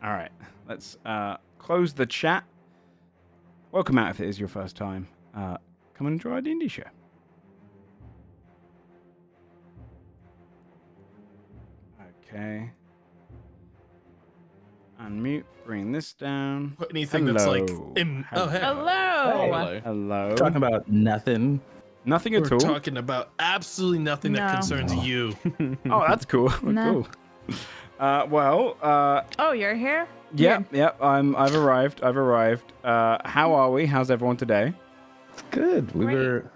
All right. Let's close the chat. Welcome out if it is your first time. Come and enjoy our D&D show. Okay. Unmute. Bring this down. Put anything that's like in. Oh, hey. Hello. Hello. Talking about nothing. Nothing at We're all. talking about absolutely nothing that concerns you. Oh, that's cool. No. Cool. Well. Oh, you're here? Yeah. I've arrived. How are we? How's everyone today? Good. We're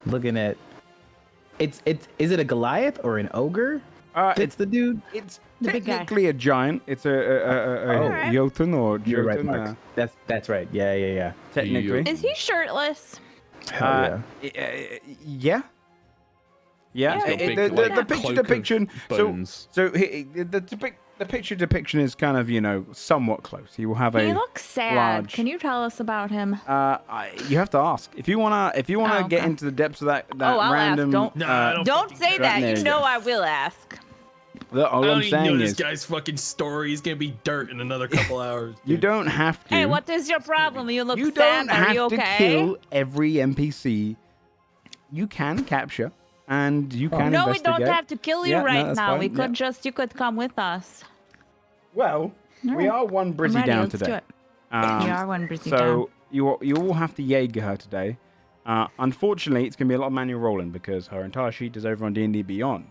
looking at. Is it a Goliath or an ogre? It's the dude. It's The big guy. technically a giant. It's a Alright. Jotun or You're right, Jotun. Mark. That's right. Yeah. Technically. Is he shirtless? Hell yeah. Yeah. He's got big, The picture cloak of depiction. bones. So the picture depiction is kind of somewhat close. He will have He a looks sad. large. Can you tell us about him? You have to ask if you wanna Oh, get okay. into the depths of that I'll ask. random. Don't- No, I don't Don't fucking say care. that. There You you know go. I will ask. All I don't I'm even saying know this is guy's fucking story. He's gonna be dirt in another couple hours. you dude. don't have to. Hey, what is your problem? You look You sad. don't Are have you to okay? kill every NPC. You can capture, and you can No, we investigate. don't have to kill you Yeah, no, right that's now. fine. We could Yeah. you could come with us. Well, we are one I'm Brizzy ready. down Let's today. do it. We are one busy So you all have to Jaeger her today. Unfortunately, it's going to be a lot of manual rolling because her entire sheet is over on D&D Beyond.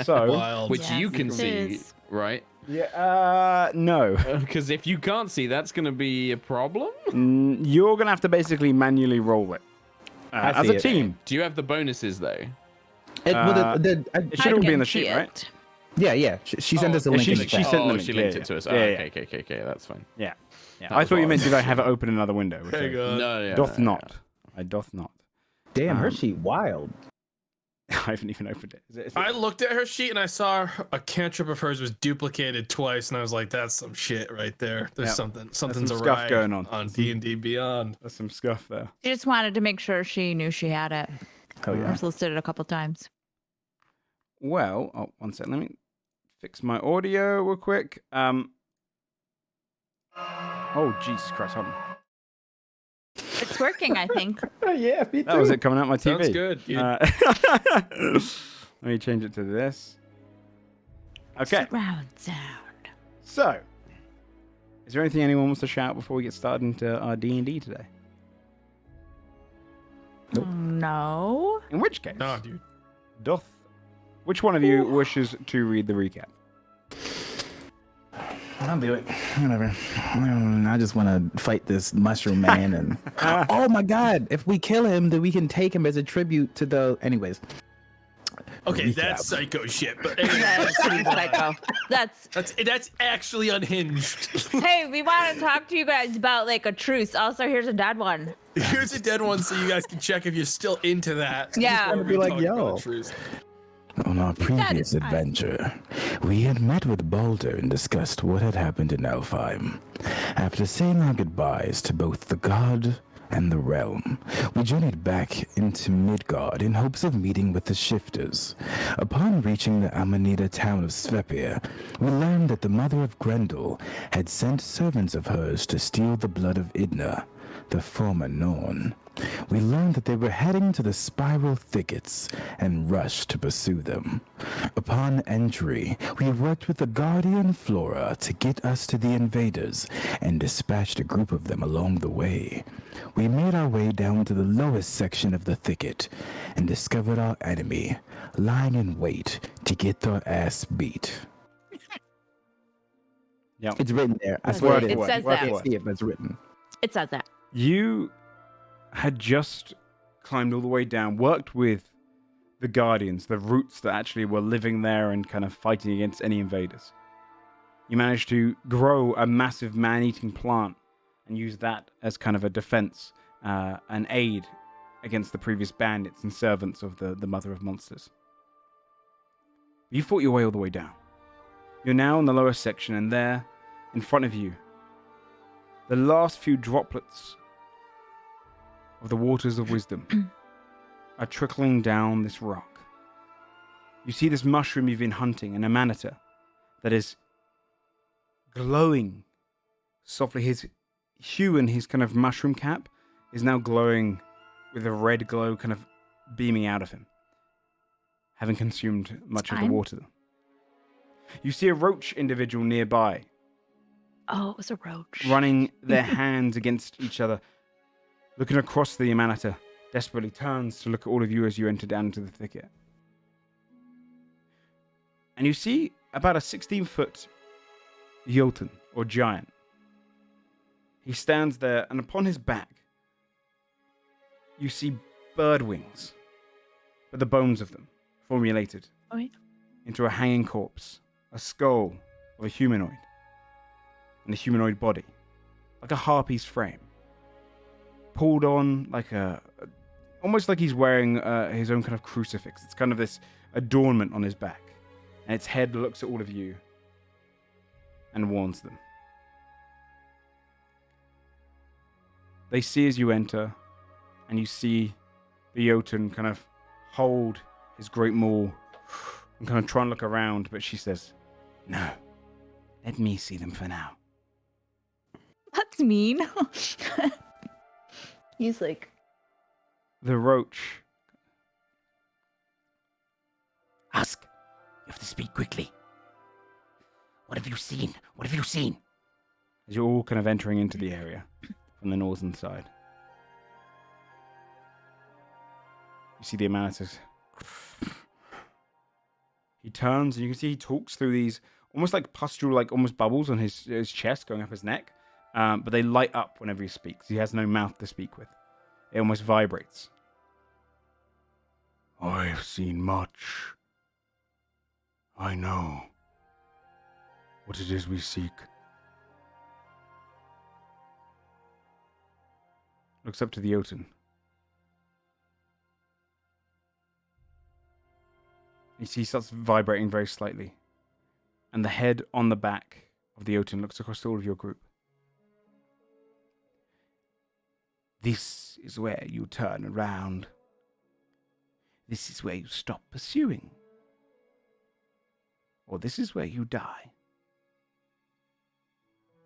So Wild. Which Yes, you can it see, is. right? no, Because if you can't see, that's going to be a problem. you're going to have to basically manually roll it I as see a it. team. Do you have the bonuses though? It should all be in the sheet, right? Yeah. She sent us a link. she in the she chat. sent the Oh, link, she yeah, linked yeah. it to us. Yeah, Oh, yeah. okay, that's fine. Yeah. That I was thought you what meant I did was- I have it open in another window? Which Hey, I God. No, yeah, doth no, not. I doth not. Damn, her Um, sheet wild. I haven't even opened it. Is it I looked at her sheet and I saw a cantrip of hers was duplicated twice, and I was like, "That's some shit right there. There's Yep. something's some awry scuff going on. on D&D Beyond." There's some scuff there. She just wanted to make sure she knew she had it. Oh I yeah. was listed it a couple times. Well, one sec. Let me fix my audio real quick. Oh, Jesus Christ. Hold on. It's working, I think. Yeah, me too. That was it coming out my TV. Sounds good. Dude. Let me change it to this. Okay, Surround sound. so is there anything anyone wants to shout before we get started into our D&D today? Nope. No. In which case, No, dude. which one of you wishes to read the recap? I'll do it. Whatever. I just want to fight this mushroom man and. Oh my God! If we kill him, then we can take him as a tribute to the. Anyways. Okay, Recap. that's psycho shit. But anyway, That's pretty psycho. that's actually unhinged. Hey, we want to talk to you guys about like a truce. Also, here's a dead one. Here's a dead one, so you guys can check if you're still into that. Yeah. Before we Be like, talk about yo. the truce. On our previous is fine. adventure, we had met with Balder and discussed what had happened in Elfheim. After saying our goodbyes to both the god and the realm, we journeyed back into Midgard in hopes of meeting with the Shifters. Upon reaching the Amanita town of Svepir, we learned that the mother of Grendel had sent servants of hers to steal the blood of Idna, the former Norn. We learned that they were heading to the spiral thickets and rushed to pursue them. Upon entry, we worked with the Guardian Flora to get us to the invaders and dispatched a group of them along the way. We made our way down to the lowest section of the thicket and discovered our enemy lying in wait to get their ass beat. Yeah. It's written there. I It swear says it is. that. I can't see it, but it's written. It says that. You had just climbed all the way down, worked with the Guardians, the roots that actually were living there and kind of fighting against any invaders. You managed to grow a massive man-eating plant and use that as kind of a defense, an aid against the previous bandits and servants of the Mother of Monsters. You fought your way all the way down. You're now in the lower section, and there, in front of you, the last few droplets of the waters of wisdom are trickling down this rock. You see this mushroom you've been hunting, an amanita, that is glowing softly. His hue and his kind of mushroom cap is now glowing with a red glow kind of beaming out of him, having consumed much of the fine. water. You see a roach individual nearby, Oh, it was a roach. running their hands against each other, looking across the Amanita, desperately turns to look at all of you as you enter down into the thicket. And you see about a 16-foot Jotun, or giant. He stands there, and upon his back, you see bird wings, but the bones of them formulated Oh, yeah. into a hanging corpse, a skull of a humanoid, and a humanoid body, like a harpy's frame, pulled on like almost like he's wearing his own kind of crucifix. It's kind of this adornment on his back, and its head looks at all of you and warns them. They see as you enter, and you see the Jotun kind of hold his great maul and kind of try and look around, but she says, "No, let me see them for now." That's mean. He's like, The roach, Ask. You have to speak quickly. What have you seen? What have you seen? as you're all kind of entering into the area from the northern side. You see the Amanitas. He turns, and you can see he talks through these almost like pustule, like almost bubbles on his chest going up his neck. But they light up whenever he speaks. He has no mouth to speak with. It almost vibrates. I've seen much. I know what it is we seek. Looks up to the Jotun. You see he starts vibrating very slightly. And the head on the back of the Jotun looks across all of your group. This is where you turn around. This is where you stop pursuing. Or this is where you die.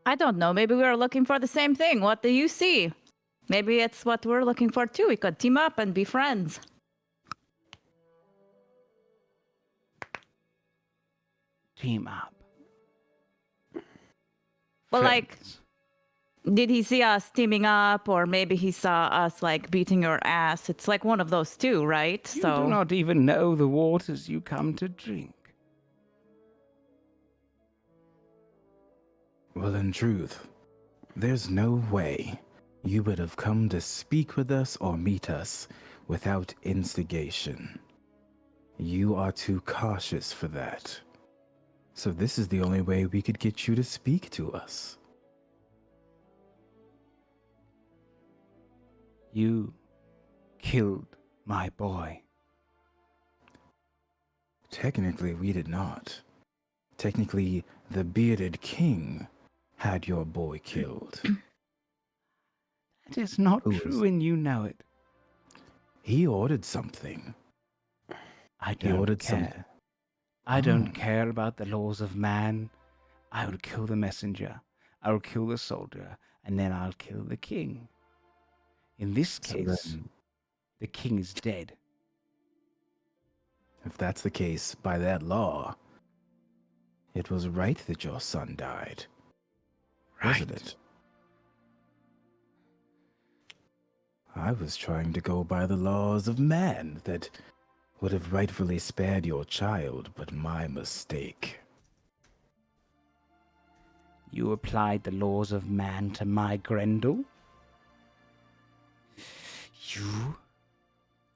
I don't know. Maybe we were looking for the same thing. What do you see? Maybe it's what we're looking for too. We could team up and be friends. Team up. Well, like, Friends. did he see us teaming up, or maybe he saw us like beating your ass? It's like one of those two, right? You do not even know the waters you come to drink. Well, in truth, there's no way you would have come to speak with us or meet us without instigation. You are too cautious for that. So this is the only way we could get you to speak to us. You killed my boy. Technically, we did not. Technically, the bearded king had your boy killed. That is not Who true, is- and you know it. He ordered something. I He don't ordered care. I don't Oh. care about the laws of man. I will kill the messenger. I will kill the soldier, and then I'll kill the king. In this So case, then, the king is dead. if that's the case, by that law, it was right that your son died. Wasn't Right. it? I was trying to go by the laws of man that would have rightfully spared your child, but my mistake. You applied the laws of man to my Grendel? You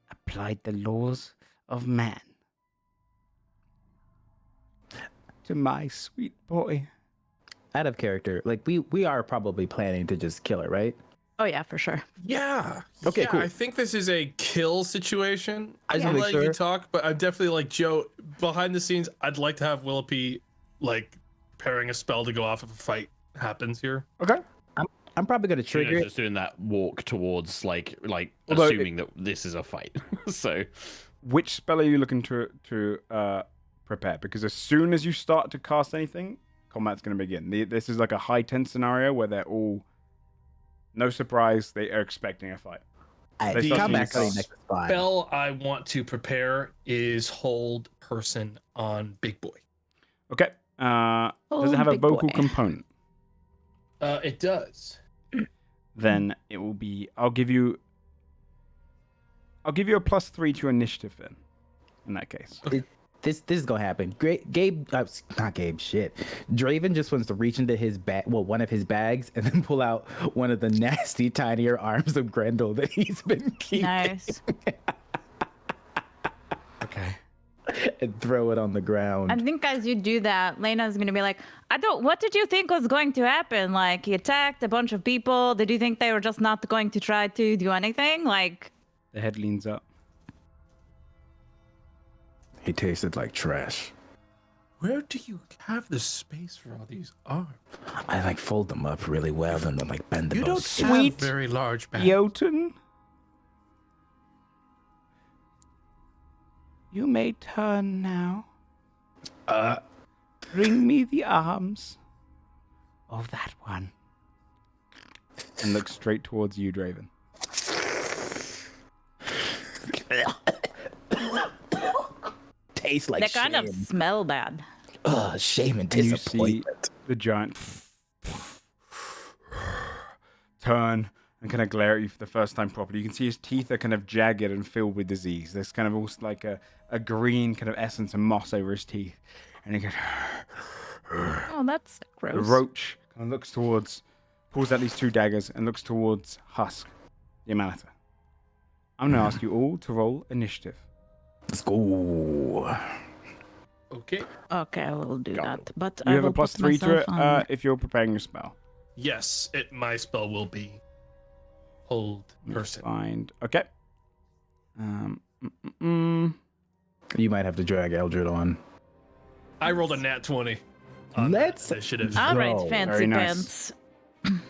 applied the laws of man to my sweet boy. Out of character, like we are probably planning to just kill her, right? Oh yeah, for sure. Yeah. Okay, yeah, cool. I think this is a kill situation. I just I'll wanna let make you sure. talk, but I'm definitely like Joe. Behind the scenes, I'd like to have Willipede like preparing a spell to go off if a fight happens here. Okay. I'm probably gonna trigger Trigger it. just doing that walk towards like Although assuming that this is a fight. So Which spell are you looking to prepare? Because as soon as you start to cast anything, combat's going to begin. This is like a high tense scenario where they're all, no surprise, they are expecting a fight. They The start combat seeing cutting next is fine. spell I want to prepare is hold person on Big Boy. Okay. Does Oh, it have a big vocal boy. component? It does. Then it will be. I'll give you a +3 to your initiative then. In that case. This is gonna happen. Gabe, not Gabe. Shit, Draven just wants to reach into his bag, one of his bags, and then pull out one of the nasty, tinier arms of Grendel that he's been keeping, Nice. Okay. and throw it on the ground. I think as you do that, Lena's gonna be like, what did you think was going to happen? Like, he attacked a bunch of people. Did you think they were just not going to try to do anything? Like, The head leans up. He tasted like trash. Where do you have the space for all these arms? I like fold them up really well and then like bend them. You all don't stiff. have very large bags. Jotun, you may turn now. Bring me the arms of that one. And look straight towards you, Draven. Tastes like they kind of shame. smell bad. Ugh, shame and And you see disappointment. the giant turn and kind of glare at you for the first time properly. You can see his teeth are kind of jagged and filled with disease. There's kind of almost like a green kind of essence and moss over his teeth. And he goes, Oh, that's the gross. roach kind of looks towards, pulls out these two daggers and looks towards Husk, the Amanita. I'm going to ask you all to roll initiative. Let's go. Okay. Okay, I will do that. But You I have a will put +3 to myself it on- if you're preparing your spell. Yes, my spell will be hold person. Find. Okay. Mm. You might have to drag Eldred on. I rolled a nat 20. on Let's that initiative. All right, Go. fancy Very nice. pants.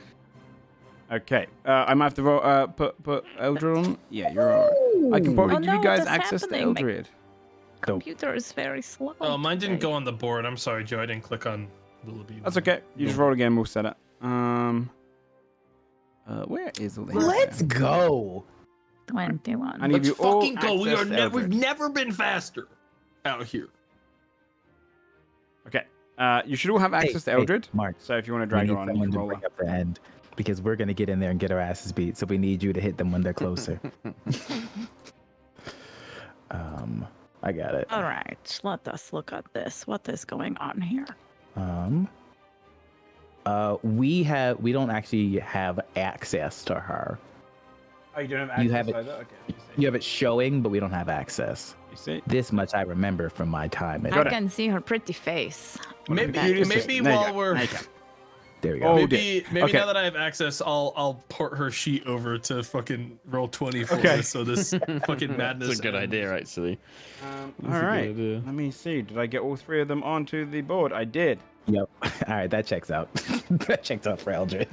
Okay. I might have to roll. Put Eldred on. Yeah, you're alright. I can probably Oh give you no, guys what's access to happening? My- Eldred. Computer is very slow. Oh, mine didn't today. go on the board. I'm sorry, Joe. I didn't click on Willoughby. That's okay. You just roll again. We'll set it. Where is all the Let's go. 21. I need Let's you all fucking go. We access are to never. We've Eldred. never been faster out here. Okay. You should all have access to Hey, Eldred. Mark, So if you want to we drag need her on, you someone can to roll her. bring up the end because we're gonna get in there and get our asses beat. So we need you to hit them when they're closer. I got it. All right, let us look at this. What is going on here? We don't actually have access to her. Oh, you don't have You access have it- either? Okay. You have it showing, but we don't have access. You see? This much I remember from my time. I can see her pretty face. Maybe, Beauty maybe assistant. There you while go. we're There you go. There we go. Oh, maybe Okay. now that I have access, I'll port her sheet over to fucking roll 20 for Okay. this, so this fucking madness. That's a good ends. idea, actually. All That's a good right. idea. Let me see. Did I get all three of them onto the board? I did. Yep. All right, that checks out. That checks out for Eldred.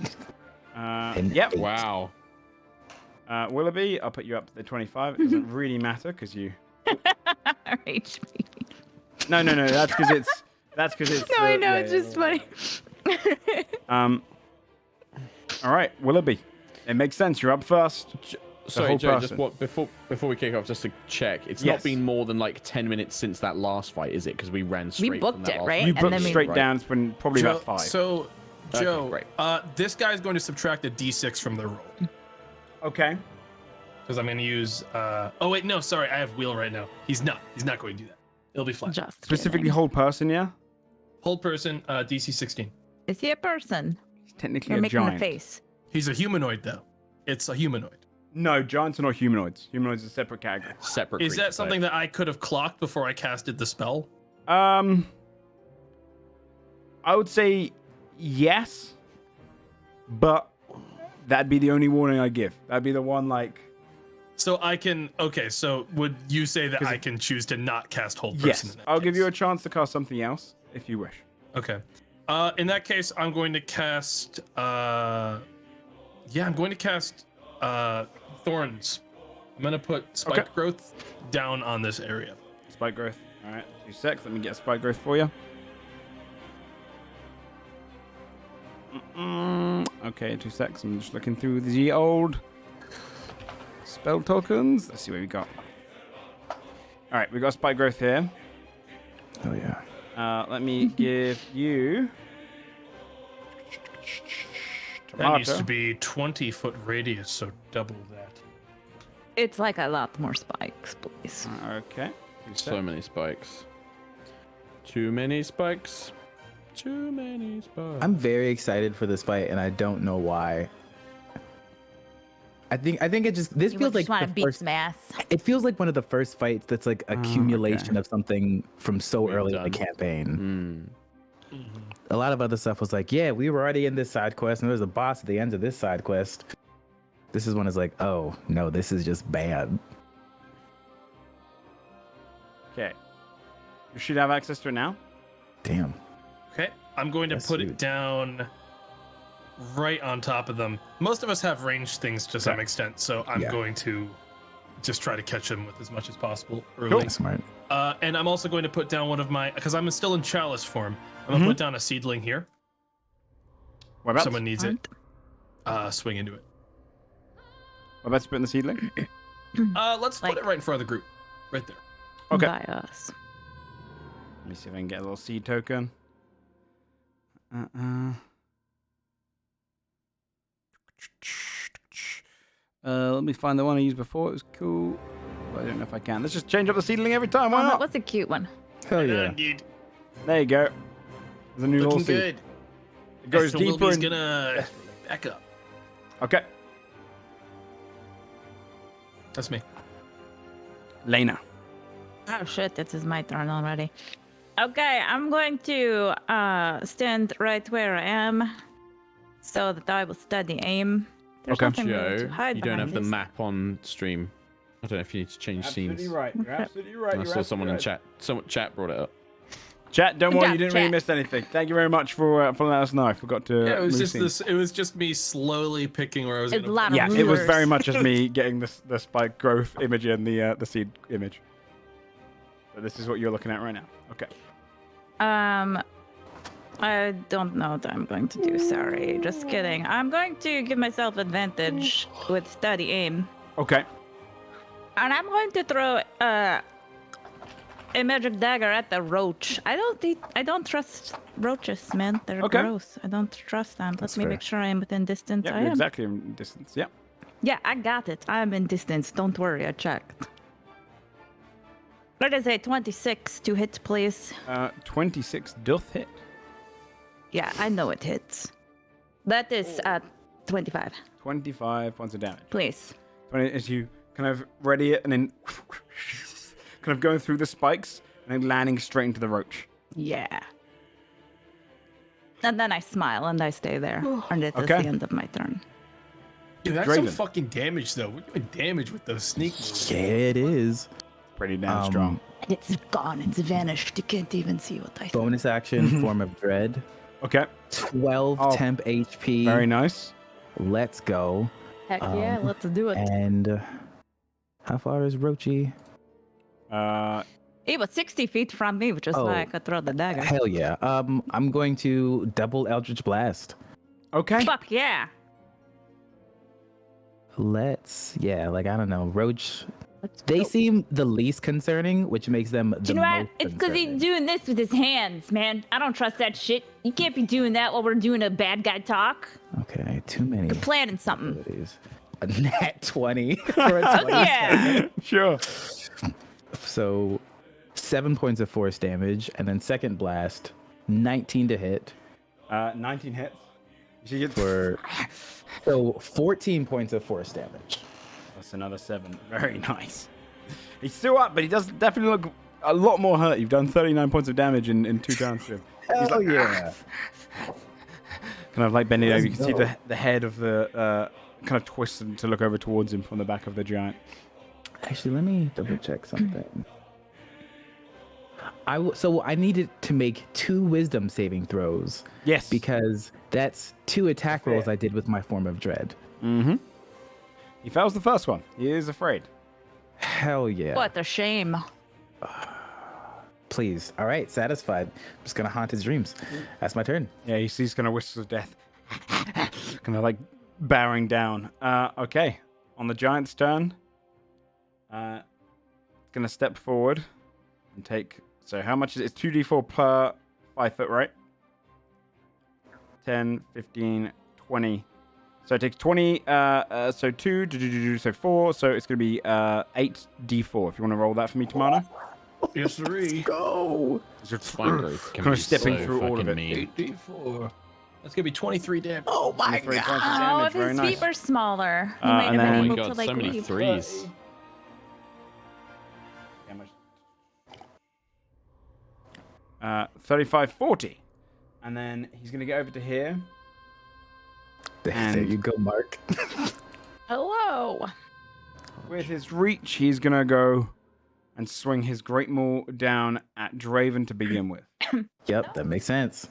Yep. Wow. Willoughby, I'll put you up to the 25. It doesn't really matter because you. Her HP. No. That's because it's. That's because it's. No, I know, it's just funny. All right, Willoughby. It makes sense. You're up first. Sorry, whole Joe, just person. what before we kick off, just to check, it's Yes. not been more than like 10 minutes since that last fight, is it? Because we ran straight from booked that it, last right? fight. You And booked then we- straight Right. down. It's been probably Joe, about 5. So, Okay, Joe, great. this guy's going to subtract a d6 from the roll Okay. because I'm going to use. Oh wait, no, sorry, I have wheel right now. He's not going to do that. It'll be flat. Just Specifically, kidding. hold person. Yeah. Hold person, DC 16. Is he a person? He's technically You're a making a giant. face. He's a humanoid though. It's a humanoid. No, giants are not humanoids. Humanoids are a separate category. Separate. Is creature that something type. that I could have clocked before I casted the spell? I would say yes, but that'd be the only warning I give. That'd be the one like. So I can. Okay, so would you say that 'Cause I can choose to not cast hold person? Yes, in that I'll give case? you a chance to cast something else if you wish. Okay. In that case, I'm going to cast. I'm going to cast thorns. I'm gonna put spike Okay. growth down on this area. Spike growth. All right, 2 secs. Let me get spike growth for you. Okay, 2 secs. I'm just looking through the old spell tokens. Let's see what we got. All right, we got spike growth here. Oh yeah. Let me give you. That needs to Tomato. be 20-foot radius, so double that. It's like a lot more spikes, please. Okay. 2 So secs. many spikes. Too many spikes. Too many spikes. I'm very excited for this fight, and I don't know why. I think it just this You feels like just want to the beat first, some ass. it feels like one of the first fights that's like accumulation okay. of something from so We've early in the done. campaign. Mm. A lot of other stuff was like, yeah, we were already in this side quest, and there's a boss at the end of this side quest. This is one is like, oh no, this is just bad. Okay. You should have access to it now. Damn. Okay, I'm going to That's put sweet. it down right on top of them. Most of us have ranged things to some Okay. extent, so I'm Yeah. going to just try to catch them with as much as possible early. Cool. That's smart. And I'm also going to put down one of my, because I'm still in chalice form. I'm going to put down a seedling here. What If about? someone needs it, swing into it. What about putting the seedling? Let's put Like- it right in front of the group, right there. Okay. By us. Let me see if I can get a little seed token. Let me find the one I used before. It was cool. But I don't know if I can. Let's just change up the seedling every time. Why Oh, not? what's a cute one? Hell yeah. Indeed. There you go. There's a new little Looking seed. good. It goes So deeper. Wilby's And... gonna back up. Okay. That's me. Lena. Oh shit, this is my turn already. Okay, I'm going to stand right where I am so that I will steady aim. There's Okay. nothing really to Joe, hide you don't have behind the this. map on stream. I don't know if you need to change scenes. right. You're absolutely right. I saw someone in chat. Someone chat brought it up. Chat, don't Good worry. job, You didn't really chat. miss anything. Thank you very much for letting us know. I forgot to. Yeah, it was move just scenes. this. It was just me slowly picking where I was It's gonna a lot put of Yeah, it was rulers. very much as me getting the spike growth image and the seed image. So this is what you're looking at right now. Okay. I don't know what I'm going to do. Sorry, just kidding. I'm going to give myself advantage with steady aim, Okay. and I'm going to throw a magic dagger at the roach. I don't trust roaches, man. They're Okay. gross. I don't trust them. That's Let me fair. make sure I am within distance. Yeah, I you're am. exactly in distance. Yeah. Yeah, I got it. I'm in distance. Don't worry, I checked. That is a 26 to hit, please. 26 doth hit. Yeah, I know it hits. That is 25, 25 points of damage. please. 20 as you kind of ready it and then kind of going through the spikes and then landing straight into the roach. Yeah. And then I smile and I stay there. And it is Okay. the end of my turn. Dude, that's some Draven. fucking damage, though. We're doing damage with those sneak moves. Yeah, it is. Pretty damn strong. It's gone. It's vanished. You can't even see what I said. Bonus action, form of dread. Okay. 12 Oh, temp HP. Very nice. Let's go. Heck yeah, let's do it. And how far is Rochi? He was 60 feet from me, which is Oh. why I could throw the dagger. Hell yeah. I'm going to double Eldritch Blast. Okay. Fuck yeah. I don't know, Roach. Let's They go. seem the least concerning, which makes them the Do you know what? most It's because he's concerning. doing this with his hands, man. I don't trust that shit. You can't be doing that while we're doing a bad guy talk. Okay, too many You're planning something. abilities. A nat 20 for a Oh 20. yeah. Sure. So 7 points of force damage, and then second blast, 19 to hit 19 hits. You get for so 14 points of force damage. That's another 7. Very nice. He's still up, but he does definitely look a lot more hurt. You've done 39 points of damage in 2 turns to him. He's Hell like, yeah. kind of like bending over. You can see go. the head of the kind of twisted to look over towards him from the back of the giant. Actually, let me double check something. So I needed to make 2 wisdom saving throws Yes. because that's 2 attack rolls I did with my form of dread. Mm-hmm. He fails the first one. He is afraid. Hell yeah. What a shame. Please. All right, satisfied. I'm just going to haunt his dreams. That's my turn. Yeah, he's going to whistle of death. kind of like bowing down. Okay, on the giant's turn, it's gonna step forward and take. So how much is it? It's 2d4 per 5 foot, right? 10, 15, 20. So it takes 20. So 2, so 4. So it's gonna be 8d4. If you want to roll that for me, Tamana. Yes, sir. Go. Spike growth can Kind of be stepping so through all of fucking it. mean. 8d4. That's gonna be 23 damage. Oh my 23 god. points of Oh, damage. if Very his nice. feet were smaller, he Uh, might and have then- been Oh my able god, to like so many leave. threes. How much? 35, 40. And then he's going to get over to here. There And- you go, Mark. Hello. With his reach, he's going to go and swing his Great Maul down at Draven to begin with. Yep, that makes sense.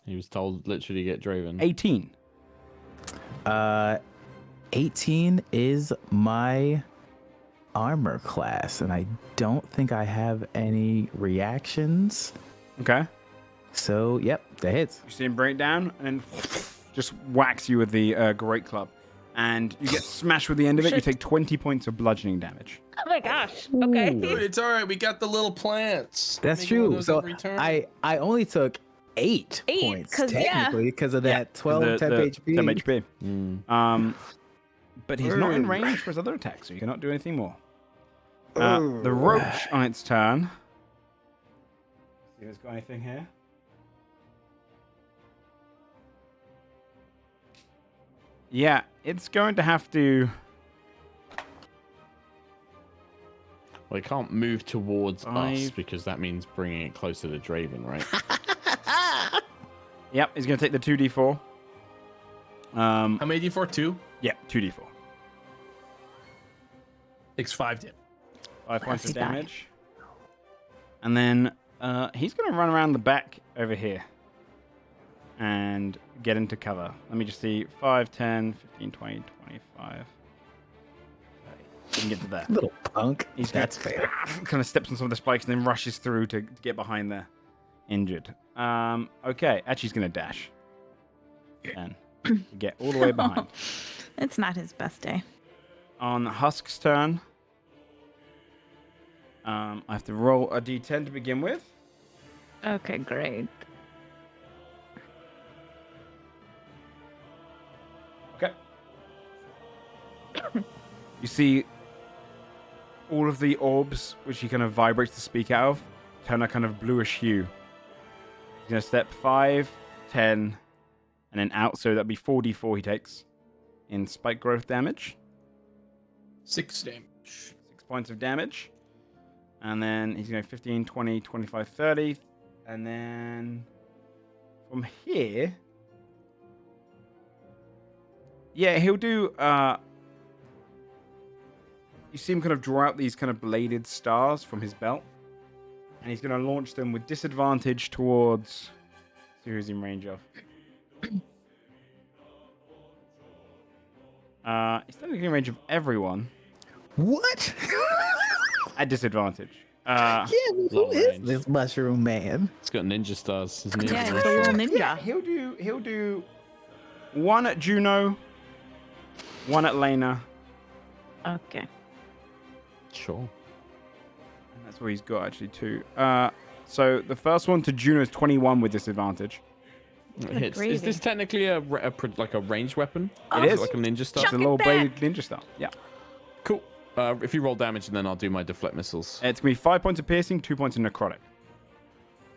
He was told literally get Draven. 18. 18 is my armor class, and I don't think I have any reactions. Okay. So, yep, that hits. You see him bring it down and then just whacks you with the Great Club. And you get smashed with the end of it. You Shit. take 20 points of bludgeoning damage. Oh my gosh. Okay. It's all right. We got the little plants. That's Make one of true. those So every turn. I only took 8 8, points 'cause, yeah. technically because of that 12 The- temp the HP. 10 HP. Mm. But he's not in range for his other attacks, so you cannot do anything more. The roach on its turn. See if it's got anything here. Yeah, it's going to have to. Well, it can't move towards us Five. because that means bringing it closer to Draven, right? Yep, he's going to take the 2d4. How many d4? 2? Yeah, 2d4. Takes 5 damage. 5 points of Classy guy. damage. And then he's going to run around the back over here and get into cover. Let me just see. 5, 10, 15, 20, 25. You can get to there. Little punk. He's That's fair. Kind of steps on some of the spikes and then rushes through to get behind there. Injured. Okay, actually he's going to dash. And get all the way behind. It's not his best day. On Husk's turn, I have to roll a d10 to begin with. Okay, great. Okay. You see all of the orbs, which he kind of vibrates to speak out of, turn a kind of bluish hue. He's going to step 5, 10, and then out, so that'd be 4d4 he takes in spike growth damage. 6 damage. 6 points of damage. And then he's going 15, 20, 25, 30. And then from here, yeah, he'll do. You see him kind of draw out these kind of bladed stars from his belt, and he's going to launch them with disadvantage towards. See who he's in range of. He's technically in range of everyone What? at disadvantage. Yeah, who Long is range. this mushroom man? It's got ninja stars. Isn't it? Yeah, he's a little Yeah, ninja. he'll do one at Juno, one at Lena, Okay. Sure. and that's where he's got actually 2. So the first one to Juno is 21 with disadvantage. It hits. gravy. Is this technically like a ranged weapon? It is. Like a ninja star? It's a Chuck it little back. bladed ninja style. Yeah. Cool. If you roll damage, then I'll do my deflect missiles. It's gonna be 5 points of piercing, 2 points of necrotic.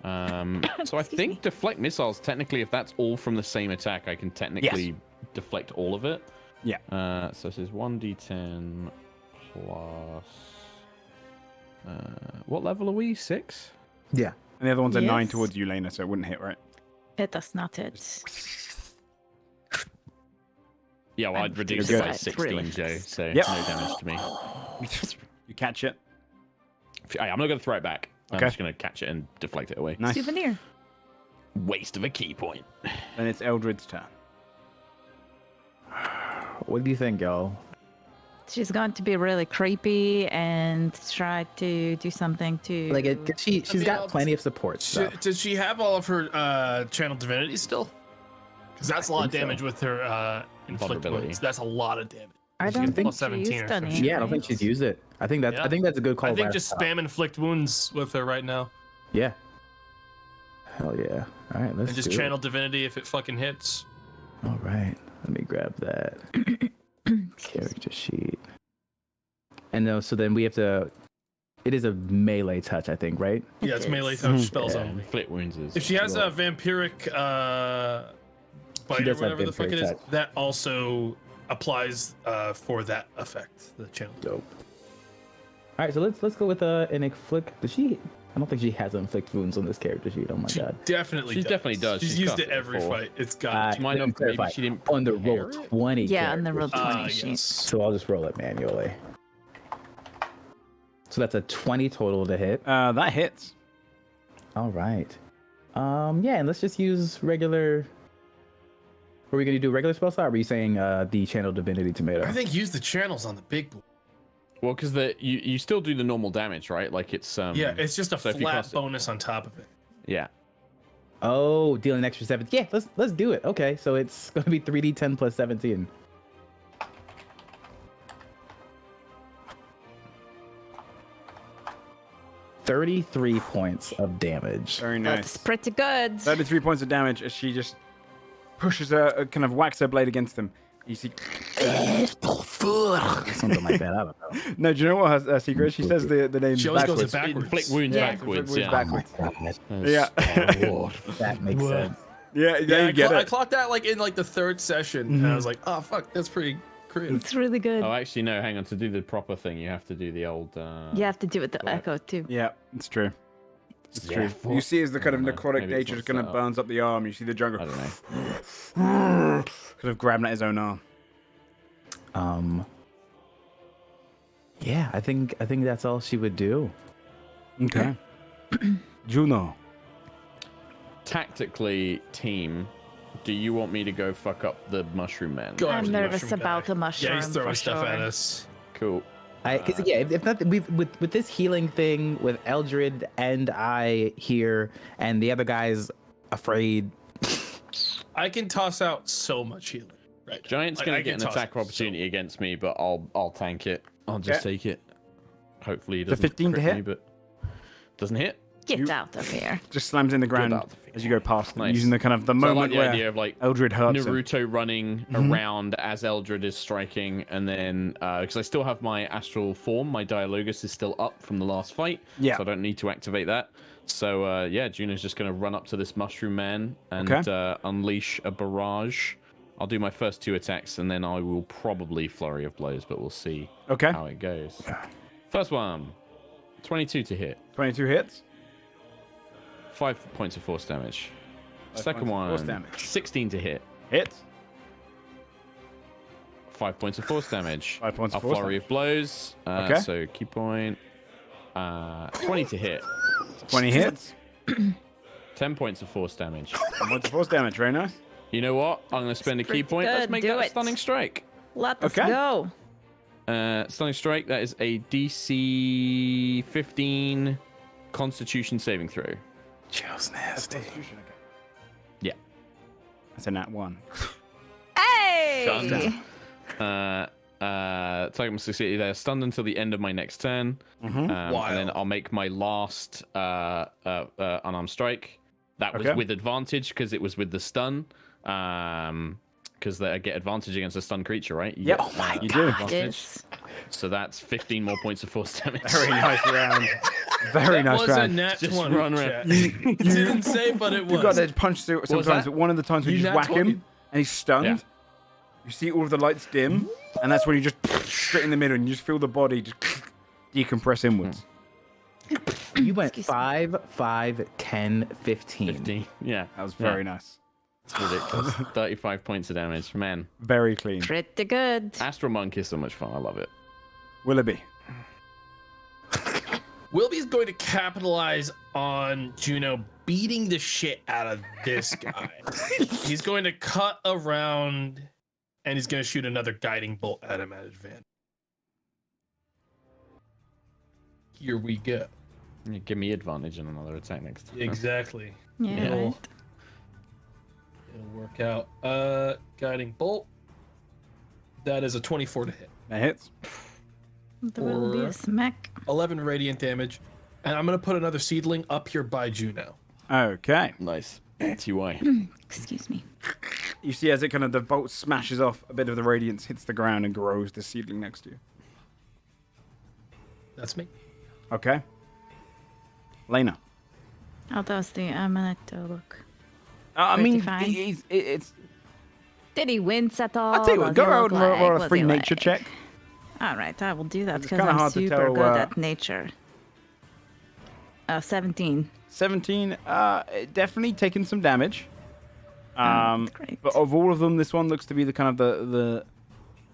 So I Excuse think me. deflect missiles, technically, if that's all from the same attack, I can technically deflect all of it. Yeah. So this is 1d10 plus. What level are we? 6? Yeah. And the other one's a 9 Yes. towards you, Lena, so it wouldn't hit, right? It does not hit. Yeah, well, I'm I'd reduce good. it by 6 Really doing Joe, fast. so Yep. no damage to me. You catch it. I'm not going to throw it back. I'm Okay. just going to catch it and deflect it away. Nice. Souvenir. Waste of a key point. Then it's Eldred's turn. What do you think, y'all? She's going to be really creepy and try to do something to. Like, she's mean, got I'll- plenty of support stuff. Does she have all of her channel divinity still? Because that's a lot of think so. damage with her inflict Vulnerability. wounds. That's a lot of damage. I She don't gets think plus she 17 used or something. any. Yeah, I don't think she's used it. I think Yeah. that's a good call. I think by just the top. spam inflict wounds with her right now. Yeah. Hell yeah. All right, let's And just do channel divinity if it fucking hits. it. All right, let me grab that character sheet. And no, so then we have to. It is a melee touch, I think, right? Yeah, it's It melee is. touch spells Yeah, only. inflict wounds is. If she has a vampiric bite or does have whatever the fuck it vampiric is, touch. that also applies for that effect. The channel. Dope. All right, so let's go with an inflict. Does she? I don't think she has inflict wounds on this character sheet. Oh my She god. definitely She does. definitely does. She's She's used got it it every before. fight. It's got. She might let me not. Maybe clarify. she didn't on the roll prepare it? 20. Yeah, on the character roll sheet. 20 sheet. yes. So I'll just roll it manually. So that's a 20 total to hit. That hits. All right. Yeah, and let's just use regular. Are we gonna do regular spell slot? Or were you saying the channel divinity tomato? I think use the channels on the big boy. Well, because you still do the normal damage, right? Like it's Yeah, it's just a so if you flat cast it- bonus on top of it. yeah. Oh, dealing an extra 7. Yeah, let's do it. Okay, so it's gonna be 3d10 plus 17. $33 points of damage. Very That's nice. pretty good. 33 points of damage as she just pushes her, kind of whacks her blade against them. You see. Something like that. I don't know. No, do you know what her secret is? She says the name She always goes backwards. backwards. Inflict wounds Yeah. backwards. Inflict wounds Yeah. backwards. God, Yeah. that makes What? sense. Yeah, Yeah, you get I it. clocked that like in like the third session, and I was like, oh fuck, that's pretty creative. It's really good. Oh, actually, no. Hang on. To do the proper thing, you have to do the old. You have to do it the Right. echo too. Yeah, it's true. It's Yeah, true. You see as the kind of I don't know. necrotic Maybe it's nature not kind of set up. burns up the arm. You see the jungle I don't know. kind of grabbing at his own arm. Yeah, I think that's all she would do. Okay. Juno. Tactically, team, do you want me to go fuck up the mushroom man? Go after I'm the nervous mushroom about guy. the mushroom. Yeah, he's throwing for stuff at sure. us. Cool. Because yeah, if not, with this healing thing with Eldred and I here, and the other guy's afraid. I can toss out so much healing. Right. now. Giant's Like, gonna I get can an toss attack out opportunity so- against me, but I'll tank it. I'll just take it. Hopefully, he The doesn't 15 to crit me, hit? but doesn't hit. Get You- out of here. Just slams in the ground out of as you go past them, Nice. using the kind of the So I like moment the where idea of like Eldred hurts him. Naruto running around as Eldred is striking, and then because I still have my astral form, my Dialogus is still up from the last fight, Yeah. so I don't need to activate that. So yeah, Juno's just gonna run up to this mushroom man and Okay. unleash a barrage. I'll do my first 2 attacks, and then I will probably flurry of blows, but we'll see Okay. how it goes. First one, 22 to hit, 22 hits. 5 points of force damage. 5 Second points of force one, damage. 16 to hit. Hits. 5 points of force damage. 5 points A of force flurry of blows. Okay. So key point. 20 to hit. 20 hits. 10 points of force damage. 10 points of force damage. Very nice. You know what? I'm going to spend a key pretty point. Let's good. make Do that a it. stunning strike. Let us Okay. go. Stunning strike. That is a DC 15 Constitution saving throw. Joe's nasty. Yeah. That's a nat 1. Hey! Target must succeed. They're stunned until the end of my next turn. And then I'll make my last unarmed strike. That was Okay. with advantage because it was with the stun. Because they get advantage against a stunned creature, right? Yep. Get, Oh my you God. do It advantage. is. So that's 15 more points of force damage. Very nice round. Very That nice was a round. nat Just 20. run chat. around. It didn't say, but it was. You've got to punch through was sometimes, that? but one of the times when you You just nat whack 20? him and he's stunned, Yeah. you see all of the lights dim, and that's when you just straight in the middle and you just feel the body just decompress inwards. You went Excuse me. 5, 5, 10, 15. 15. Yeah. That was very nice. It's ridiculous. 35 points of damage. Man. Very clean. Pretty good. Astral Monk is so much fun. I love it. Willoughby. Wilby's going to capitalize on Juno beating the shit out of this guy. He's going to cut around and he's going to shoot another guiding bolt at him at advantage. Here we go. Yeah, give me advantage in another attack next time. Exactly. Yeah. It'll- right. It'll work out. Guiding bolt. That is a 24 to hit. That hits. There will be a smack. 11 radiant damage. And I'm going to put another seedling up here by Juno. Okay. Nice. TY. Excuse me. You see as it kind of the bolt smashes off, a bit of the radiance hits the ground and grows the seedling next to you. That's me. Okay. Lena. How does the Mistletoe look? I mean, 55. it's. Did he wince at all? I'll tell you what, Does go he around look and roll like- a was free he nature like- check. All right, I will do that It's because kinda I'm hard to super tell, good at nature. 17. 17, definitely taking some damage. Great. But of all of them, this one looks to be the kind of the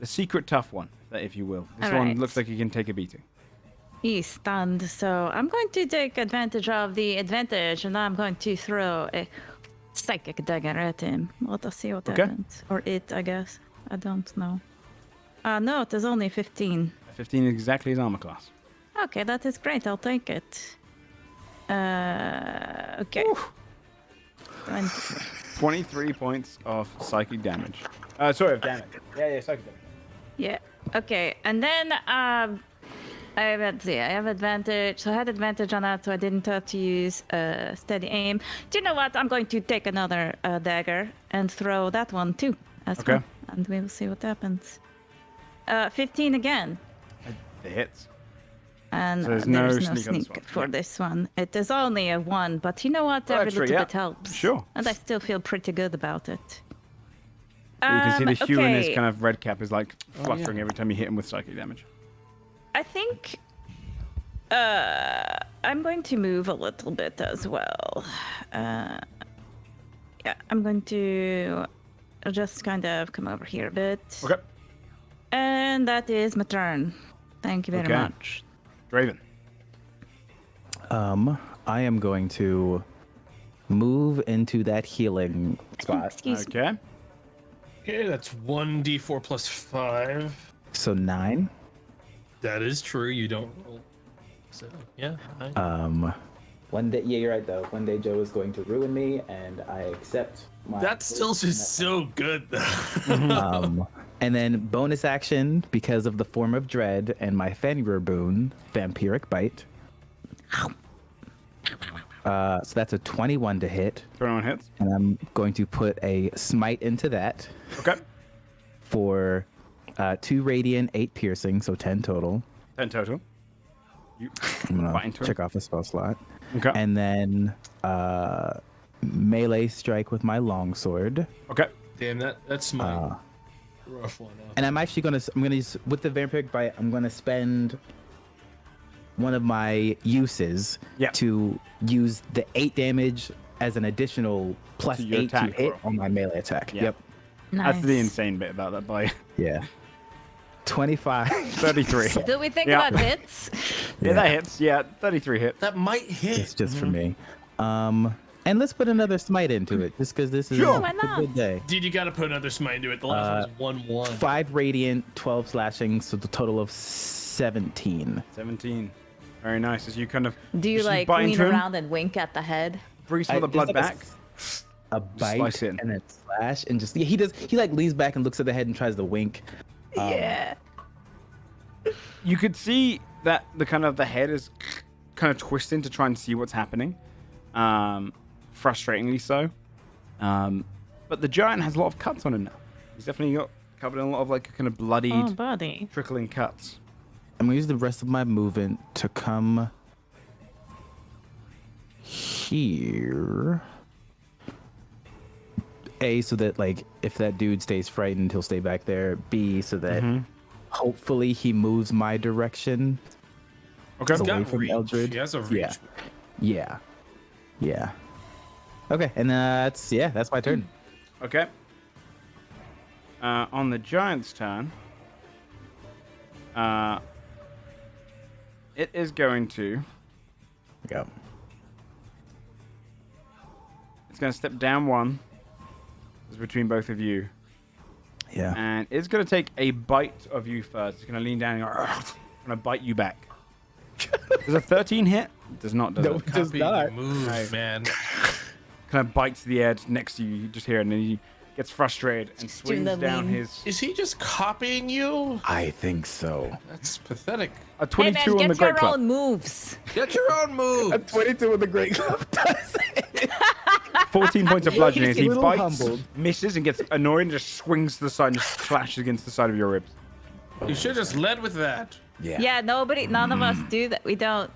secret tough one, if you will. This All one right. looks like he can take a beating. He's stunned, so I'm going to take advantage of the advantage, and I'm going to throw a psychic dagger at him. Let us see what Okay. happens. Or it, I guess. I don't know. No, it is only 15. 15 is exactly his armor class. Okay, that is great. I'll take it. Okay. 20. 23 points of psychic damage. Sorry, of damage. Yeah, psychic damage. Yeah. Okay, and then let's see. I have advantage. So I had advantage on that, so I didn't have to use steady aim. Do you know what? I'm going to take another dagger and throw that one too. As Okay. well, and we will see what happens. 15 again. It hits. And So there's no there's no sneak on this sneak one. for Yeah. this one. It is only a 1, but you know what? Well, Every extra, little yeah. bit helps. Sure. And I still feel pretty good about it. You can see the hue in his okay. kind of red cap is like Oh, fluttering every time you hit him with psychic damage. I think I'm going to move a little bit as well. Yeah, I'm going to just kind of come over here a bit. Okay. And that is my turn. Thank you very Okay. much. Draven. I am going to move into that healing spot. Excuse me. Uh, Okay. Okay, that's 1d4 plus 5. So 9. That is true. You don't roll. So, yeah. I- One day, yeah, you're right though. One day Joe is going to ruin me, and I accept my. That's still just so good, though. And then bonus action because of the form of dread and my Fenrir boon, vampiric bite. So that's a 21 to hit, 21 hits. and I'm going to put a smite into that Okay. for 2 radiant, 8 piercing, so 10 total. 10 total. You I'm bite gonna into check off a spell slot, Okay. and then melee strike with my longsword. Okay. Damn, that's my rough one. And I'm actually gonna use with the vampiric bite. I'm gonna spend one of my uses Yeah. to use the 8 damage as an additional plus To your 8 to attack hit roll. on my melee attack. Yeah. Yep. Nice. That's the insane bit about that bite. Yeah. 25. 33. Do we think Yeah. about hits? Yeah, that hits. Yeah, 33 hits. That might hit. It's just for me. And let's put another smite into it, just because this is Sure. Why a not? good day. Dude, you gotta put another smite into it. The last one was 1-1. 5 radiant, 12 slashing, so the total of 17. 17. Very nice. As you kind of Do you just like bite lean into him, around and wink at the head? bring some of the blood It's like back. A bite slice in. and a slash, and just he like leans back and looks at the head and tries to wink. Yeah. You could see that the kind of the head is kind of twisting to try and see what's happening. Frustratingly so. But the giant has a lot of cuts on him now. He's definitely got covered in a lot of like kind of bloodied, Oh, buddy. trickling cuts. I'm gonna use the rest of my movement to come here. A, so that like if that dude stays frightened, he'll stay back there. B, so that hopefully he moves my direction. Okay. He's away got from reach. Eldred. He has a reach. Yeah. Yeah. Okay, and that's my turn. Okay. On the giant's turn, it is going to. Go. It's going to step down one. It's between both of you, Yeah. and it's going to take a bite of you first. It's going to lean down and go, going to bite you back. Does a 13 hit? Does not. Does it? Copy, move, man. Kind of bites the air next to you. You just hear it, and then gets frustrated and Just doing swings the down lean. his Is he just copying you? I think so. That's pathetic. a Hey 22 man, on the get great your club. own moves. Get your own move. 22 with the great club does it. 14 points of bludgeoning as He's a he little bites, humbled. misses, and gets annoyed and just swings to the side and just clashes against the side of your ribs. You should have just led with that. Yeah, none of us do that. We don't.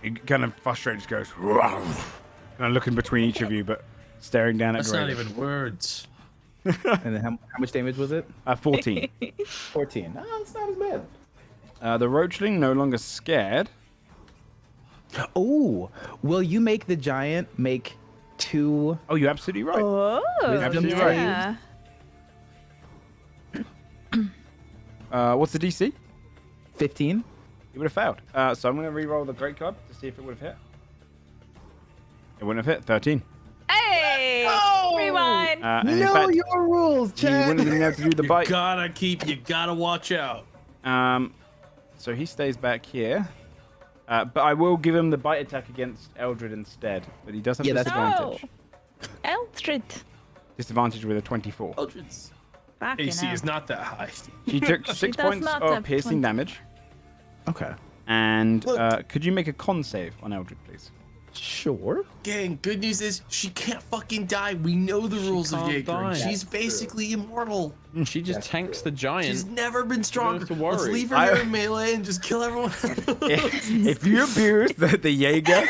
He kind of frustrated just goes, "Rawr," kind of looking between each of you, but staring down at That's not Graves. even words. And then how much damage was it? 14. 14. No, it's not as bad. The roachling no longer scared. Oh, will you make the giant make 2? Oh, you're absolutely right. Oh, Absolutely yeah. What's the DC? 15? He would have failed. So I'm going to re-roll the great club to see if it would have hit. It wouldn't have hit. 13. Hey! Rewind. And in No, fact, your rules, he Chad. wouldn't have been able to do the bite. You gotta watch out. So he stays back here. But I will give him the bite attack against Eldred instead. But he does have disadvantage. Oh, Eldred. Disadvantage with a 24. Eldred's Fucking AC hell. is not that high. She took 6 does points not of have piercing 20. damage. Okay. And could you make a con save on Eldred, please? Sure. Gang, good news is she can't fucking die. We know the rules of can't Jaeger. die. She's basically immortal. She just tanks the giant. She's never been stronger. to Let's worry. leave her here in melee and just kill everyone. If you abuse the Jaeger,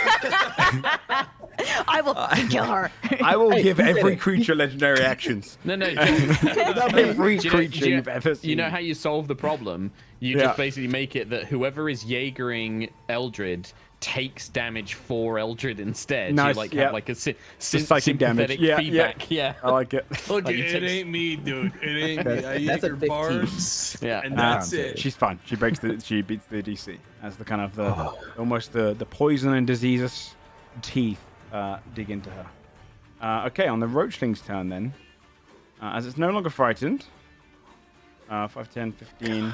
I will kill her. I will give you did every it. creature legendary actions. No, Every Do creature you've ever seen. you know how you solve the problem? You Yeah. just basically make it that whoever is Jaegering Eldred takes damage for Eldred instead. Nice, You like yeah. have like a psychic damage. sympathetic Yeah, feedback. Yeah. I like it. Look, Like, it it takes- ain't me, dude. It ain't me. I That's a Jaeger 15. bards. Yeah. And that's it. She's fun. She beats the DC as the kind of the almost the poison and diseases teeth dig into her. Okay, on the roachling's turn then, as it's no longer frightened. 5, 10, 15.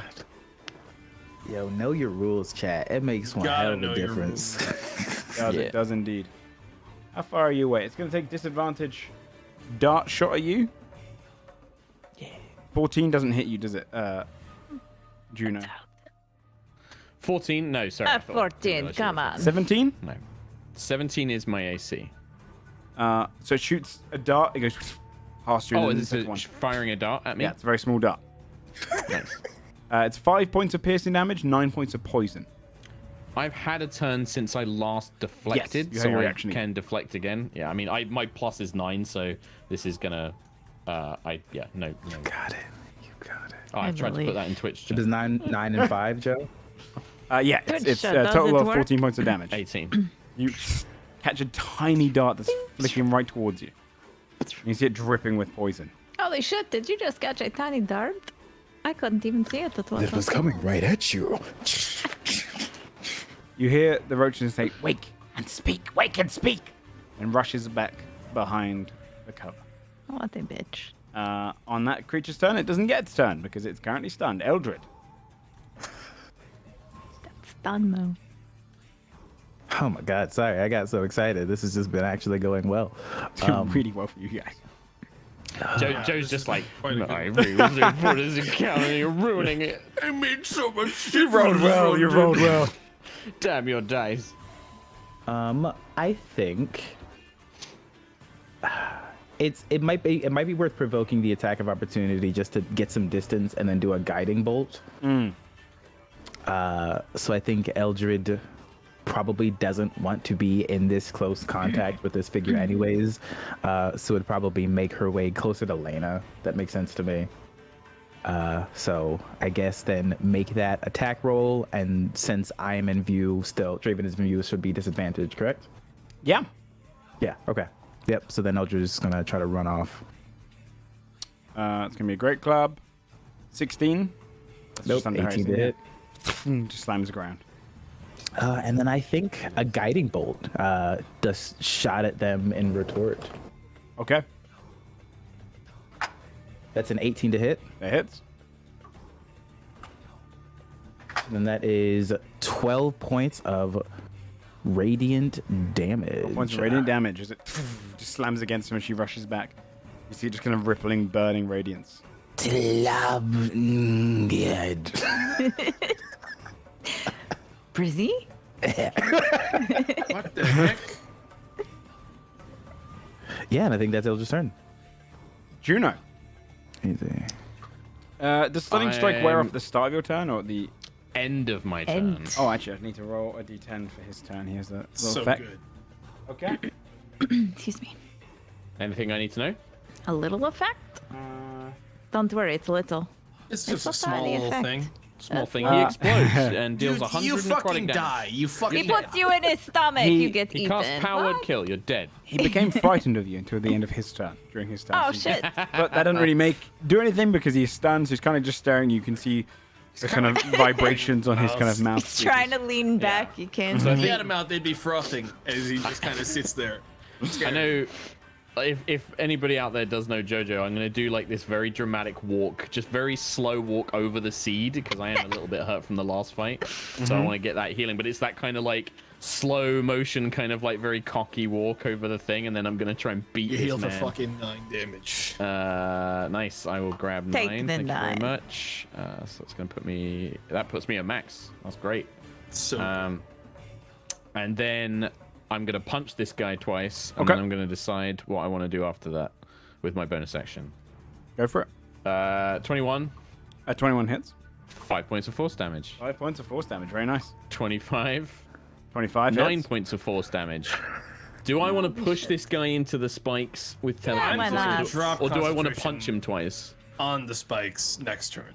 Yo, know your rules, chat. It makes one Gotta hell of know a your difference. Does, Yeah. It does indeed. How far are you away? It's going to take disadvantage dart shot at you. Yeah. 14 doesn't hit you, does it, Juno? 14? No, sorry. I thought- 14, I come on. 17? No. 17 is my AC. So it shoots a dart. It goes past you. Oh, and then is the it second one. firing a dart at me? Yeah, it's a very small dart. Nice. It's 5 points of piercing damage, 9 points of poison. I've had a turn since I last deflected, you had so your I reaction again. can deflect again. Yeah, I mean, my plus is 9, so this is gonna. No. Got it. You got it. Oh, I tried to believe. put that in Twitch. It is 9 and 5, Joe. Yeah, Good it's shot. a Does total it of work? 14 points of damage. 18. You catch a tiny dart that's flicking right towards you. You see it dripping with poison. Holy shit, did you just catch a tiny dart? I couldn't even see it. It was coming right at you. You hear the roaches say, "Wake and speak, wake and speak," and rushes back behind the cover. What a bitch. On that creature's turn, it doesn't get its turn because it's currently stunned. Eldred. Stun move. Oh my god, sorry. I got so excited. This has just been actually going well. Doing really well for you guys. Joe's just like, Quite a no, good- I really was in for this encounter. You're ruining it. I made so much You rolled well. You rolled well. Damn your dice. I think it might be worth provoking the attack of opportunity just to get some distance and then do a guiding bolt. So I think Eldred probably doesn't want to be in this close contact with this figure anyways. So it'd probably make her way closer to Lena. That makes sense to me. So I guess then make that attack roll, and since I am in view still, Draven is in view, should be disadvantaged, correct? Yeah. Yeah, okay. Yep, so then Eldred's gonna try to run off. It's gonna be a great club. 16. That's Nope, just under 18 to Harry's, hit. yeah. Just slams the ground. And then I think a guiding bolt does shot at them in retort. Okay. That's an 18 to hit. That hits. And that is 12 points of radiant damage. Points of radiant damage as it just slams against him as she rushes back. You see just kind of rippling, burning radiance. Brizzy? What the heck? Yeah, and I think that's Eldritch's turn. Juno. Easy. Does Stunning Strike wear off I'm- at the start of your turn or at the... End of my turn. End. Oh, actually, I need to roll a d10 for his turn. He has a little So effect. good. Okay. Excuse me. Anything I need to know? A little effect? Uh, Don't worry, it's little. It's It's just a a small tiny little effect. thing. Small thing. He explodes and deals Dude, 100 you necrotic fucking damage. die. You fucking He puts you in his stomach, He- you get He eaten. casts Powered What? Kill. You're dead. he became frightened of you until the end of his turn, during his turn. Oh, So- shit. But that doesn't really do anything because he's stunned, so he's kind of just staring. You can see the kind of vibrations on his kind of mouth. He's trying to lean back, you can't. So if he had him out, they'd be frothing as he just kind of sits there. I know. If anybody out there does know JoJo, I'm gonna do like this very dramatic walk, just very slow walk over the seed because I am a little bit hurt from the last fight, so I want to get that healing. But it's that kind of like slow motion, kind of like very cocky walk over the thing, and then I'm gonna try and beat You this heal for man. fucking 9 damage. Nice. I will grab Take 9. the Thank you 9. very much. So it's gonna put me. That puts me at max. That's great. So And then I'm going to punch this guy twice, and Okay. then I'm going to decide what I want to do after that with my bonus action. Go for it. 21, 21 hits. 5 points of force damage. 5 points of force damage. Very nice. 25, 25 9 hits. points of force damage. Do I want to push this guy into the spikes with why telekinesis, not? Drop or do I want to concentration punch him twice? on the spikes next turn.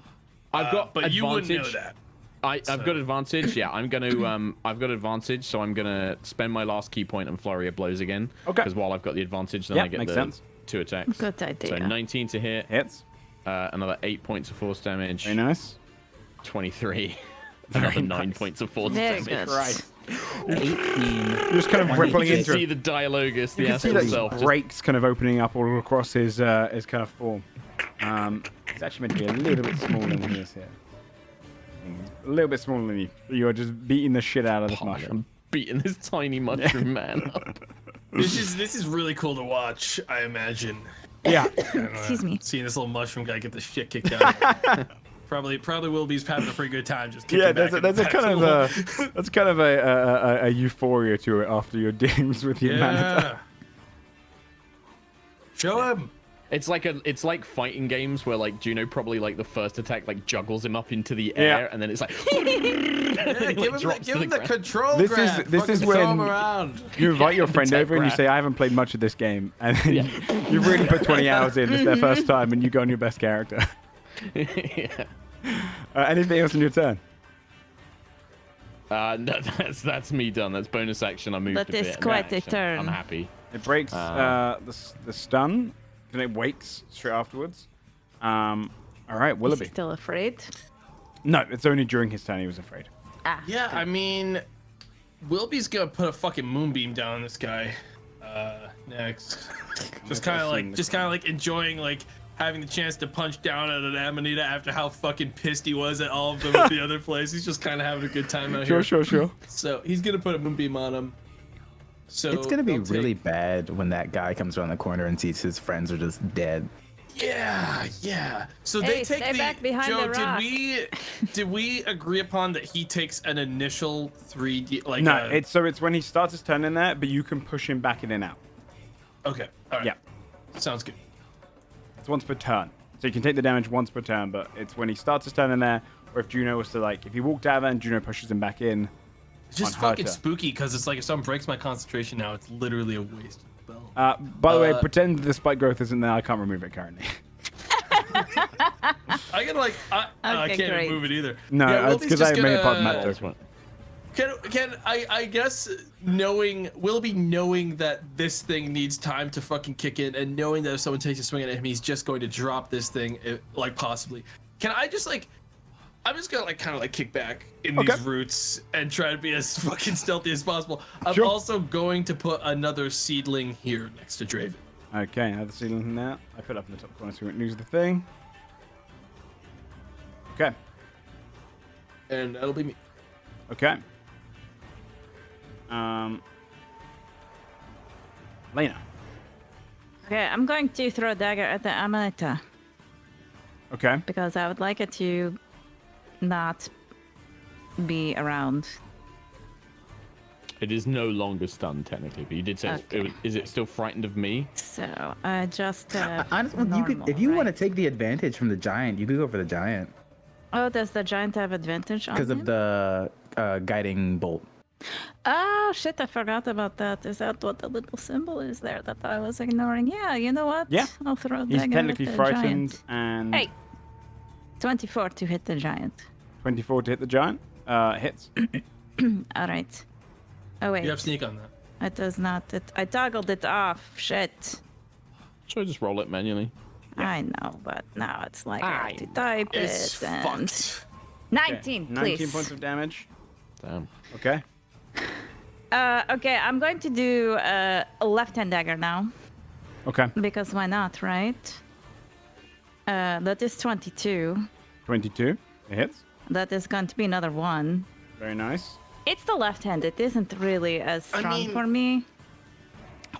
I've got But advantage. you wouldn't know that. I've got advantage. Yeah, I'm gonna I've got advantage, so I'm gonna spend my last key point on flurry of blows again. Okay. Because while I've got the advantage, then Yeah, I get makes the sense. 2 attacks. Good idea. So 19 to hit. Hits. Another 8 points of force damage. Very nice. 23. Another 9 nice. points of force Very damage. good. Right. 18. You're just kind of rippling You can into see him. the Dialogus, the You can see asshole that himself. just- breaks kind of opening up all across his kind of form. He's actually meant to be a little bit smaller than he is here. A little bit smaller than you. You're just beating the shit out of this mushroom. beating this tiny mushroom man up. This is really cool to watch, I imagine. Yeah. Excuse me. Seeing this little mushroom guy get the shit kicked out of him. Probably Wilby's having a pretty good time just kicking Yeah, back there's a kind of that's kind of a euphoria to it after your dealings with the amount of Yeah. Show him. It's like fighting games where like Juno probably like the first attack like juggles him up into the Yeah. air and then it's like Yeah, give him the control This grab. is Fucking when throw him around. You invite your the friend tech over and you grab. say, I haven't played much of this game. And then Yeah. you really put 20 hours in. It's their first time and you go on your best character. yeah. Anything else in your turn? No, that's me done. That's bonus action. I moved But a bit. it's and quite a action. turn. I'm happy. It breaks the stun. And it wakes straight afterwards. All right, Is he Willoughby. still afraid? No, it's only during his turn he was afraid. Ah. Yeah, I mean, Wilby's gonna put a fucking moonbeam down on this guy. Next. Just kind of like enjoying like having the chance to punch down at an Amanita after how fucking pissed he was at all of them at the other place. He's just kind of having a good time out here. Sure. So he's gonna put a moonbeam on him. So It's gonna be they'll take- really bad when that guy comes around the corner and sees his friends are just dead. Yeah. So Hey, they take stay the back behind Joe. the rock. Did we agree upon that he takes an initial 3D like? No, it's when he starts his turn in there, but you can push him back in and out. Okay. All right. Yeah. Sounds good. It's once per turn. So you can take the damage once per turn, but it's when he starts his turn in there, or if Juno was to if he walked out of there and Juno pushes him back in. It's just on her fucking turn. spooky because it's like if someone breaks my concentration now, it's literally a waste of spell. By the way, pretend the spike growth isn't there. I can't remove it currently. I can I Okay, can't great. move it either. No, Yeah, it's because I made it part of the map That's token. what- Can I guess Willoughby knowing that this thing needs time to fucking kick in and knowing that if someone takes a swing at him, he's just going to drop this thing, possibly. Can I just I'm just gonna kind of kick back in these roots and try to be as fucking stealthy as possible. I'm Sure. also going to put another seedling here next to Draven. Okay, another ceiling now. I put it up in the top corner so we won't lose the thing. Okay. And that'll be me. Okay. Lena. Okay, I'm going to throw a dagger at the Amanita Okay. because I would like it to not be around. It is no longer stunned, technically, but you did say Okay. is it still frightened of me? So just Honestly, you could, if you want to take the advantage from the giant, you could go for the giant Oh, does the giant have advantage on because him? of the guiding bolt. Oh shit! I forgot about that. Is that what the little symbol is there that I was ignoring? Yeah, you know what? Yeah. I'll throw a He's dagger technically at the frightened, giant. and Hey, 24 to hit the giant. 24 to hit the giant. Hits. All right. Oh wait, You have sneak on that. it does not. I toggled it off. Shit. Should I just roll it manually? I know, but now it's like I have to type It's it. And fucked. 19, Okay, please. 19 points of damage. Damn. Okay. Okay, I'm going to do a left-hand dagger now Okay. because why not, right? That is 22. 22. It hits. That is going to be another one. Very nice. It's the left hand. It isn't really as I strong mean, for me.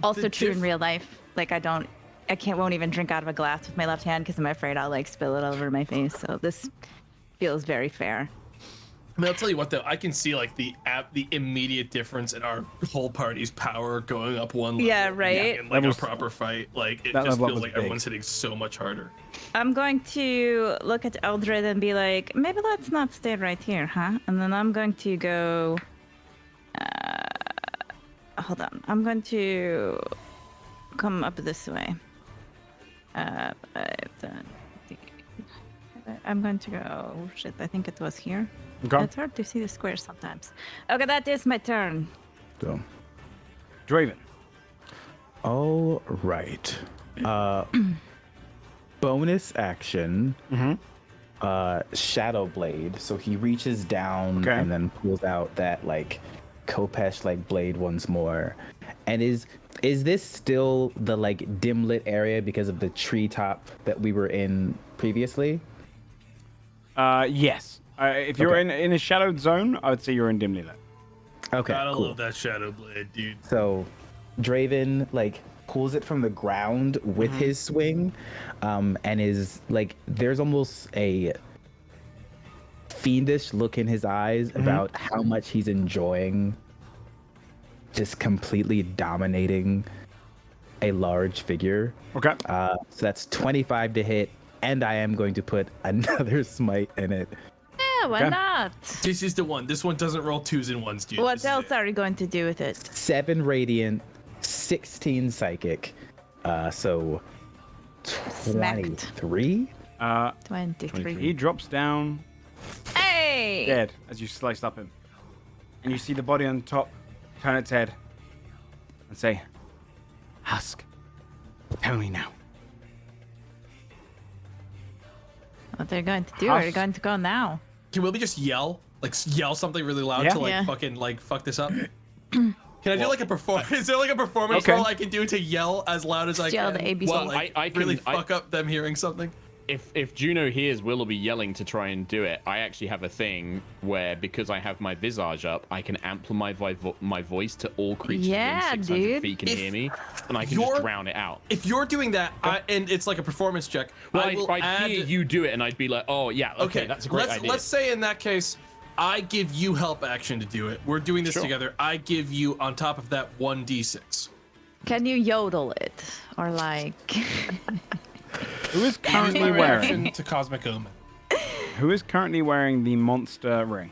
Also the true in real life. Like won't even drink out of a glass with my left hand because I'm afraid I'll like spill it all over my face. So this feels very fair. I mean, I'll tell you what though, I can see like the immediate difference in our whole party's power going up one level. Yeah, right? In like That was- a proper fight, like it that just level up feels was like big. everyone's hitting so much harder. I'm going to look at Eldred and be like, maybe let's not stay right here, huh? And then I'm going to go. Hold on. I'm going to come up this way. I'm going to go. Oh, shit, I think it was here. Okay. It's hard to see the squares sometimes. Okay, that is my turn. So, Draven. all right. Bonus action. Shadow Blade. So he reaches down Okay. and then pulls out that like Kopesh like blade once more. And is this still the like dim lit area because of the treetop that we were in previously? Yes. If you're Okay. in a shadowed zone, I would say you're in dimly lit. Okay. Gotta cool. love that shadow blade, dude. So Draven like pulls it from the ground with his swing, and is like there's almost a fiendish look in his eyes about how much he's enjoying just completely dominating a large figure. Okay. So that's 25 to hit, and I am going to put another smite in it. Yeah, why Okay. not? This is the one. This one doesn't roll twos and ones, dude. What This is else it. are you going to do with it? 7 radiant, 16 psychic, so Smacked. 23. 23. He drops down Hey! dead as you slice up him. And you see the body on top turn its head and say, Husk, tell me now. What are you going to do? Are you Husk. going to go now? Can we just yell? Like yell something really loud Yeah. to like Yeah. fucking like fuck this up? Can I do like a performance? Is there like a performance Okay. roll I can do to yell as loud as I Just yell can? the ABC. While, Well, like, I can- really I- fuck up them hearing something. If Juno hears Willoughby yelling to try and do it, I actually have a thing where because I have my visage up, I can amplify my voice to all creatures Yeah, within 600 dude. feet can If hear me, and I can you're- just drown it out. If you're doing that, and it's like a performance check, Well, I will I'd add. hear you do it, and I'd be like, "Oh yeah, okay, that's a great let's, idea." Let's say in that case, I give you help action to do it. We're doing this Sure. together. I give you on top of that 1d6. Can you yodel it? Or like. Who is Use currently my wearing? reaction to Cosmic Omen. Who is currently wearing the monster ring?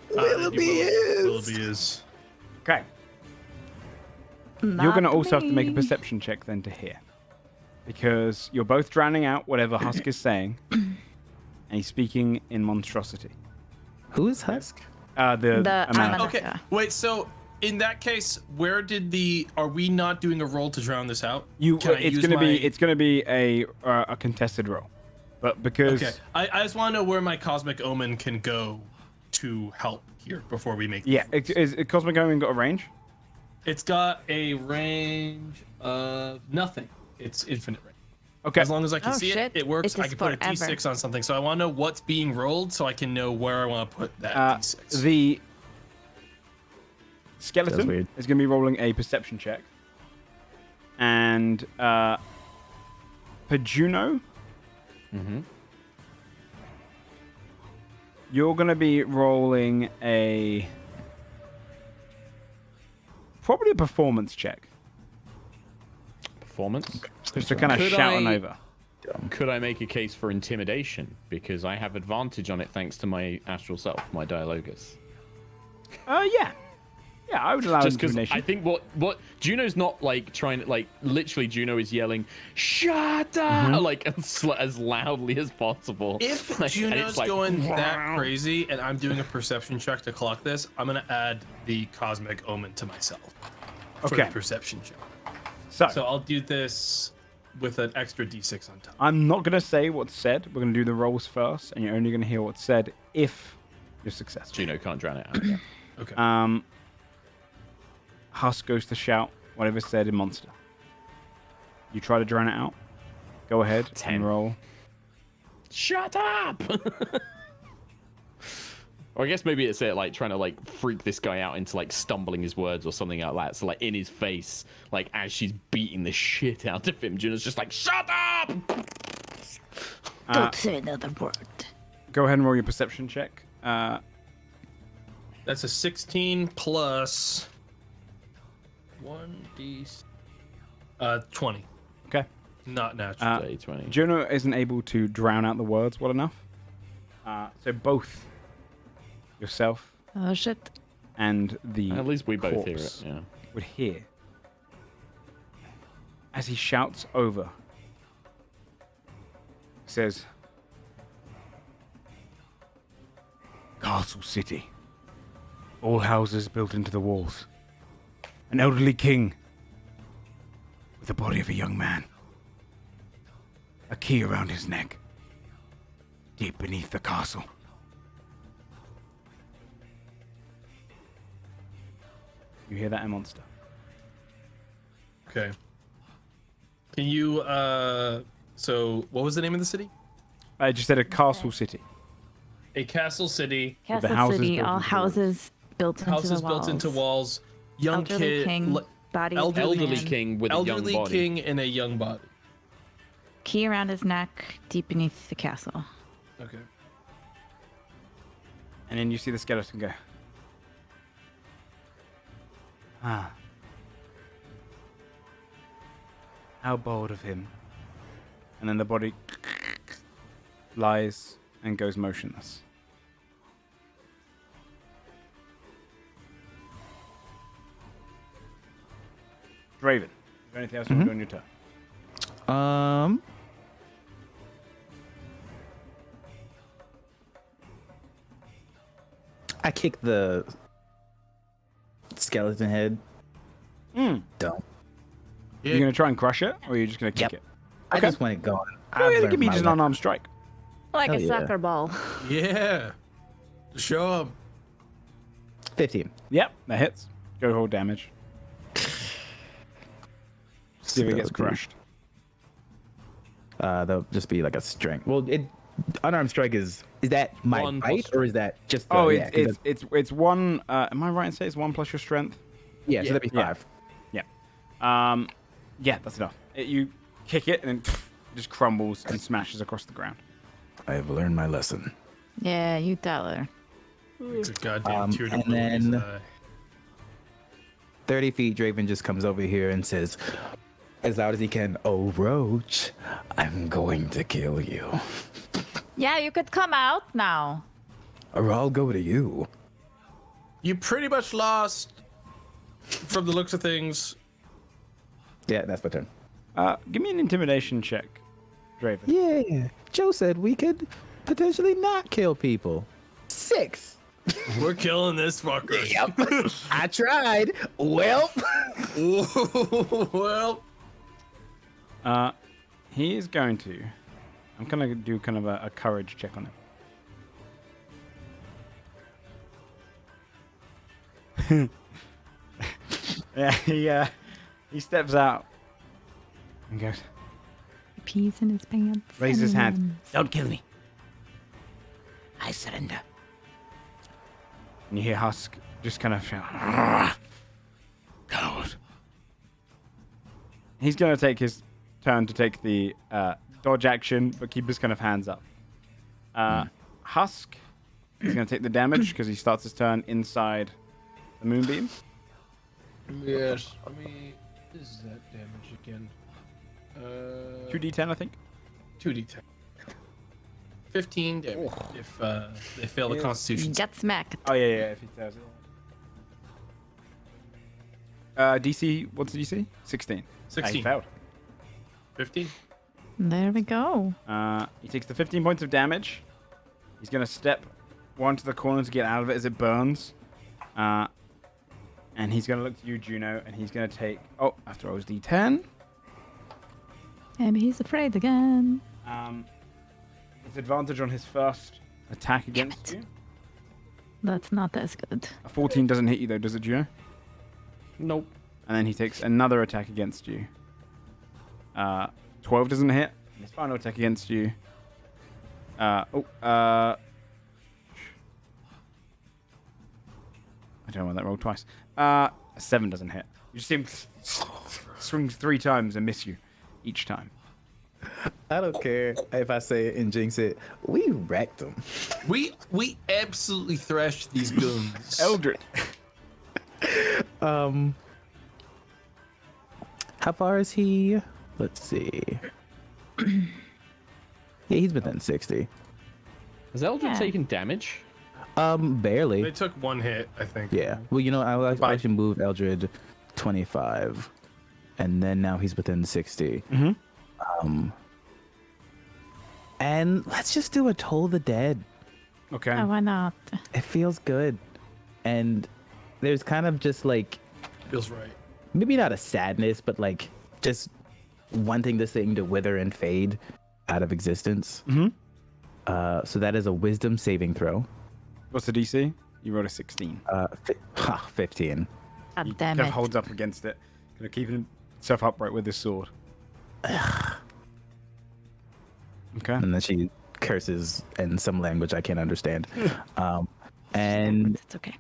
Willoughby is. Okay. You're Not going to also have to make a me. perception check then to hear. Because you're both drowning out whatever Husk is saying. And he's speaking in monstrosity. Who is Husk? The The amount. Okay, wait. So in that case, where did the? Are we not doing a roll to drown this out? Can I It's use going to my- be. It's going to be a contested roll. But because Okay, I just want to know where my Cosmic Omen can go to help here before we make. yeah, is Cosmic Omen got a range? It's got a range of nothing. It's infinite range. Okay. As long as I can Oh, see shit. it works. It I is can put a forever. D6 on something. So I want to know what's being rolled so I can know where I want to put that D6. The That's skeleton weird. is going to be rolling a perception check. And for Juno, you're going to be rolling probably a performance check. Performance? Just to kind of shout on over. Could I make a case for intimidation? Because I have advantage on it thanks to my astral self, my dialogus. Yeah. Yeah, I would allow Just because intimidation. I think what Juno's not like trying to like literally Juno is yelling "Shut up!" like as loudly as possible. If Like, and Juno's it's like, going that crazy and I'm doing a perception check to clock this, I'm gonna add the cosmic omen to myself for Okay. the perception check. So I'll do this with an extra d6 on top. I'm not going to say what's said. We're going to do the rolls first, and you're only going to hear what's said if you're successful. Juno can't drown it out. Yeah. Okay. Husk goes to shout whatever's said in monster. You try to drown it out. Go ahead 10. and roll. Shut up! Or I guess maybe it's it like trying to like freak this guy out into like stumbling his words or something like that. So like in his face, like as she's beating the shit out of him, Juno's just like, "Shut up!" Don't say another word. Go ahead and roll your perception check. That's a 16 plus 1d 20. Okay. Not natural. Day 20. Juno isn't able to drown out the words well enough. So both yourself Oh shit. and the At least we both hear it. corpse Yeah. would hear as he shouts over. He says, "Castle City. All houses built into the walls. An elderly king with the body of a young man. A key around his neck. Deep beneath the castle." You hear that, a monster? Okay. Can you so what was the name of the city? I just said a castle city. A castle city, With the Castle houses City, built all into the walls. houses built into houses the walls. built into walls, young Elderly kid, king, body of a Elderly man. king with a elderly young body. king in a young body. Key around his neck, deep beneath the castle. Okay. And then you see the skeleton go. Ah. How bold of him. And then the body lies and goes motionless. Raven, is there anything else you want to do on your turn? I kick the skeleton head. Don't. You're going to try and crush it, or are you just going to kick Yep. it? I Okay. just want it gone. Oh, I've yeah, learned give me my just an lesson. unarmed strike. Like Hell a yeah. soccer ball. Yeah. Show him. 15. Yep, that hits. Go hold damage. See if it gets That'll be- crushed. That'll just be like a strength. Well, unarmed strike is that my 1 bite plus or is that just? The, Oh, yeah, 'cause it's one. Am I right in saying it's 1 plus your strength? yeah, so that'd be Yeah. 5. Yeah, that's enough. You kick it and then it just crumbles and smashes across the ground. I have learned my lesson. Yeah, you tell her. It's a goddamn tear to and blue in his then- eye. 30 feet, Draven just comes over here and says, as loud as he can, "Oh, Roach, I'm going to kill you. Yeah, you could come out now. Or I'll go to you." You pretty much lost from the looks of things. Yeah, that's my turn. Give me an intimidation check, Draven. Yeah, Joe said we could potentially not kill people. 6. We're killing this fucker. Yep. I tried. Well. Well, He is going to. I'm gonna do kind of a courage check on him. Yeah, he steps out and goes, Peas in his pants. raises his and hand. runs. Don't kill me. I surrender. And you hear Husk just kind of shout, "Coward." He's going to take his turn to take the dodge action, but keep his kind of hands up. Husk is going to take the damage because he starts his turn inside the moonbeam. Yes. Let me. Is that damage again? 2d10, I think. 2d10. 15 damage if they fail the Constitution. Get smacked. Oh, yeah, if he does it. DC, what's the DC? 16. 16. He failed. 15. There we go. He takes the 15 points of damage. He's going to step one to the corner to get out of it as it burns. And he's going to look to you, Juno, and he's going to take... Oh, after I was D10. Maybe he's afraid again. It's advantage on his first attack against you. That's not as good. A 14 doesn't hit you, though, does it, Juno? Nope. And then he takes another attack against you. 12 doesn't hit. His final attack against you. I don't know why that rolled twice. 7 doesn't hit. You just see him swing 3 times and miss you each time. I don't care if I say it and jinx it. We wrecked them. We absolutely thrashed these goons. Eldred. How far is he? Let's see. Yeah, he's within 60. Has Eldred Yeah. taken damage? Barely. They took 1 hit, I think. Yeah. Well, you know, I should move Eldred 25, and then now he's within 60. Mhm. And let's just do a Toll the Dead. Okay. Oh, why not? It feels good, and there's kind of just like Feels right. maybe not a sadness, but like just wanting this thing to wither and fade out of existence. Mhm. So that is a Wisdom saving throw. What's the DC? You rolled a 16. 15. God He damn kind of it. holds up against it, kind of keeping himself upright with his sword. Okay. And then she curses in some language I can't understand. And It's okay.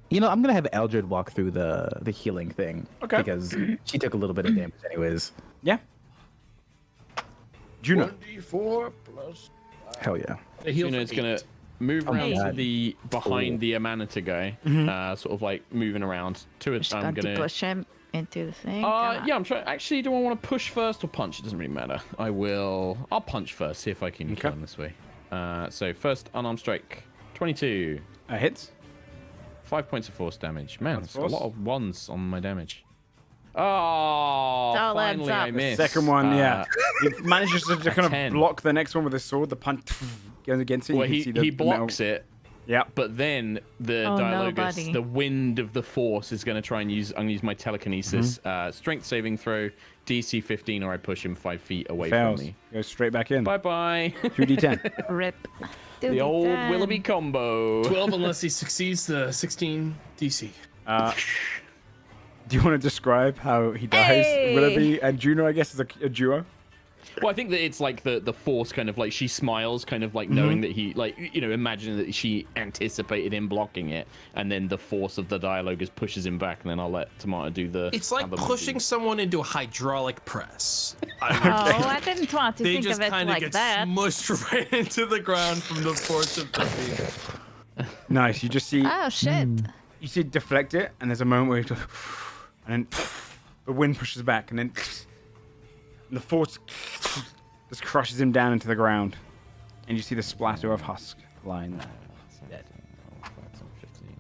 you know, I'm gonna have Eldred walk through the healing thing. Okay. Because she took a little bit of damage anyways. Yeah. Juno. 1d4 plus. Hell yeah. They heal Juno's gonna move Oh my around to God. the behind the Amanita guy, sort of like moving around. Just I'm going to gonna. push him into the thing. Come on. Yeah, I'm trying. Actually, do I want to push first or punch? It doesn't really matter. I'll punch first. See if I can kill him this way. So first unarmed strike, 22, Hits. 5 points of force damage. Man, That's that's a force. lot of ones on my damage. Oh, all adds finally up. I missed. Second one, yeah. He manages to kind of 10. block the next one with his sword. The punch goes against it. Well, You can see the he the metal- blocks it, Yeah. but then the Oh, Dialogus, nobody. the wind of the force, is going to try and use. I'm going to use my telekinesis. Strength saving throw, DC 15, or I push him 5 feet away Fails. from me. Goes straight back in. Bye bye. 2d10. Rip. The old 2d10. Willoughby combo. 12 unless he succeeds the 16 DC. Do you want to describe how he dies? Hey! Willoughby and Juno, I guess, is a duo. Well, I think that it's like the force kind of like she smiles, kind of like knowing that he like imagining that she anticipated him blocking it, and then the force of the Dialogus pushes him back, and then I'll let Tomato do the. It's like other pushing moves. someone into a hydraulic press. Oh, I didn't want to They think just of it kind of like get that. smushed right into the ground from the force of the thing. Nice. You just see Oh, shit. you see it deflect it, and there's a moment where you just, and then the wind pushes back, and then the force just crushes him down into the ground, and you see the splatter of husk lying there. Dead. 15.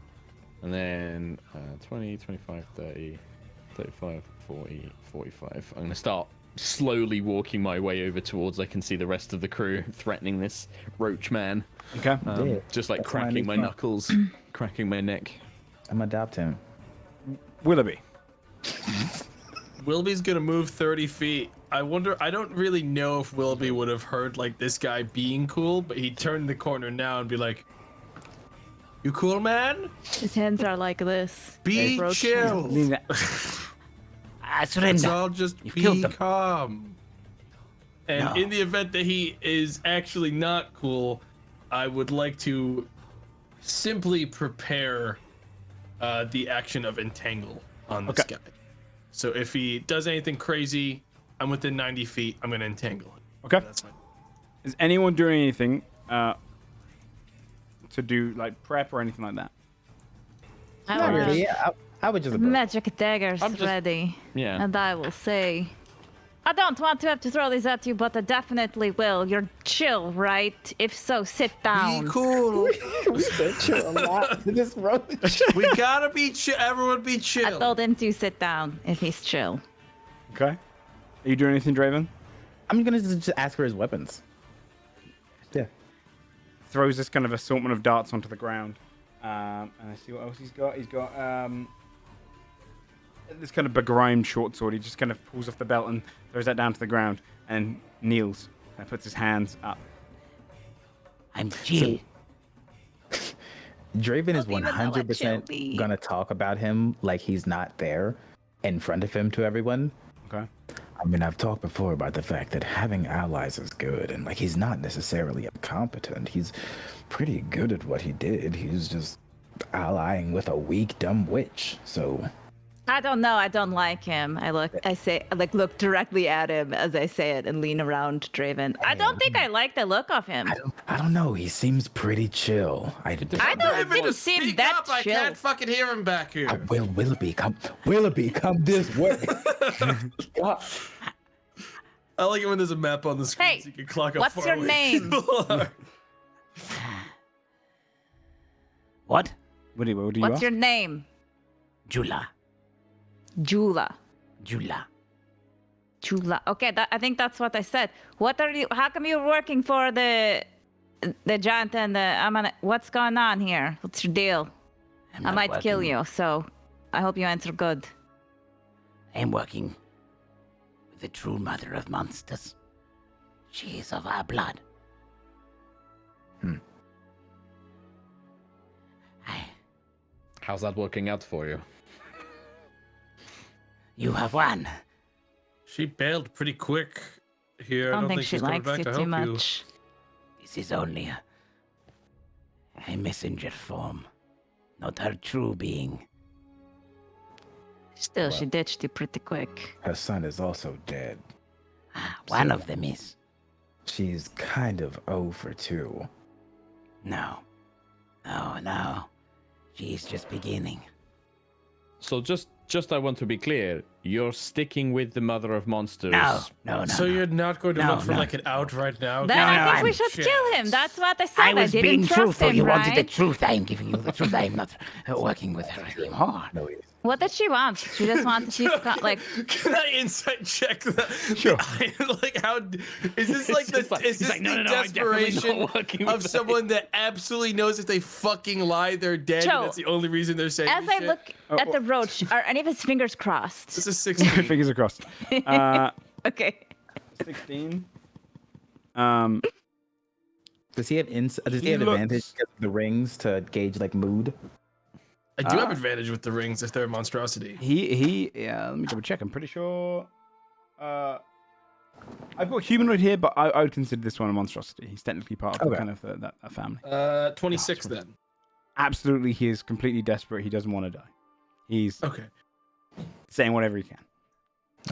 And then 20, 25, 30, 35, 40, 45. I'm going to start slowly walking my way over towards I can see the rest of the crew threatening this roach man. Okay. Yeah, Just like that's my cracking new my plan. knuckles, cracking my neck. I'm adopt him. Willoughby. Willoughby's gonna move 30 feet. I wonder, I don't really know if Willoughby would have heard like this guy being cool, but he'd turn the corner now and be like, "You cool, man? His hands are like this. Be Roach. chill. I Let's surrender. all just You've killed be them. calm." And No. in the event that he is actually not cool, I would like to simply prepare the action of entangle on this guy. So if he does anything crazy, I'm within 90 feet. I'm gonna entangle him. Okay. That's my. Is anyone doing anything to do like prep or anything like that? Not really. Yeah, I would just. Magic daggers I'm just- ready. Yeah. And I will say, I don't want to have to throw these at you, but I definitely will. You're chill, right? If so, sit down. Be cool. This road. We gotta be chill. Everyone be I chill. told him to sit down if he's chill. Okay. Are you doing anything, Draven? I'm gonna just ask for his weapons. Yeah. Throws this kind of assortment of darts onto the ground. And I see what else he's got. He's got this kind of begrimed short sword. He just kind of pulls off the belt and throws that down to the ground and kneels and puts his hands up. I'm chill. Draven is Don't even know what 100% chill be. gonna talk about him like he's not there in front of him to everyone. Okay. I mean, I've talked before about the fact that having allies is good, and like he's not necessarily incompetent. He's pretty good at what he did. He's just allying with a weak, dumb witch. So I don't know. I don't like him. I look directly at him as I say it and lean around Draven. I don't think I like the look of him. I don't know. He seems pretty chill. I don't Draven, didn't to seem speak that up. I chill. can't fucking hear him back here. Willoughby, come this way. God. I like it when there's a map on the screen Hey, so you can clock up what's far your away name? people are. What? What do you What's ask? your name? Jula. Jula. Jula. Jula. Okay, I think that's what I said. What are you? How come you're working for the giant and the? What's going on here? What's your deal? I'm I not might kill working- you, so I hope you answer good. I'm working with the true mother of monsters. She is of our blood. How's that working out for you? You have won. She bailed pretty quick here. I don't think she she's coming likes back you to too help much. This is only a messenger form, not her true being. Still, she ditched you pretty quick. Her son is also dead. One of them is. She's kind of over too. No. No. She is just beginning. So just I want to be clear, you're sticking with the mother of monsters. No. So you're not going to No, look for no. like an out right now? Then No, I think we I'm- should kill him. That's what I said. I was didn't being trust truthful. him, You right? wanted the truth. I am giving you the truth. I am not working with her anymore. No, he is. What did she want? She just wanted to like. Can I insight check that? Sure. Like how is this like just the like- is he's this like, no, the no, I'm definitely not desperation working of with someone that absolutely knows if they fucking lie they're dead Joe, and that's the only reason they're saying As this I shit? look at the roach, are any of his fingers crossed? This is 16. Fingers crossed. Okay. 16. Does he have does he He have looks- advantage because of the rings to gauge like mood? I do have advantage with the rings if they're a monstrosity. Yeah, let me double check. I'm pretty sure. I've got humanoid here, but I would consider this one a monstrosity. He's technically part of Okay. kind of that family. 26 then. Absolutely, he is completely desperate. He doesn't want to die. He's Okay. saying whatever he can.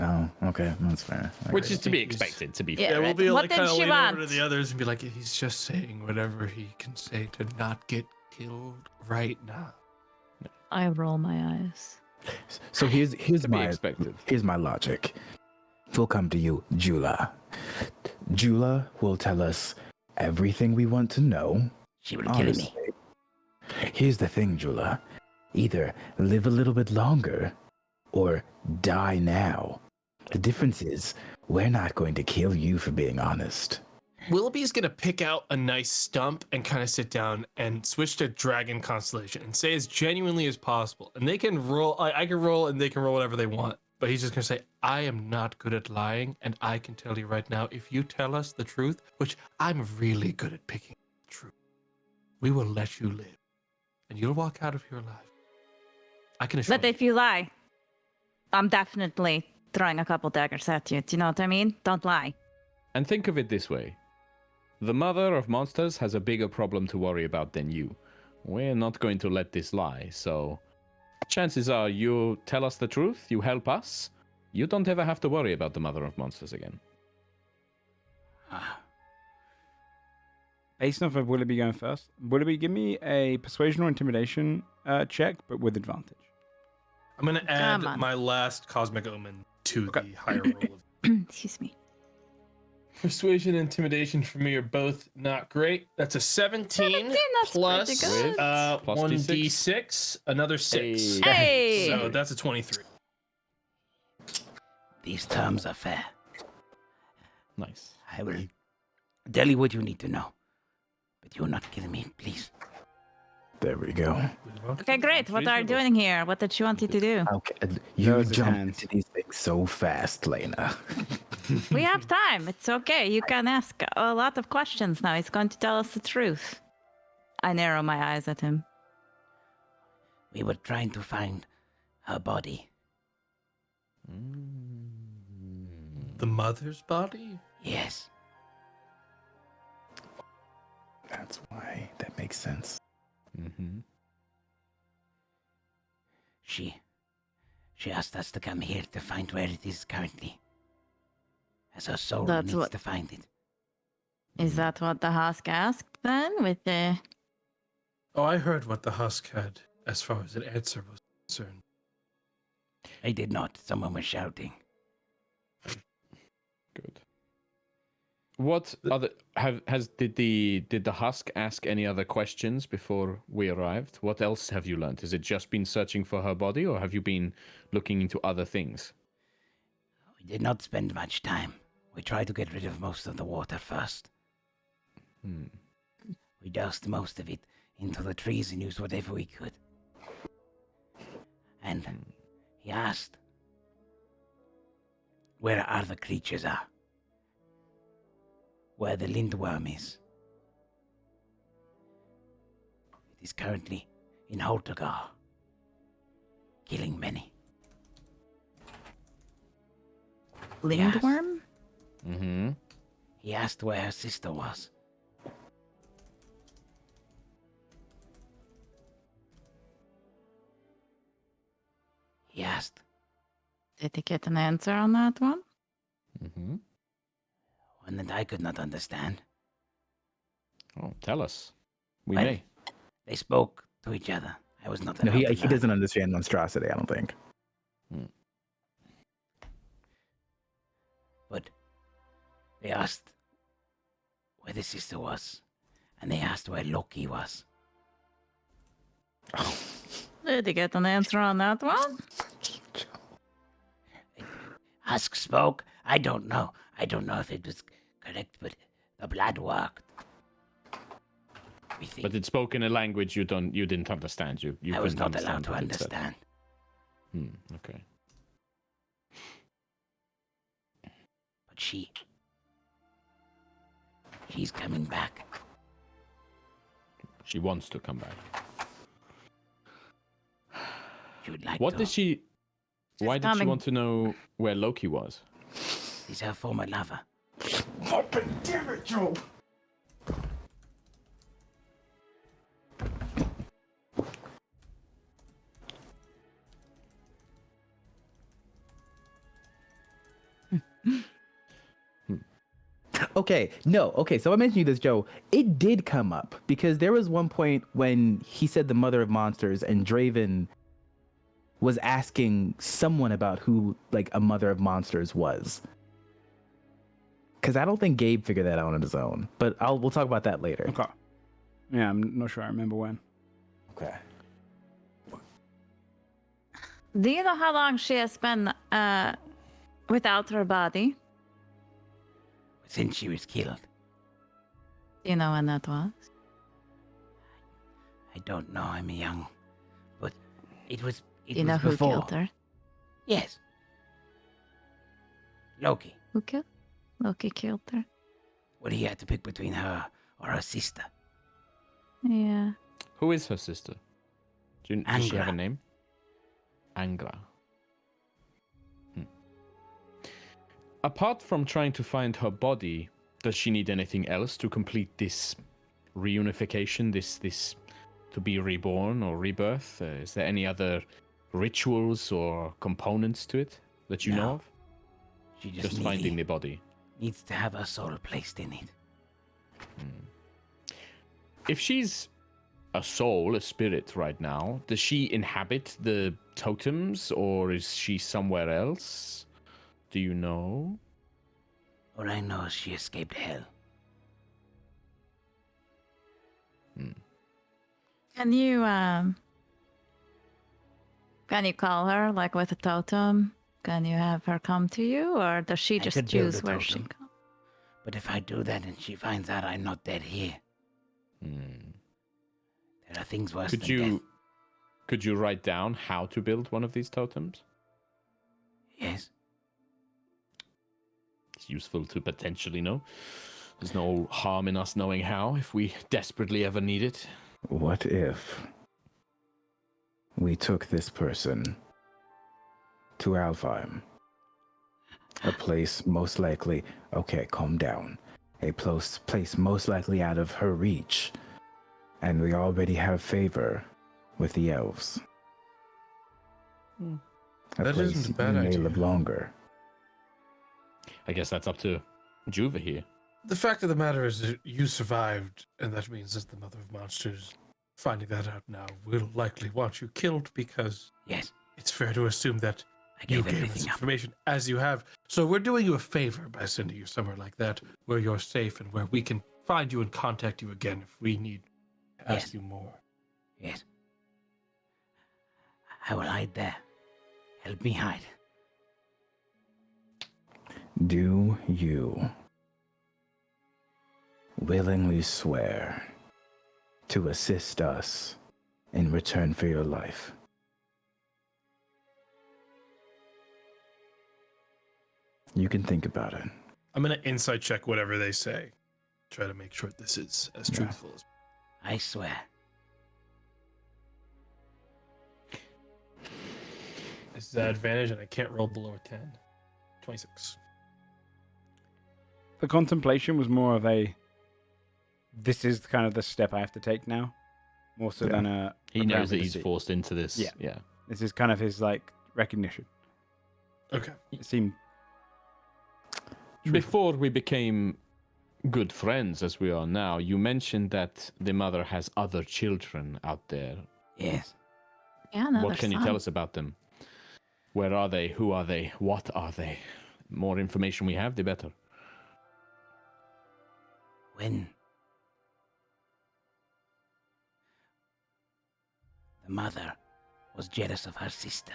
Oh, okay, that's fair. Which is to be He's- expected, to be Yeah, fair. Yeah, we'll right. be What like did kind of she lean over want? to the others and be like, he's just saying whatever he can say to not get killed right now. I roll my eyes. So here's To be my expected. here's my logic. We'll come to you, Jula. Jula will tell us everything we want to know. She will kill me. Honestly. Here's the thing, Jula. Either live a little bit longer or die now. The difference is, we're not going to kill you for being honest. Willoughby's gonna pick out a nice stump and kind of sit down and switch to Dragon Constellation and say as genuinely as possible. And they can roll, I can roll and they can roll whatever they want. But he's just gonna say, I am not good at lying, and I can tell you right now, if you tell us the truth, which I'm really good at picking the truth, we will let you live. And you'll walk out of here alive. I can assure But you. if you lie, I'm definitely throwing a couple daggers at you. Do you know what I mean? Don't lie. And think of it this way. The mother of monsters has a bigger problem to worry about than you. We're not going to let this lie, so chances are you tell us the truth, you help us, you don't ever have to worry about the Mother of Monsters again. Based off of Willoughby going first, Willoughby, give me a persuasion or intimidation check, but with advantage. I'm gonna add Come on. my last cosmic omen to the higher roll of Excuse me. persuasion and intimidation for me are both not great. That's a 17 17, that's plus pretty good. Plus 1d6, another 6. Hey! So that's a 23. These terms are fair. Nice. I will tell you what you need to know. But you're not killing me, please. There we go. Okay, great. What are you doing here? What did she want you to do? Okay, you Those are jump hands. into these things so fast, Lena. We have time. It's okay. You can ask a lot of questions now. He's going to tell us the truth. I narrow my eyes at him. We were trying to find her body. The mother's body? Yes. That's why. That makes sense. Mm-hmm. She asked us to come here to find where it is currently. As her soul That's needs what- to find it. Is that what the husk asked then? With the Oh, I heard what the husk had as far as an answer was concerned. I did not. Someone was shouting. Good. What other did the husk ask any other questions before we arrived? What else have you learned? Has it just been searching for her body, or have you been looking into other things? We did not spend much time. We tried to get rid of most of the water first. We doused most of it into the trees and used whatever we could. And he asked, where our other creatures are. Where the lindworm is. It is currently in Holtegar, killing many. lindworm? Mm-hmm. He asked where her sister was. He asked, Did he get an answer on that one? Mm-hmm. one that I could not understand. Oh, tell us. We Well, may. They spoke to each other. I was not No, allowed he to learn. doesn't understand monstrosity, I don't think. But they asked where the sister was, and they asked where Loki was. Did he get an answer on that one? Husk spoke. I don't know. I don't know if it was correct, but the blood worked. We think. But it spoke in a language you didn't understand. You I was couldn't not allowed to what it said. understand. Okay. But she's coming back. She wants to come back. She would like What to. did she? Why did she coming. want to know where Loki was? He's her former lover. Fucking damn it, Joe! Okay, no, okay, so I mentioned you this, Joe. It did come up because there was one point when he said the mother of monsters and Draven was asking someone about who, like, a mother of monsters was. Because I don't think Gabe figured that out on his own, but we'll talk about that later. Okay. Yeah, I'm not sure I remember when. Okay. Do you know how long she has been without her body? Since she was killed. Do you know when that was? I don't know. I'm young, but it was. It Do you was know who before. killed her? Yes. Loki. Who killed? Loki killed her. Well, he had to pick between her or her sister. Yeah. Who is her sister? Does she have a Angra. name? Angra. Apart from trying to find her body, does she need anything else to complete this reunification, this to be reborn or rebirth? Is there any other rituals or components to it that you know No. of? She Just finding the body. needs to have her soul placed in it. If she's a soul, a spirit right now, does she inhabit the totems or is she somewhere else? Do you know? All I know is she escaped hell. Can you call her like with a totem? Can you have her come to you, or does she I just could build choose a where she totem. goes? But if I do that and she finds out I'm not dead here, there are things worse than death. Could you write down how to build one of these totems? Yes. It's useful to potentially know. There's no harm in us knowing how if we desperately ever need it. What if we took this person to Alfheim? A place most likely, okay, calm down. A place most likely out of her reach. And we already have favor with the elves. A That place isn't a bad you may idea. live longer. I guess that's up to Juva here. The fact of the matter is that you survived, and that means that the Mother of Monsters, finding that out now, will likely want you killed because Yes. it's fair to assume that I you gave gave us everything up. information as you have. So we're doing you a favor by sending you somewhere like that where you're safe and where we can find you and contact you again if we need to ask Yes. you more. Yes. I will hide there. Help me hide. Do you willingly swear to assist us in return for your life? You can think about it. I'm going to insight check whatever they say. Try to make sure this is as Yeah. truthful as I swear. This is an advantage, and I can't roll below a 10. 26. The contemplation was more of a, this is kind of the step I have to take now, more so Yeah. than a. He preparing knows for that he's defeat. forced into this. Yeah. Yeah. This is kind of his like recognition. Okay. It seemed Before we became good friends as we are now, you mentioned that the mother has other children out there. Yes. Yeah, another What can you son. tell us about them? Where are they? Who are they? What are they? More information we have, the better. When the mother was jealous of her sister,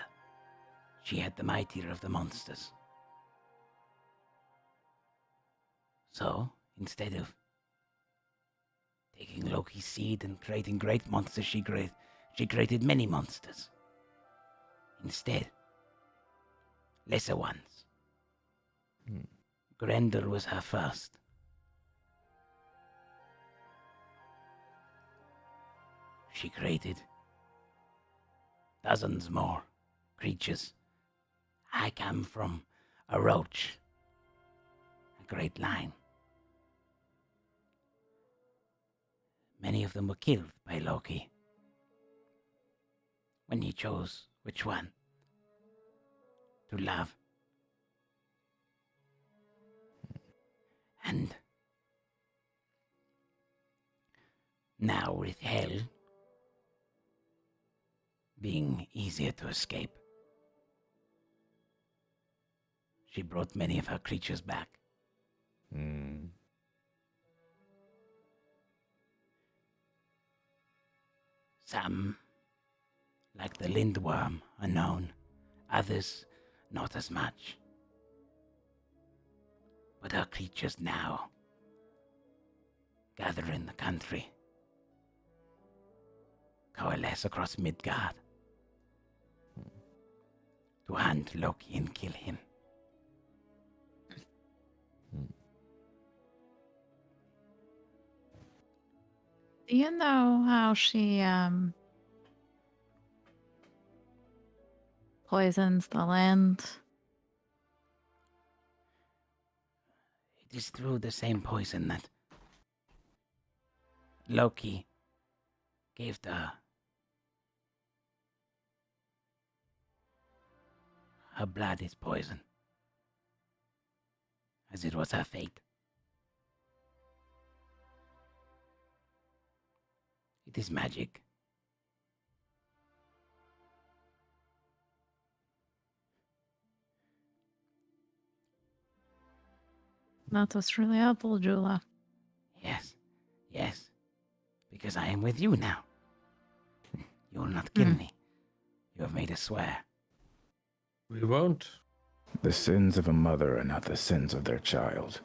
she had the mightier of the monsters. So, instead of taking Loki's seed and creating great monsters, she created many monsters. Instead, lesser ones. Grendel was her first. She created dozens more creatures. I come from a roach, a great line. Many of them were killed by Loki when he chose which one to love. And now with hell being easier to escape, she brought many of her creatures back. Some, like the lindworm, are known, others not as much. But our creatures now gather in the country, coalesce across Midgard to hunt Loki and kill him. Do you know how she poisons the land? It is through the same poison that Loki gave the Her blood is poison, as it was her fate. It is magic. That was really helpful, Jula. Yes, yes, because I am with you now. You will not kill me. You have made us swear. We won't. The sins of a mother are not the sins of their child.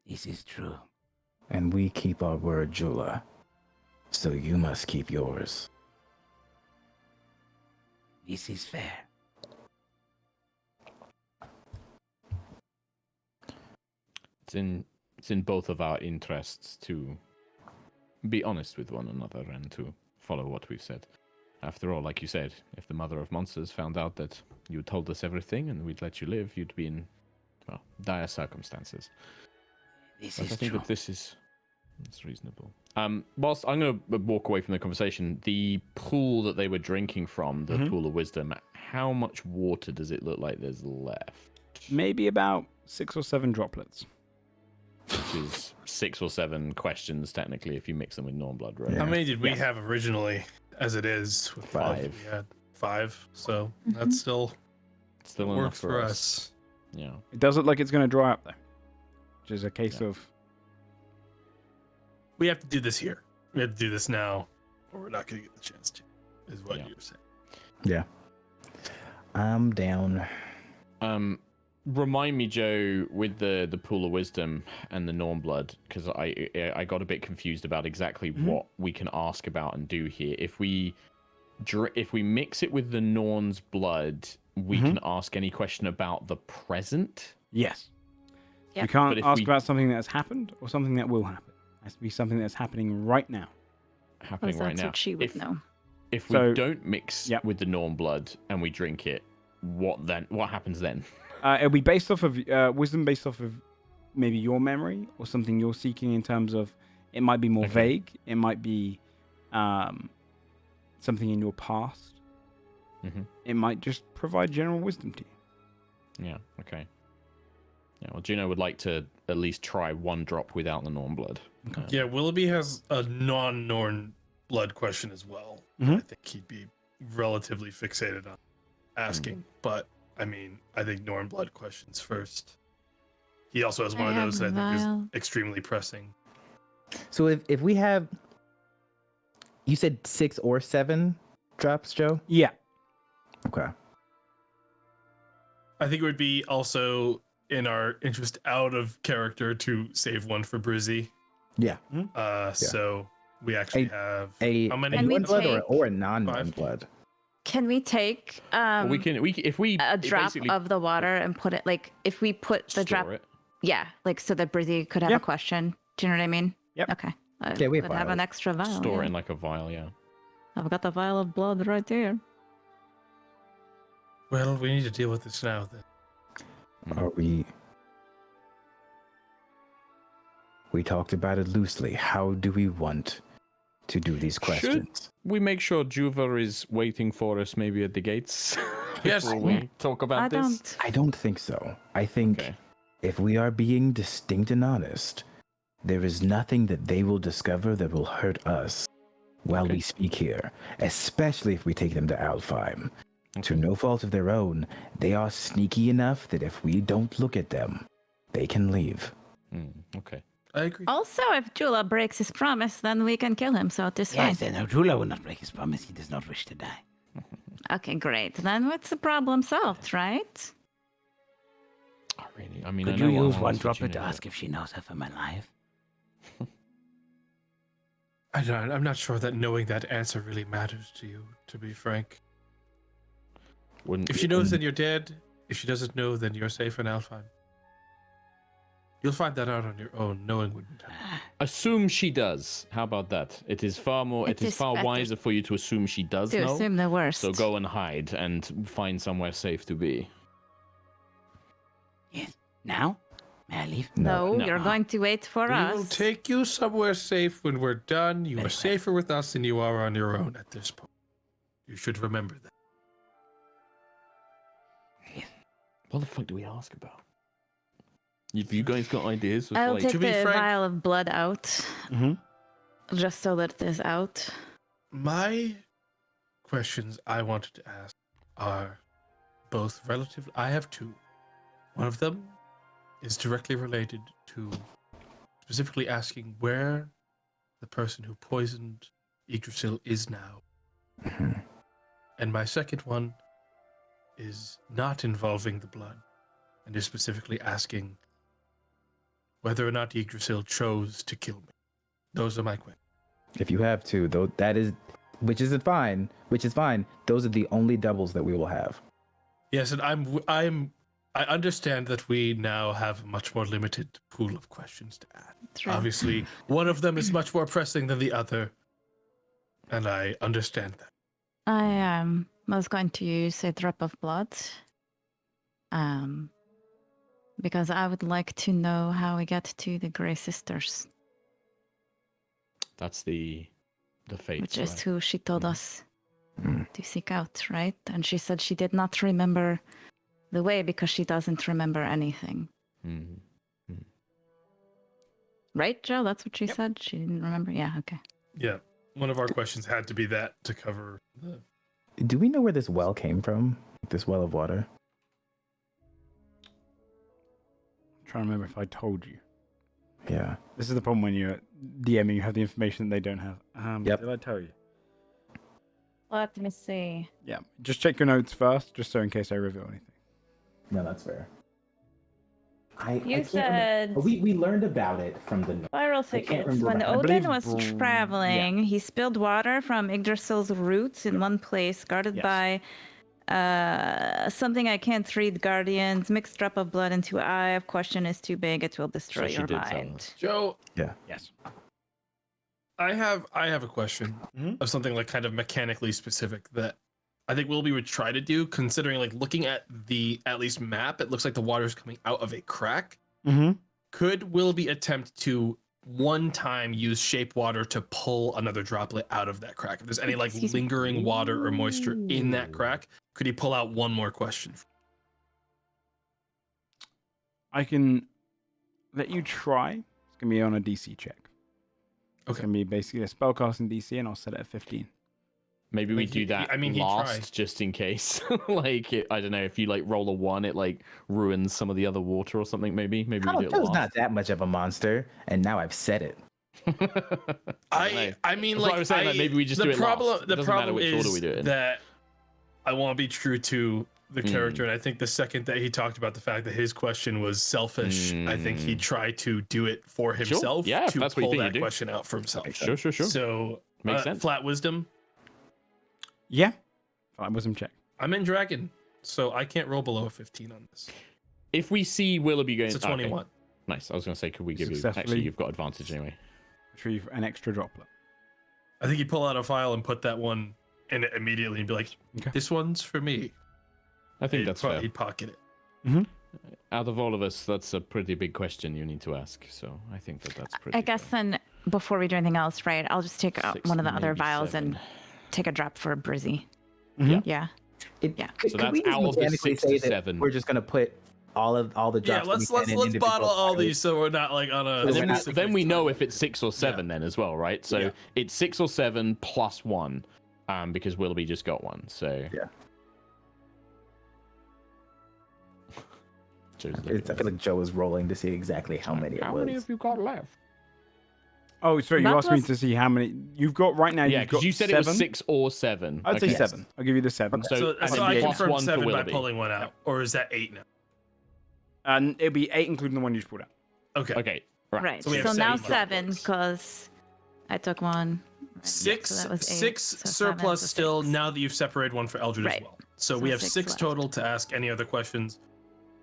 This is true. And we keep our word, Jula. So you must keep yours. This is fair. It's in both of our interests to be honest with one another and to follow what we've said. After all, like you said, if the Mother of Monsters found out that you told us everything and we'd let you live, you'd be in, well, dire circumstances. This But is I think true. that it's reasonable. Whilst I'm going to walk away from the conversation, the pool that they were drinking from, the pool of wisdom, how much water does it look like there's left? Maybe about 6 or 7 droplets. Which is 6 or 7 questions, technically, if you mix them with norm blood, right? How many did we have originally, as it is? With 5. We had 5, so that's still Still enough works for us. Yeah. It does look like it's going to dry up, though. Which is a case of... We have to do this here. We have to do this now, or we're not going to get the chance to, is what Yeah. you were saying. Yeah. I'm down. Remind me, Joe, with the pool of wisdom and the norm blood, because I got a bit confused about exactly what we can ask about and do here. If we mix it with the Norn's blood, we can ask any question about the present. Yes. Yep. You can't But if ask we- about something that has happened or something that will happen. It has to be something that's happening right now. Happening right that's now. what she would know. If we So- don't mix Yep. with the Norn blood and we drink it, what then? What happens then? It'll be based off of wisdom, based off of maybe your memory or something you're seeking in terms of. It might be more Okay. vague. It might be something in your past. Mhm. It might just provide general wisdom to you. Yeah. Okay. Yeah. Well, Juno would like to at least try one drop without the Norn blood. Yeah, Willoughby has a non-Norn blood question as well. Mhm. I think he'd be relatively fixated on asking, but I mean, I think Norn blood questions first. He also has one of I those have that I think vial. is extremely pressing. So if we have, you said 6 or 7 drops, Joe? Yeah. Okay. I think it would be also in our interest out of character to save one for Brizzy. Yeah. So we actually have A how many? And we Norn blood take- or a non-Norn 5? blood? Can we take Well, if we a drop basically of the water and put it like if we put the drop, store it. yeah, like so that Brizzy could have Yeah. a question. Do you know what I mean? Yep. Okay. Yeah, we have would have an vials. extra vial. Store it yeah. in like a vial, yeah. I've got the vial of blood right here. Well, we need to deal with this now. Then. Are we? We talked about it loosely. How do we want to do these questions? We make sure Juva is waiting for us maybe at the gates Yes. before we talk about I this. don't. I don't think so. I think Okay. if we are being distinct and honest, there is nothing that they will discover that will hurt us while Okay. we speak here, especially if we take them to Alfheim. To Okay. no fault of their own, they are sneaky enough that if we don't look at them, they can leave. Okay. I agree. Also, if Jula breaks his promise, then we can kill him. So it is Yes, fine. and Ojula will not break his promise. He does not wish to die. Okay, great. Then what's the problem solved, right? Oh, really? I mean, Could I know you what use I one asked droplet to Juno, ask if she knows her from alive? I'm not sure that knowing that answer really matters to you, to be frank. but wouldn't If she knows, then you're dead. If she doesn't know, then you're safe in Alfheim. You'll find that out on your own. No one wouldn't. assume she does. How about that? It is far more. It It is is far better wiser for you to assume she does To know. assume the worst. So go and hide and find somewhere safe to be. Yes. Now? May I leave? No, No. you're going to wait for We us. will take you somewhere safe when we're done. You Very are well. safer with us than you are on your own at this point. You should remember that. What the fuck do we ask about? If you guys got ideas, of, I'll like, take to be the frank- vial of blood out, Mm-hmm. just so that it is out. My questions I wanted to ask are both relative. I have two. One of them is directly related to specifically asking where the person who poisoned Yggdrasil is now. Mhm. And my second one is not involving the blood and is specifically asking whether or not Yggdrasil chose to kill me. Those are my questions. If you have to, though, that is, which is fine. Those are the only doubles that we will have. Yes, and I understand that we now have a much more limited pool of questions to ask. True. Obviously, one of them is much more pressing than the other, and I understand that. I was going to use a drop of blood. Because I would like to know how we get to the Grey Sisters, that's the fates, which is right? who she told Mhm. us Mm. to seek out, right? And she said she did not remember the way because she doesn't remember anything. Mhm. Right, Joe? That's what she said? She didn't remember? Yeah, okay. Yeah, one of our questions had to be that to cover the. Do we know where this well came from? This well of water? I'm trying to remember if I told you. Yeah. This is the problem when you're DMing, you have the information that they don't have. Yep. Did I tell you? Let me see. Yeah. Just check your notes first, just so in case I reveal anything. No, that's fair. I You can't remember. said We learned about it from the notes. spiral can't thickets. remember When what I Odin believe was traveling, he spilled water from Yggdrasil's roots in one place, guarded Yes. by something I can't read. Guardians, mixed drop of blood into eye. If question is too big, it will destroy she your did tell mind. us. Joe, Yes. I have a question Mhm. of something like kind of mechanically specific that I think Wilby would try to do, considering like looking at the at least map, it looks like the water is coming out of a crack. Mm-hmm. Could Wilby attempt to one time use shape water to pull another droplet out of that crack? If there's any like Excuse me? lingering water or moisture in that crack, could he pull out one more question? I can let you try. It's going to be on a DC check. It's Okay. going to be basically a spellcasting DC, and I'll set it at 15. Maybe I we mean, do that he last, tried. just in case. I don't know, if you like roll a 1, it like ruins some of the other water or something. Maybe we do it Joe's last. not that much of a monster, and now I've said it. I mean, That's like what I was saying, like, maybe we just do it last. It The doesn't matter problem which order is we do it in. that I want to be true to the character, and I think the second that he talked about the fact that his question was selfish, I think he tried to do it for himself. Yeah, if to that's what you pull think you that do. question out for himself. Sure. So Makes sense. Flat wisdom. Yeah. Fine, wisdom check. I'm in dragon, so I can't roll below a 15 on this. If we see Willoughby going, It's a 21. Okay. Nice. I was going to say, could we give you? Successfully. Actually, you've got advantage anyway. Retrieve an extra droplet. I think he'd pull out a file and put that one in it immediately and be like, Okay. "This one's for me." I think that's fair. He'd pocket it. Out of all of us, that's a pretty big question you need to ask. So I think that's pretty. I guess fair. then, before we do anything else, right, I'll just take out 6, one of the other maybe vials 7. and take a drop for Brizzy. Mhm. Yeah. Yeah. So that's out of the 6 to 7. We're just gonna put all the drops. Yeah, that let's we can in let's individual bottle all vials. these so we're not like on a. And specific then we know time. if it's 6 or 7 then as well, right? So Yeah. it's 6 or 7 plus 1, because Willoughby just got 1. So Yeah. Joe's looking I feel like Joe is rolling to see exactly how many it How was. many have you got left? Oh, sorry, you That asked me was- to see how many you've got right now. Yeah, you've got because you said 7. it was 6 or 7. I'd say Okay. 7. I'll give you the 7. So, So, and so then I plus confirmed 1 for 7 by Willoughby. pulling one out, or is that 8 now? And it'll be 8, including the one you just pulled out. Okay. Okay, right. Right. So So, we have now 7 7 droplets. because I took one. Right, Six, so that was 8, six so 7, surplus so still. 6. Now that you've separated one for Eldred as Right. well, so So we have 6 6 left. total to ask any other questions.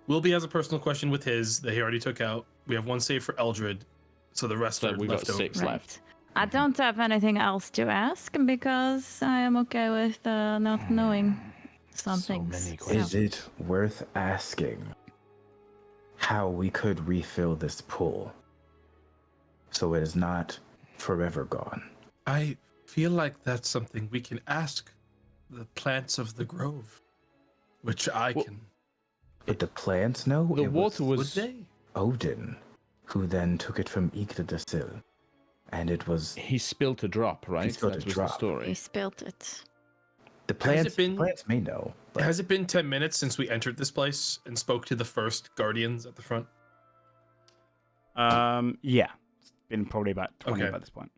Wilby has a personal question with his that he already took out. We have 1 save for Eldred, so the rest So are we've got left over. 6 left. I don't have anything else to ask because I am okay with not knowing some So things. many So- questions. Is it worth asking how we could refill this pool so it is not forever gone? I feel like that's something we can ask the plants of the grove, which I Well- can But the plants know? The It water Would was. they? Odin, who then took it from Yggdrasil. And it was He spilt a drop, right? spilled That a was drop. the He story. spilt it. the plants. been- Plants may know. But Has it been 10 minutes since we entered this place and spoke to the first guardians at the front? Yeah. It's been probably about 20 Okay. by this point.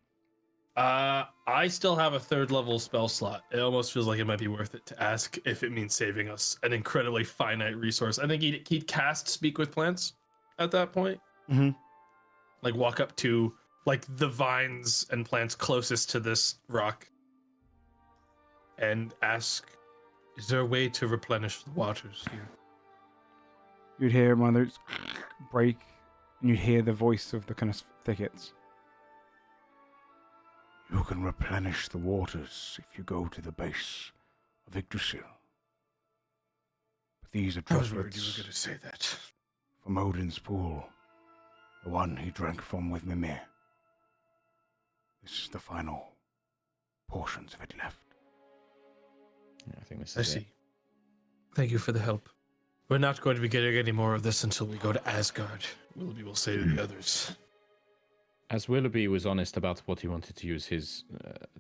I still have a 3rd level spell slot. It almost feels like it might be worth it to ask if it means saving us an incredibly finite resource. I think he'd cast Speak with Plants at that point. Mm-hmm. Like walk up to like the vines and plants closest to this rock and ask, is there a way to replenish the waters here? You'd hear one of those break, and you'd hear the voice of the kind of thickets. You can replenish the waters if you go to the base of Yggdrasil. But these are I was worried you were droplets going to say that. from Odin's pool, the one he drank from with Mimir. This is the final portions of it left. Yeah, I think this I is see. it. Thank you for the help. We're not going to be getting any more of this until we go to Asgard. Willoughby will say to the others. As Willoughby was honest about what he wanted to use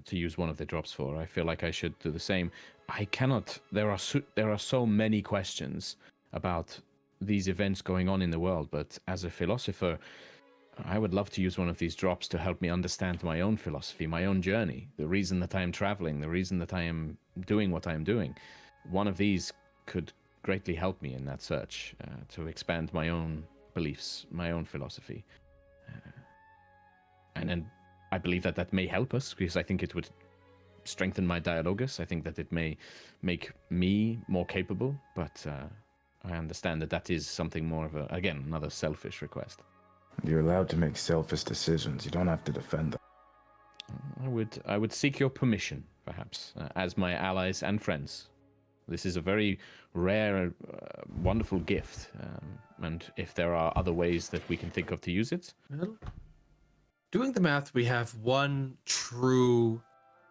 to use one of the drops for, I feel like I should do the same. I cannot. There are so many questions about these events going on in the world, but as a philosopher, I would love to use one of these drops to help me understand my own philosophy, my own journey, the reason that I am traveling, the reason that I am doing what I am doing. One of these could greatly help me in that search to expand my own beliefs, my own philosophy. And then I believe that that may help us, because I think it would strengthen my dialogus. I think that it may make me more capable, but I understand that that is something more of another selfish request. You're allowed to make selfish decisions. You don't have to defend them. I would seek your permission, perhaps, as my allies and friends. This is a very rare, wonderful gift, and if there are other ways that we can think of to use it, Well, doing the math, we have one true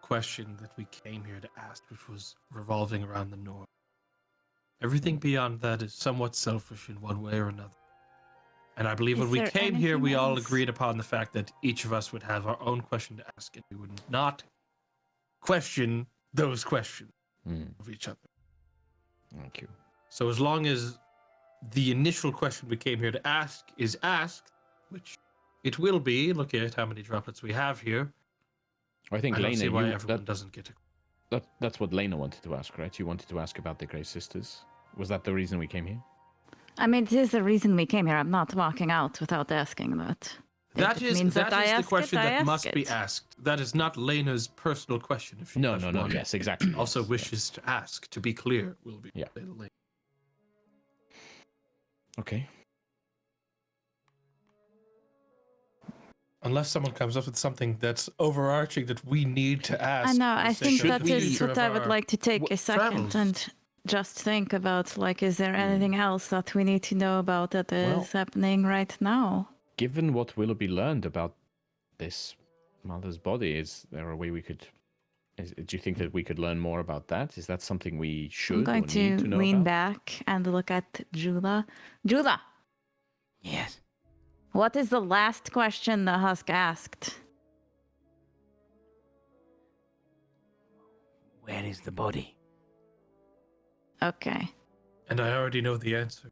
question that we came here to ask, which was revolving around the North. Everything beyond that is somewhat selfish in one way or another. And I believe Is when we there came here, we anything all else? agreed upon the fact that each of us would have our own question to ask, and we would not question those questions of each other. Thank you. So as long as the initial question we came here to ask is asked, which it will be, look at how many droplets we have here. I think I don't Lena, see why everyone doesn't get it. that's what Lena wanted to ask, right? You wanted to ask about the Grey Sisters. Was that the reason we came here? I mean, this is the reason we came here. I'm not walking out without asking that. If That it is means that I is the ask question it, I that ask must be it. asked. That is not Lena's personal question. If she No, has no, no. one. Yes, exactly. Also yes, wishes to ask. To be clear, will be Yeah. Lena. yes. Okay. Unless someone comes up with something that's overarching that we need to ask. I know. for the I sake think of that the is future what of I would our like to take a second travels. and just think about. Like, is there anything else that we need to know about that is Well- happening right now? Given what Willoughby learned about this mother's body, is there a way we could? Do you think that we could learn more about that? Is that something we should I'm or going need to to know lean about? back and look at Jula. Jula, Yes. what is the last question the husk asked? Where is the body? Okay. And I already know the answer.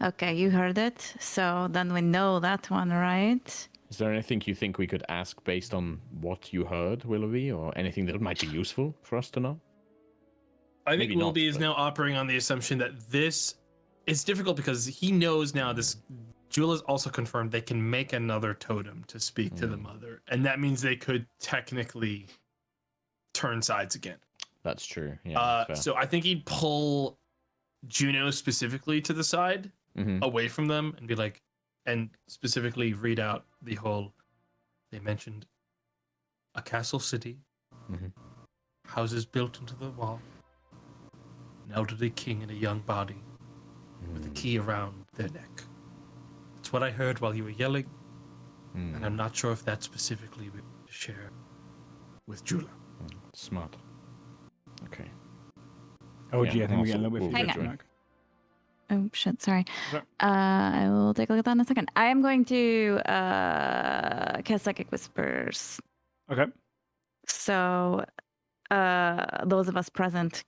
Okay, you heard it. So then we know that one, right? Is there anything you think we could ask based on what you heard, Willoughby, or anything that might be useful for us to know? I think Maybe not, Willoughby is but- now operating on the assumption that this is difficult because he knows now this. Jula's also confirmed they can make another totem to speak to the mother, and that means they could technically turn sides again. That's true. Yeah. that's fair. So I think he'd pull Juno specifically to the side, Mhm. away from them, and be like, and specifically read out the whole. They mentioned a castle city, Mhm. houses built into the wall, an elderly king and a young body with a key around their neck. That's what I heard while you were yelling, and I'm not sure if that's specifically we want to share with Jula. Smart. Okay. Oh, Yeah, gee, I think we're getting a also little bit we'll Hang feedback on. back. Oh shit! Sorry. Sure. I will take a look at that in a second. I am going to cast Psychic Whispers. Okay. So those of us present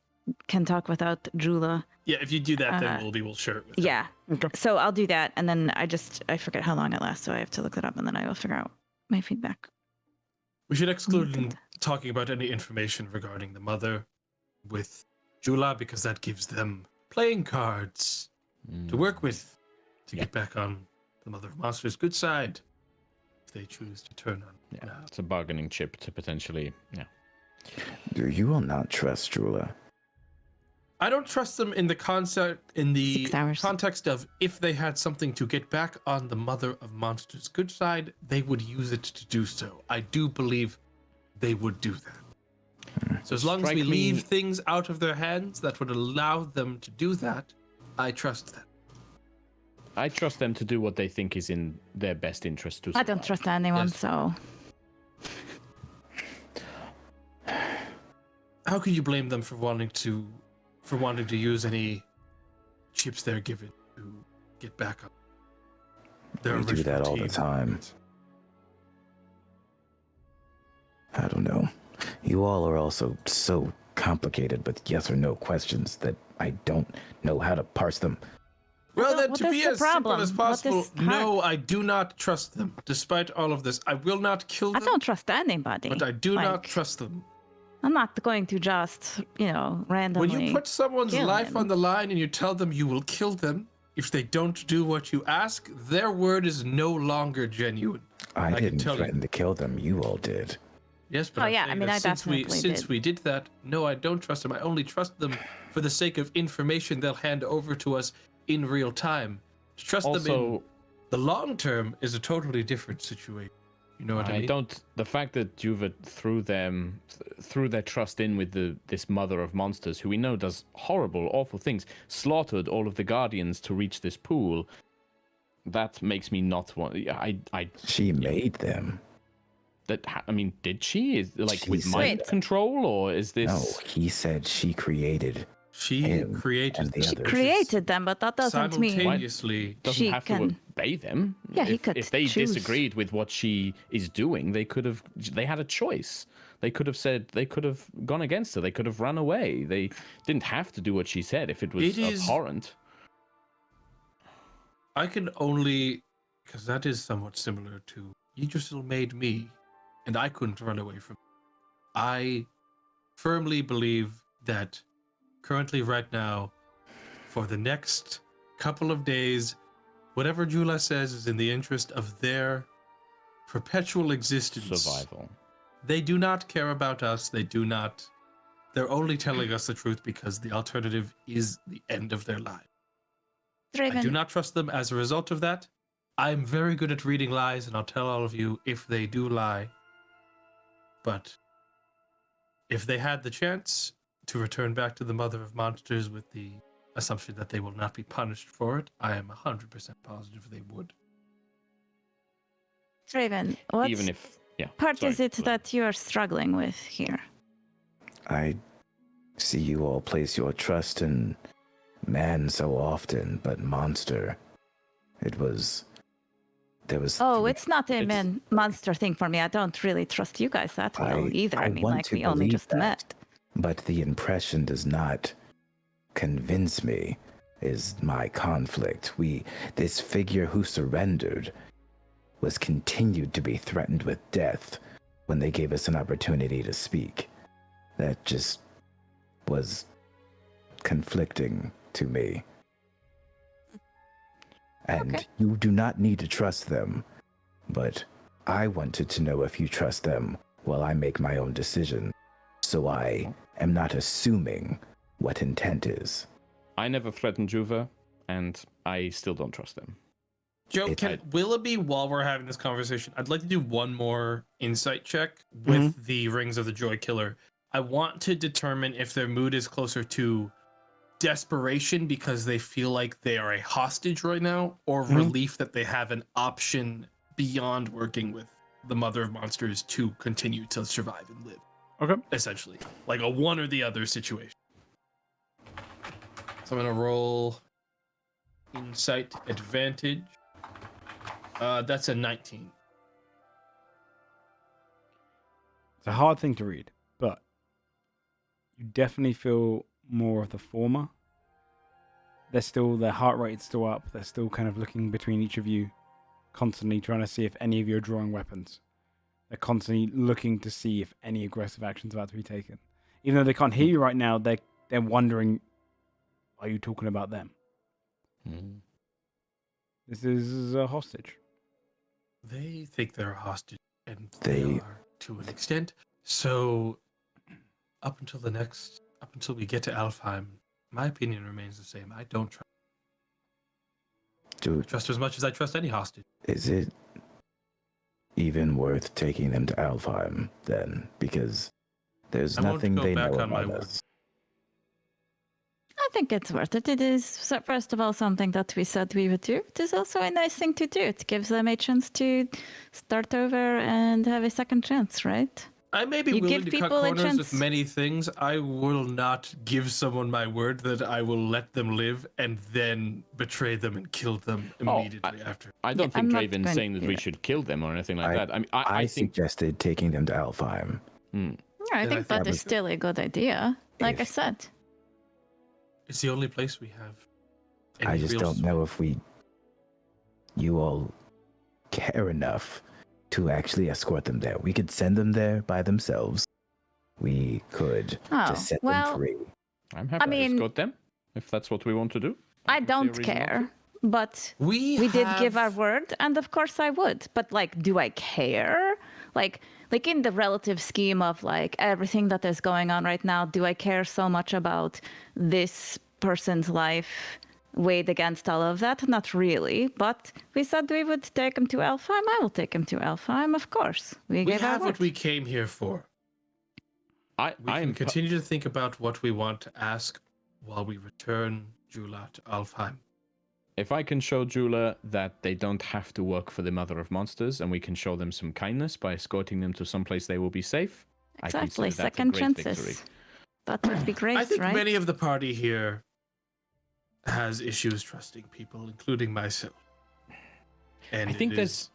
can talk without Jula. Yeah, if you do that, then we'll share it with them. Yeah. Okay. So I'll do that, and then I forget how long it lasts, so I have to look it up, and then I will figure out my feedback. We should exclude talking about any information regarding the mother with Jula, because that gives them playing cards to work with to get back on the Mother of Monsters' good side if they choose to turn on. Yeah, it's a bargaining chip to potentially. Yeah. You will not trust Drula. I don't trust them in the Six hours. context of if they had something to get back on the Mother of Monsters' good side, they would use it to do so. I do believe they would do that. So as long as we leave things out of their hands that would allow them to do that, I trust them. I trust them to do what they think is in their best interest to survive. I don't trust anyone, so How could you blame them for wanting to use any chips they're given to get back on their We do that all the team? time. I don't know. You all are also so complicated with yes or no questions that I don't know how to parse them. Well, then, What to is be the as simple problem? as What possible, is hard? no, I do not trust them. Despite all of this, I will not kill I them, don't trust anybody. but I do not Like, trust them. I'm not going to just, randomly. When you put someone's kill life him. on the line and you tell them you will kill them if they don't do what you ask, their word is no longer genuine. I can didn't tell you. threaten to kill them. You all did. Yes, but Oh, I'm yeah, saying I mean, that I definitely since did. we did that, no, I don't trust them. I only trust them for the sake of information they'll hand over to us in real time. To trust them in Also, the long term is a totally different situation. You know what I mean? don't. The fact that Juva threw their trust in with this Mother of Monsters, who we know does horrible, awful things, slaughtered all of the Guardians to reach this pool. That makes me not want. She made them. Did she? Is like She with said- mind Wait. control, or is this? No, he said she created. She him created and the this. others. created them, but that doesn't mean simultaneously. Doesn't she have can- to obey them. Yeah, he if, could If they choose. disagreed with what she is doing, they had a choice. They could have gone against her. They could have run away. They didn't have to do what she said if it was It is- abhorrent. I can only, because that is somewhat similar to Yggdrasil made me, and I couldn't run away from it. I firmly believe that currently, right now, for the next couple of days, whatever Jula says is in the interest of their perpetual existence. Survival. They do not care about us. They're only telling us the truth because the alternative is the end of their life. I do Draven. not trust them as a result of that. I'm very good at reading lies, and I'll tell all of you if they do lie. But if they had the chance to return back to the Mother of Monsters with the assumption that they will not be punished for it, I am 100% positive they would. Draven, what Even if, yeah. part sorry, is it go ahead. that you are struggling with here? I see you all place your trust in man so often, but monster. There was. Oh, it's not a It's- monster thing for me. I don't really trust you guys that well either. I mean, want like, to we only believe just that, met. But the impression does not convince me. Is my conflict. This figure who surrendered was continued to be threatened with death when they gave us an opportunity to speak. That just was conflicting to me. And Okay. you do not need to trust them, but I wanted to know if you trust them while I make my own decision, so I am not assuming what intent is. I never threatened Juva, and I still don't trust them. Joe, It's- Willoughby, while we're having this conversation, I'd like to do one more insight check with the Rings of the Joy Killer. I want to determine if their mood is closer to desperation because they feel like they are a hostage right now, or relief that they have an option beyond working with the Mother of Monsters to continue to survive and live. Okay. Essentially, like a one or the other situation. So I'm gonna roll insight advantage. That's a 19. It's a hard thing to read, but you definitely feel more of the former. Their heart rate is still up. They're still kind of looking between each of you, constantly trying to see if any of you are drawing weapons. They're constantly looking to see if any aggressive action's about to be taken. Even though they can't hear you right now, they're wondering, are you talking about them? Mm. This is a hostage. They think they're a hostage, and They- they are to an extent. So, up until we get to Alfheim, my opinion remains the same. I don't Dude, trust as much as I trust any hostage. is it even worth taking them to Alfheim then? Because there's I won't nothing go they back know on my about word. us. I think it's worth it. It is, first of all, something that we said we would do. It is also a nice thing to do. It gives them a chance to start over and have a second chance, right? I may be You willing give to cut people a corners chance. with many things. I will not give someone my word that I will let them live and then betray them and kill them immediately after. I don't I'm think not Draven's going saying to that do we that. should kill them or anything like I- that. I mean, I I think suggested taking them to Alfheim. I And think I think that is was- still a good idea. Like I If- said. It's the only place we have. I any just real don't know if you all care enough to actually escort them there. We could send them there by themselves. We could Oh, just set well, them free. I'm happy I mean- to escort them if that's what we want to do. I can see a don't reason not care, but We did give our have- word, and of course I would. But like, do I care? Like in the relative scheme of like everything that is going on right now, do I care so much about this person's life weighed against all of that? Not really. But we said we would take him to Alfheim. I will take him to Alfheim, of course. We We gave our have word. what we came here for. We I can am continue to think about what we want to ask while we return Jula to Alfheim. If I can show Jula that they don't have to work for the Mother of Monsters, and we can show them some kindness by escorting them to some place they will be safe, Exactly. I consider that a Second great chances. victory. That would be great, I think right? many of the party here has issues trusting people, including myself. And I think it there's- is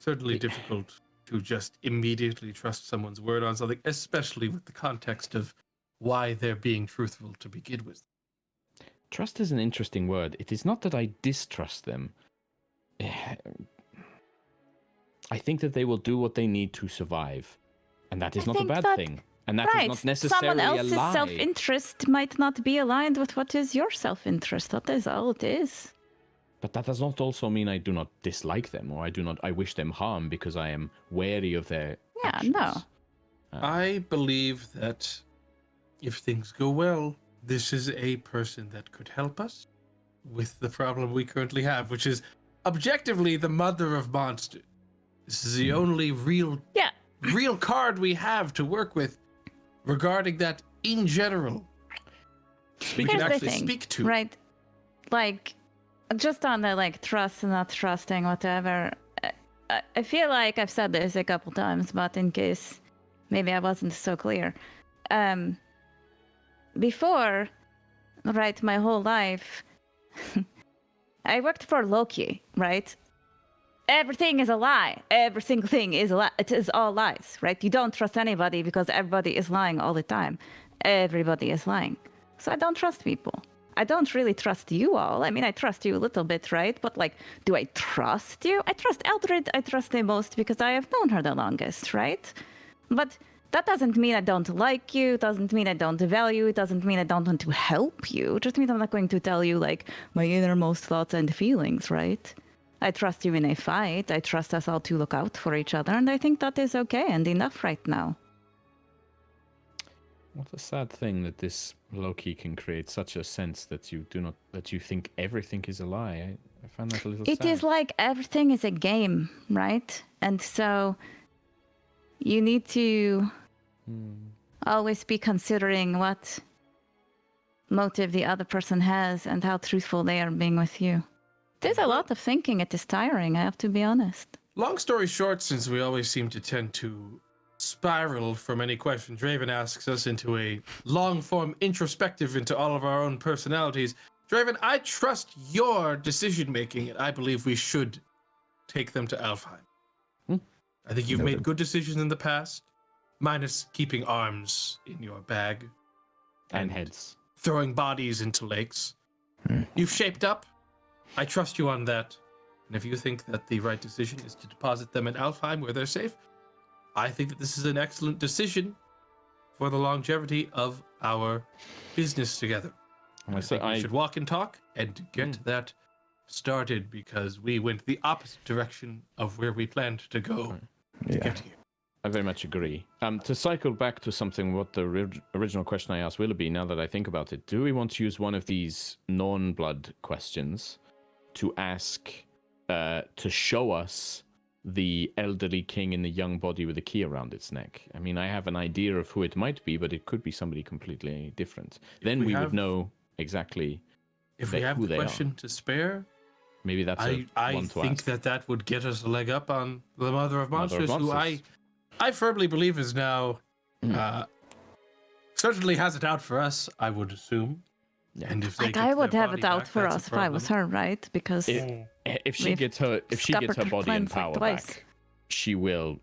certainly difficult to just immediately trust someone's word on something, especially with the context of why they're being truthful to begin with. Trust is an interesting word. It is not that I distrust them. I think that they will do what they need to survive, and that is I not a think bad that- thing. And that is Right. not necessarily Someone a else's lie. self-interest might not be aligned with what is your self-interest. That is all it is. But that does not also mean I do not dislike them or I wish them harm because I am wary of their Yeah, actions. no. I believe that if things go well, this is a person that could help us with the problem we currently have, which is objectively the mother of monsters. This is the only Yeah. real card we have to work with regarding that in general. We Here's can the actually thing, speak to. right? Like, just on the like trust and not trusting, whatever. I feel like I've said this a couple times, but in case maybe I wasn't so clear. Before, right, my whole life, I worked for Loki, right? Everything is a lie. Every single thing is a lie. It is all lies, right? You don't trust anybody because everybody is lying all the time. Everybody is lying. So I don't trust people. I don't really trust you all. I mean, I trust you a little bit, right? But like, do I trust you? I trust Eldred. I trust the most because I have known her the longest, right? But that doesn't mean I don't like you. It doesn't mean I don't value you. It doesn't mean I don't want to help you. It just means I'm not going to tell you like my innermost thoughts and feelings, right? I trust you in a fight. I trust us all to look out for each other, and I think that is okay and enough right now. What a sad thing that this Loki can create such a sense that you think everything is a lie. I find that a little It sad. is like everything is a game, right? And so you need to always be considering what motive the other person has and how truthful they are being with you. There's a lot of thinking. It is tiring, I have to be honest. Long story short, since we always seem to tend to spiral from any question Draven asks us into a long form introspective into all of our own personalities, Draven, I trust your decision making, and I believe we should take them to Alfheim. I think you've made good decisions in the past, minus keeping arms in your bag And heads. throwing bodies into lakes. You've shaped up. I trust you on that. And if you think that the right decision is to deposit them in Alfheim where they're safe, I think that this is an excellent decision for the longevity of our business together. I think we should walk and talk and get that started, because we went the opposite direction of where we planned to go to get here. I very much agree. To cycle back to something, what the original question I asked Willoughby, now that I think about it, do we want to use one of these non-blood questions to ask, to show us the elderly king in the young body with a key around its neck? I mean, I have an idea of who it might be, but it could be somebody completely different. Then we would know exactly if we have the question to spare. Maybe that's I think that would get us a leg up on the Mother of Monsters, who I firmly believe is now certainly has it out for us, I would assume. Yeah. And if they I would have it out for us if I was her, right? Because if she gets her body and power back, she will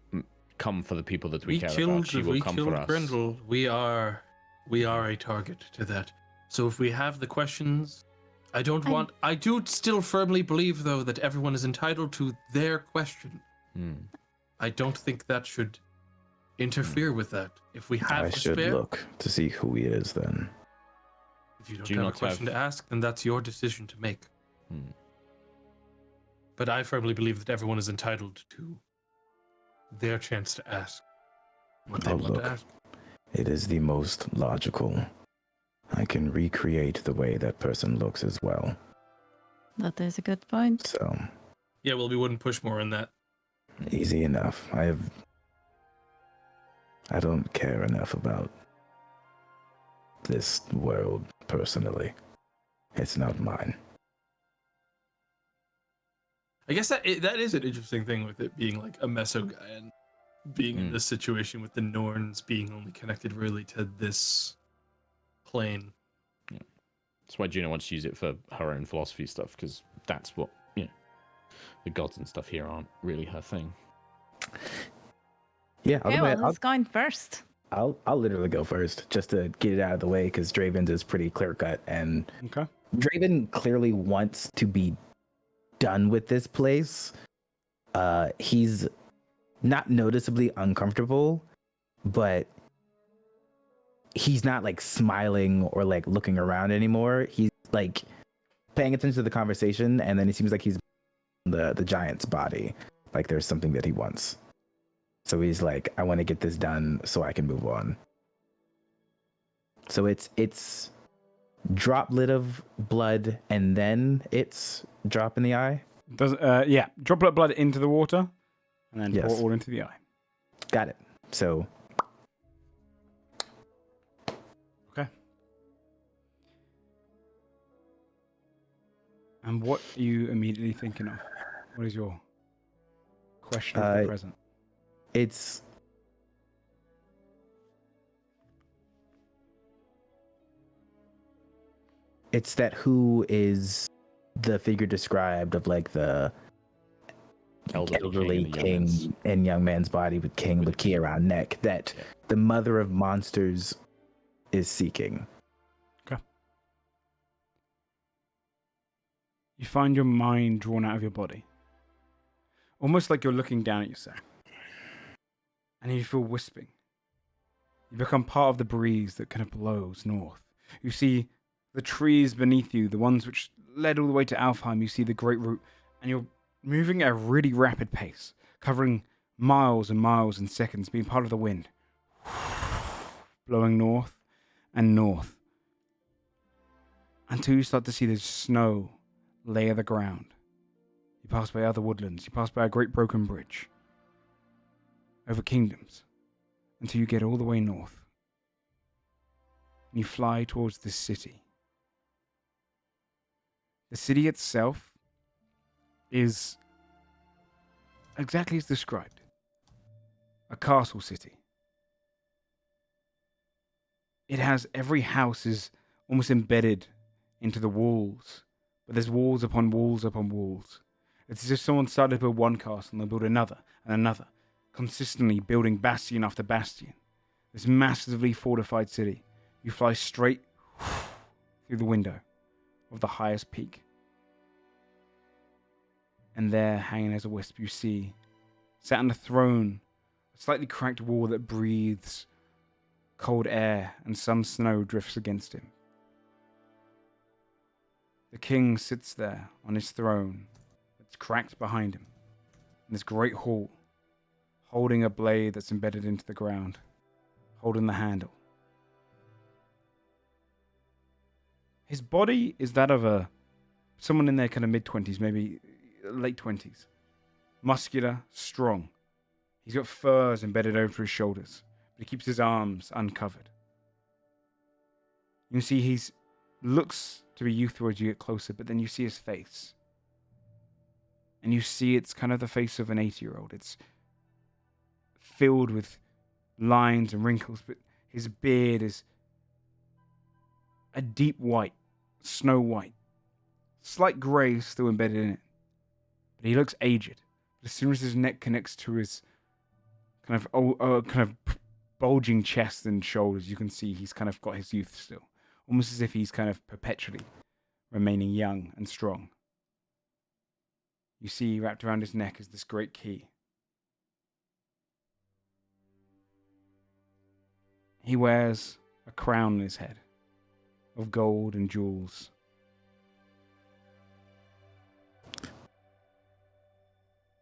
come for the people that we care about. She will come for us. Grendel. We are a target to that. So if we have the questions, I do still firmly believe, though, that everyone is entitled to their question. I don't think that should interfere with that. If we have I should look to see who he is then. If you don't have a question to ask, then that's your decision to make. But I firmly believe that everyone is entitled to their chance to ask what they want to ask. It is the most logical. I can recreate the way that person looks as well. That is a good point. So. Yeah, well, we wouldn't push more on that. Easy enough. I don't care enough about this world personally. It's not mine. I guess that is an interesting thing with it being like a meso guy and being in this situation with the Norns being only connected really to this plane. Yeah. That's why Juno wants to use it for her own philosophy stuff, because that's what, the gods and stuff here aren't really her thing. Yeah, who's going first? I'll literally go first just to get it out of the way, because Draven's is pretty clear cut, and Draven clearly wants to be done with this place. He's not noticeably uncomfortable, but he's not like smiling or like looking around anymore. He's like paying attention to the conversation, and then it seems like he's the giant's body. Like there's something that he wants. So he's like, I want to get this done so I can move on. So it's droplet of blood, and then it's drop in the eye. Droplet blood into the water, and then pour it all into the eye. Got it. So. Okay. And what are you immediately thinking of? What is your question for the present? It's that who is the figure described of like the elderly king in young man's body with key around neck that the Mother of Monsters is seeking. Okay. You find your mind drawn out of your body. Almost like you're looking down at yourself. And you feel wisping. You become part of the breeze that kind of blows north. You see the trees beneath you, the ones which led all the way to Alfheim. You see the Great Root, and you're moving at a really rapid pace, covering miles and miles in seconds, being part of the wind. Blowing north and north. Until you start to see the snow layer the ground. You pass by other woodlands. You pass by a great broken bridge. Over kingdoms, until you get all the way north. And you fly towards this city. The city itself is exactly as described. A castle city. It has every house is almost embedded into the walls. But there's walls upon walls upon walls. It's as if someone started to build one castle and they'll build another and another, consistently building bastion after bastion. This massively fortified city. You fly straight through the window of the highest peak. And there, hanging as a wisp, you see, sat on a throne, a slightly cracked wall that breathes cold air and some snow drifts against him. The king sits there on his throne that's cracked behind him in this great hall, holding a blade that's embedded into the ground, holding the handle. His body is that of someone in their kind of mid-20s, maybe late 20s. Muscular, strong. He's got furs embedded over his shoulders, but he keeps his arms uncovered. You can see he looks to be youthful as you get closer, but then you see his face. And you see it's kind of the face of an 80-year-old. It's filled with lines and wrinkles, but his beard is a deep white, snow white. Slight grey still embedded in it. But he looks aged. But as soon as his neck connects to his kind of bulging chest and shoulders, you can see he's kind of got his youth still. Almost as if he's kind of perpetually remaining young and strong. You see wrapped around his neck is this great key. He wears a crown on his head of gold and jewels.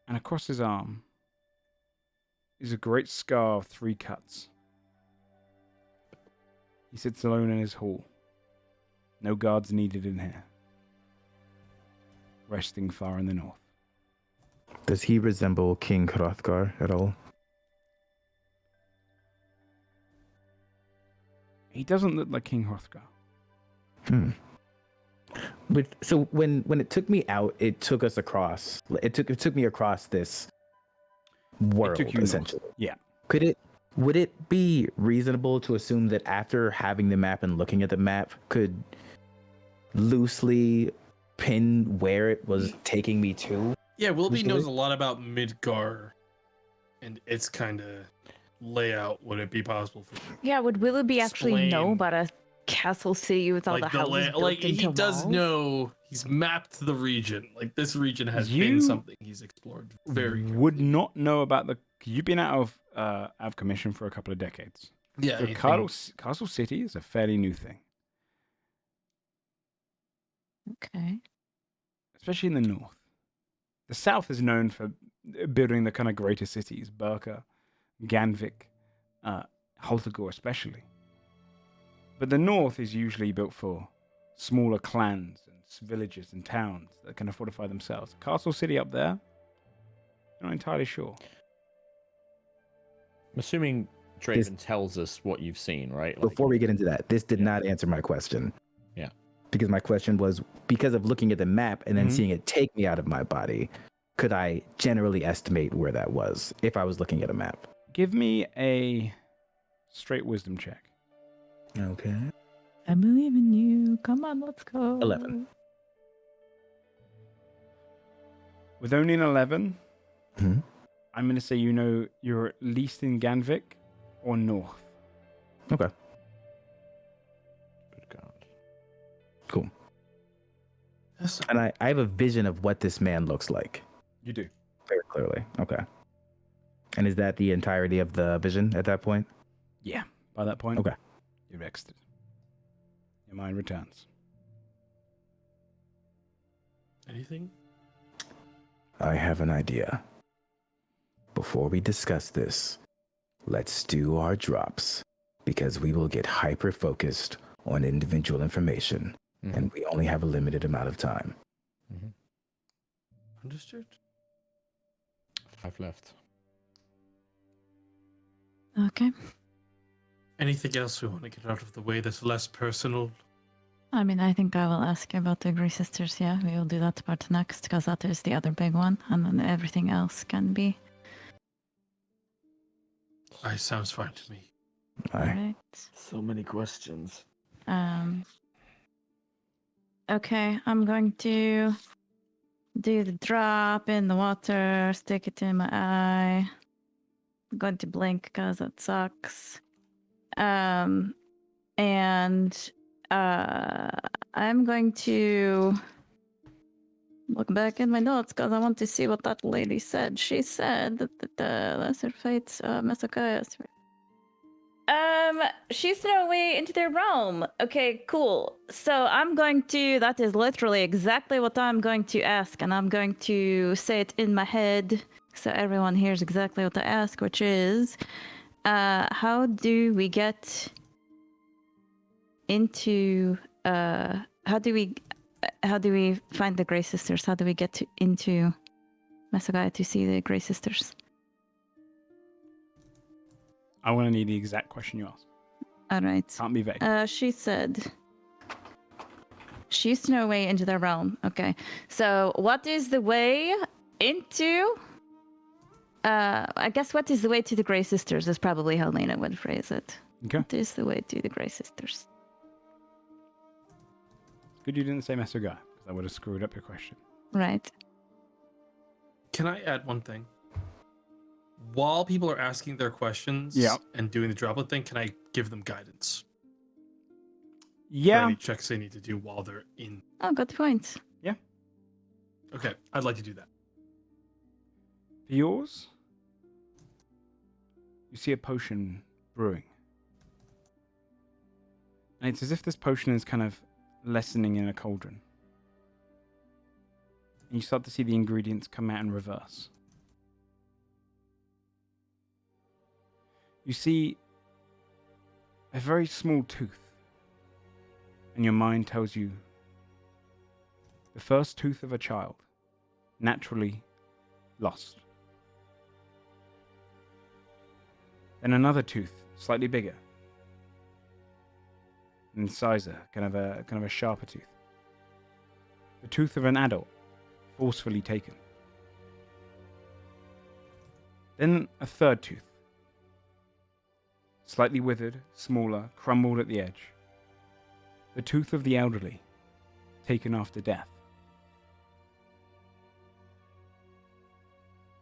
And across his arm is a great scar of 3 cuts. He sits alone in his hall. No guards needed in here. Resting far in the north. Does he resemble King Hrothgar at all? He doesn't look like King Hrothgar. So when it took me out, it took us across. It took me across this world, It took you essentially. north. Yeah. Would it be reasonable to assume that after having the map and looking at the map, could loosely pin where it was taking me to? Yeah, Willoughby Usually? knows a lot about Midgar and its kind of layout. Would it be possible for you? Yeah, would Willoughby actually know Explain. about a castle city with all the houses built like he into does walls? know, he's mapped the region. Like this region has You been something he's explored very would carefully. not know about the. You've been out of commission for a couple of decades. Yeah, So you Castle City is a fairly new thing, Okay. especially in the north. The south is known for building the kind of greater cities, Burka, Ganvik, Holtagor especially. But the north is usually built for smaller clans and villages and towns that can fortify themselves. Castle City up there, I'm not entirely sure. I'm assuming Draven tells us what you've seen, right? Like, Before we get into that, this did not answer my question. Yeah. Because my question was, because of looking at the map and then seeing it take me out of my body, could I generally estimate where that was if I was looking at a map? Give me a straight wisdom check. Okay. I believe in you. Come on, let's go. 11. With only an 11, Hmm? I'm going to say you're at least in Ganvik or north. Okay. Good God. Cool. That's And I have a vision of what this man looks like You do. very clearly. Okay. And is that the entirety of the vision at that point? Yeah. By that point, Okay. you've exited. Your mind returns. anything? I have an idea. Before we discuss this, let's do our drops, because we will get hyper-focused on individual information, and we only have a limited amount of time. Understood. 5 left. Okay. Anything else we want to get out of the way that's less personal? I mean, I think I will ask you about the Grey Sisters. Yeah, we will do that part next, because that is the other big one, and then everything else can be. Aye, sounds fine to me. Aye. Alright. So many questions. Okay, I'm going to do the drop in the water, stick it in my eye. I'm going to blink because it sucks. And I'm going to look back in my notes because I want to see what that lady said. She said that the lesser fates, Mesokaya. She's thrown away into their realm. Okay, cool. So I'm going to, that is literally exactly what I'm going to ask, and I'm going to say it in my head so everyone hears exactly what I ask, which is, how do we get into, how do we find the Grey Sisters? How do we get into Mesogaya to see the Grey Sisters? I want to need the exact question you asked. All right. Can't be vague. She said she's no way into their realm. Okay. So what is the way into... I guess what is the way to the Grey Sisters is probably how Lena would phrase it. Okay. What is the way to the Grey Sisters? Good you didn't say Mesogaya, because I would have screwed up your question. Right. Can I add one thing? While people are asking their questions and doing the droplet thing, can I give them guidance? For Yeah. any checks they need to do while they're in. Oh, good point. Okay, I'd like to do that. For yours, you see a potion brewing. And it's as if this potion is kind of lessening in a cauldron. And you start to see the ingredients come out in reverse. You see a very small tooth. And your mind tells you the first tooth of a child, naturally lost. Then another tooth, slightly bigger, and incisor, kind of a sharper tooth. The tooth of an adult, forcefully taken. Then a third tooth, slightly withered, smaller, crumbled at the edge. The tooth of the elderly, taken after death.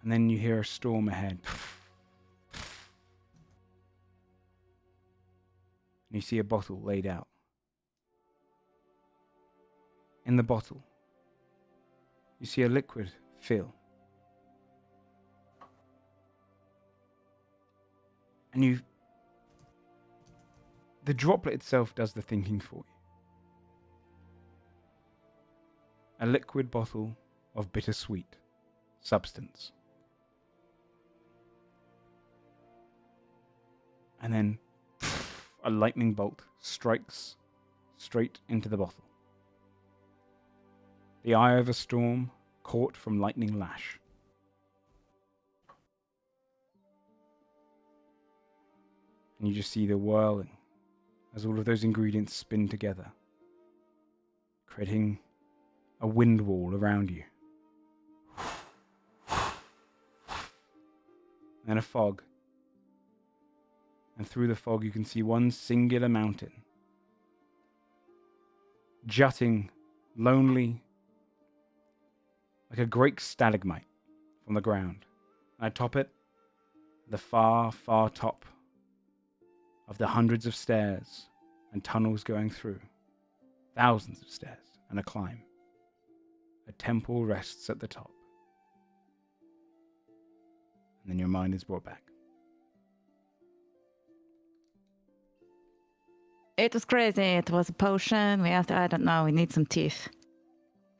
And then you hear a storm ahead. And you see a bottle laid out. In the bottle, you see a liquid fill. And the droplet itself does the thinking for you. A liquid bottle of bittersweet substance. And then a lightning bolt strikes straight into the bottle. The eye of a storm caught from lightning lash. And you just see the whirling as all of those ingredients spin together, creating a wind wall around you. And a fog. And through the fog you can see one singular mountain, jutting, lonely, like a great stalagmite from the ground. And atop it, the far, far top of the hundreds of stairs and tunnels going through, thousands of stairs and a climb. A temple rests at the top. And then your mind is brought back. It was crazy. It was a potion. We have to, I don't know, we need some teeth.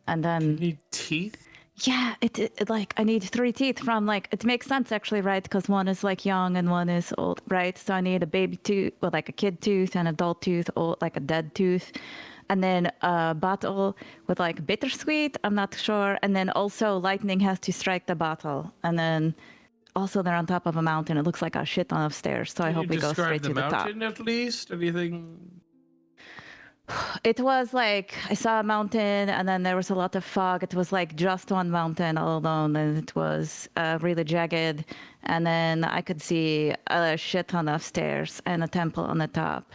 And then... You need teeth? Yeah, it like, I need 3 teeth from like, it makes sense actually, right? Because one is like young and one is old, right? So I need a baby tooth, well, like a kid tooth, an adult tooth, or like a dead tooth. And then a bottle with like bittersweet, I'm not sure. And then also lightning has to strike the bottle. And then also they're on top of a mountain. It looks like a shit ton of stairs. So I hope we go straight to the top. Describe the mountain at least? Anything? It was like, I saw a mountain and then there was a lot of fog. It was like just one mountain all alone and it was really jagged. And then I could see a shit ton of stairs and a temple on the top.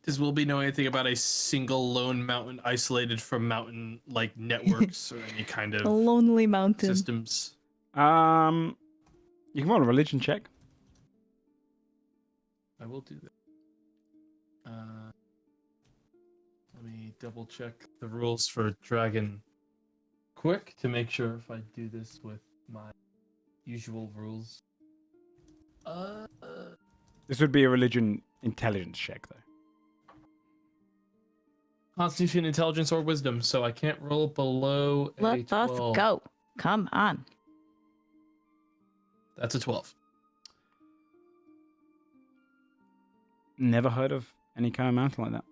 Does Wilby know anything about a single lone mountain isolated from mountain like networks or any kind A of lonely mountain. systems? You can roll a religion check. I will do that. Let me double check the rules for Dragon quick to make sure if I do this with my usual rules. This would be a religion intelligence check, though. Constitution, intelligence, or wisdom, so I can't roll below a Let us 12. go. Come on. That's a 12. Never heard of any kind of mountain like that.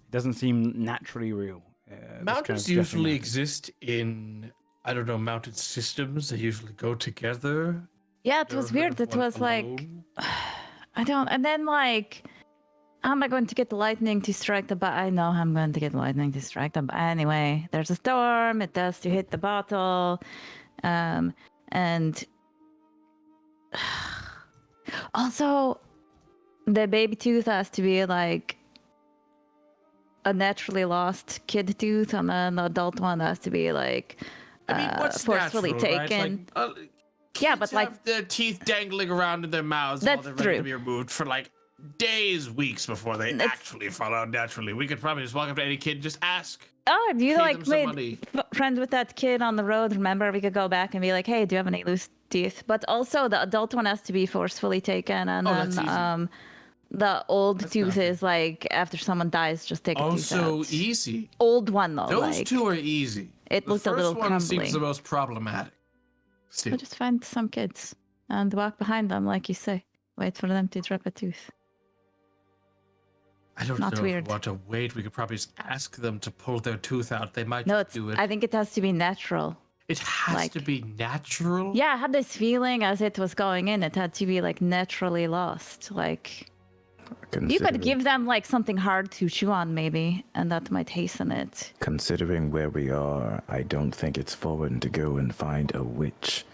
It doesn't seem naturally real. This kind Mountains of dressing usually mountain. exist in, I don't know, mountain systems. They usually go together. Yeah, it was Never heard weird. of It one was like, alone. I don't. And then like, how am I going to get the lightning to strike the? I know I'm going to get lightning to strike the. Anyway, there's a storm. It does to hit the bottle, and also, the baby tooth has to be like a naturally lost kid tooth, and then the adult one has to be like I mean, what's forcefully natural, right? taken. Like, Yeah, kids but, like- have their teeth dangling around in their mouths while That's they're ready to true. be removed for like days, weeks before they That's- actually fall out naturally. We could probably just walk up to any kid and just ask. Oh, you Pay like them some made money. friends with that kid on the road? Remember, we could go back and be like, "Hey, do you have any loose teeth?" But also, the adult one has to be forcefully taken, and Oh, then that's easy. the old That's tooth nothing. is like after someone dies, just take a tooth Also out. easy. Old one though, Those like two are easy. it The looked a first little one crumbly. seems the most problematic. Still. So just find some kids and walk behind them, like you say. Wait for them to drop a tooth. I don't not know weird. if we want to wait. We could probably just ask them to pull their tooth out. They might No, just it's. do it. I think it has to be natural. It has like- to be natural. Yeah, I had this feeling as it was going in. It had to be like naturally lost. Like you could give them like something hard to chew on, maybe, and that might hasten it. Considering where we are, I don't think it's foreign to go and find a witch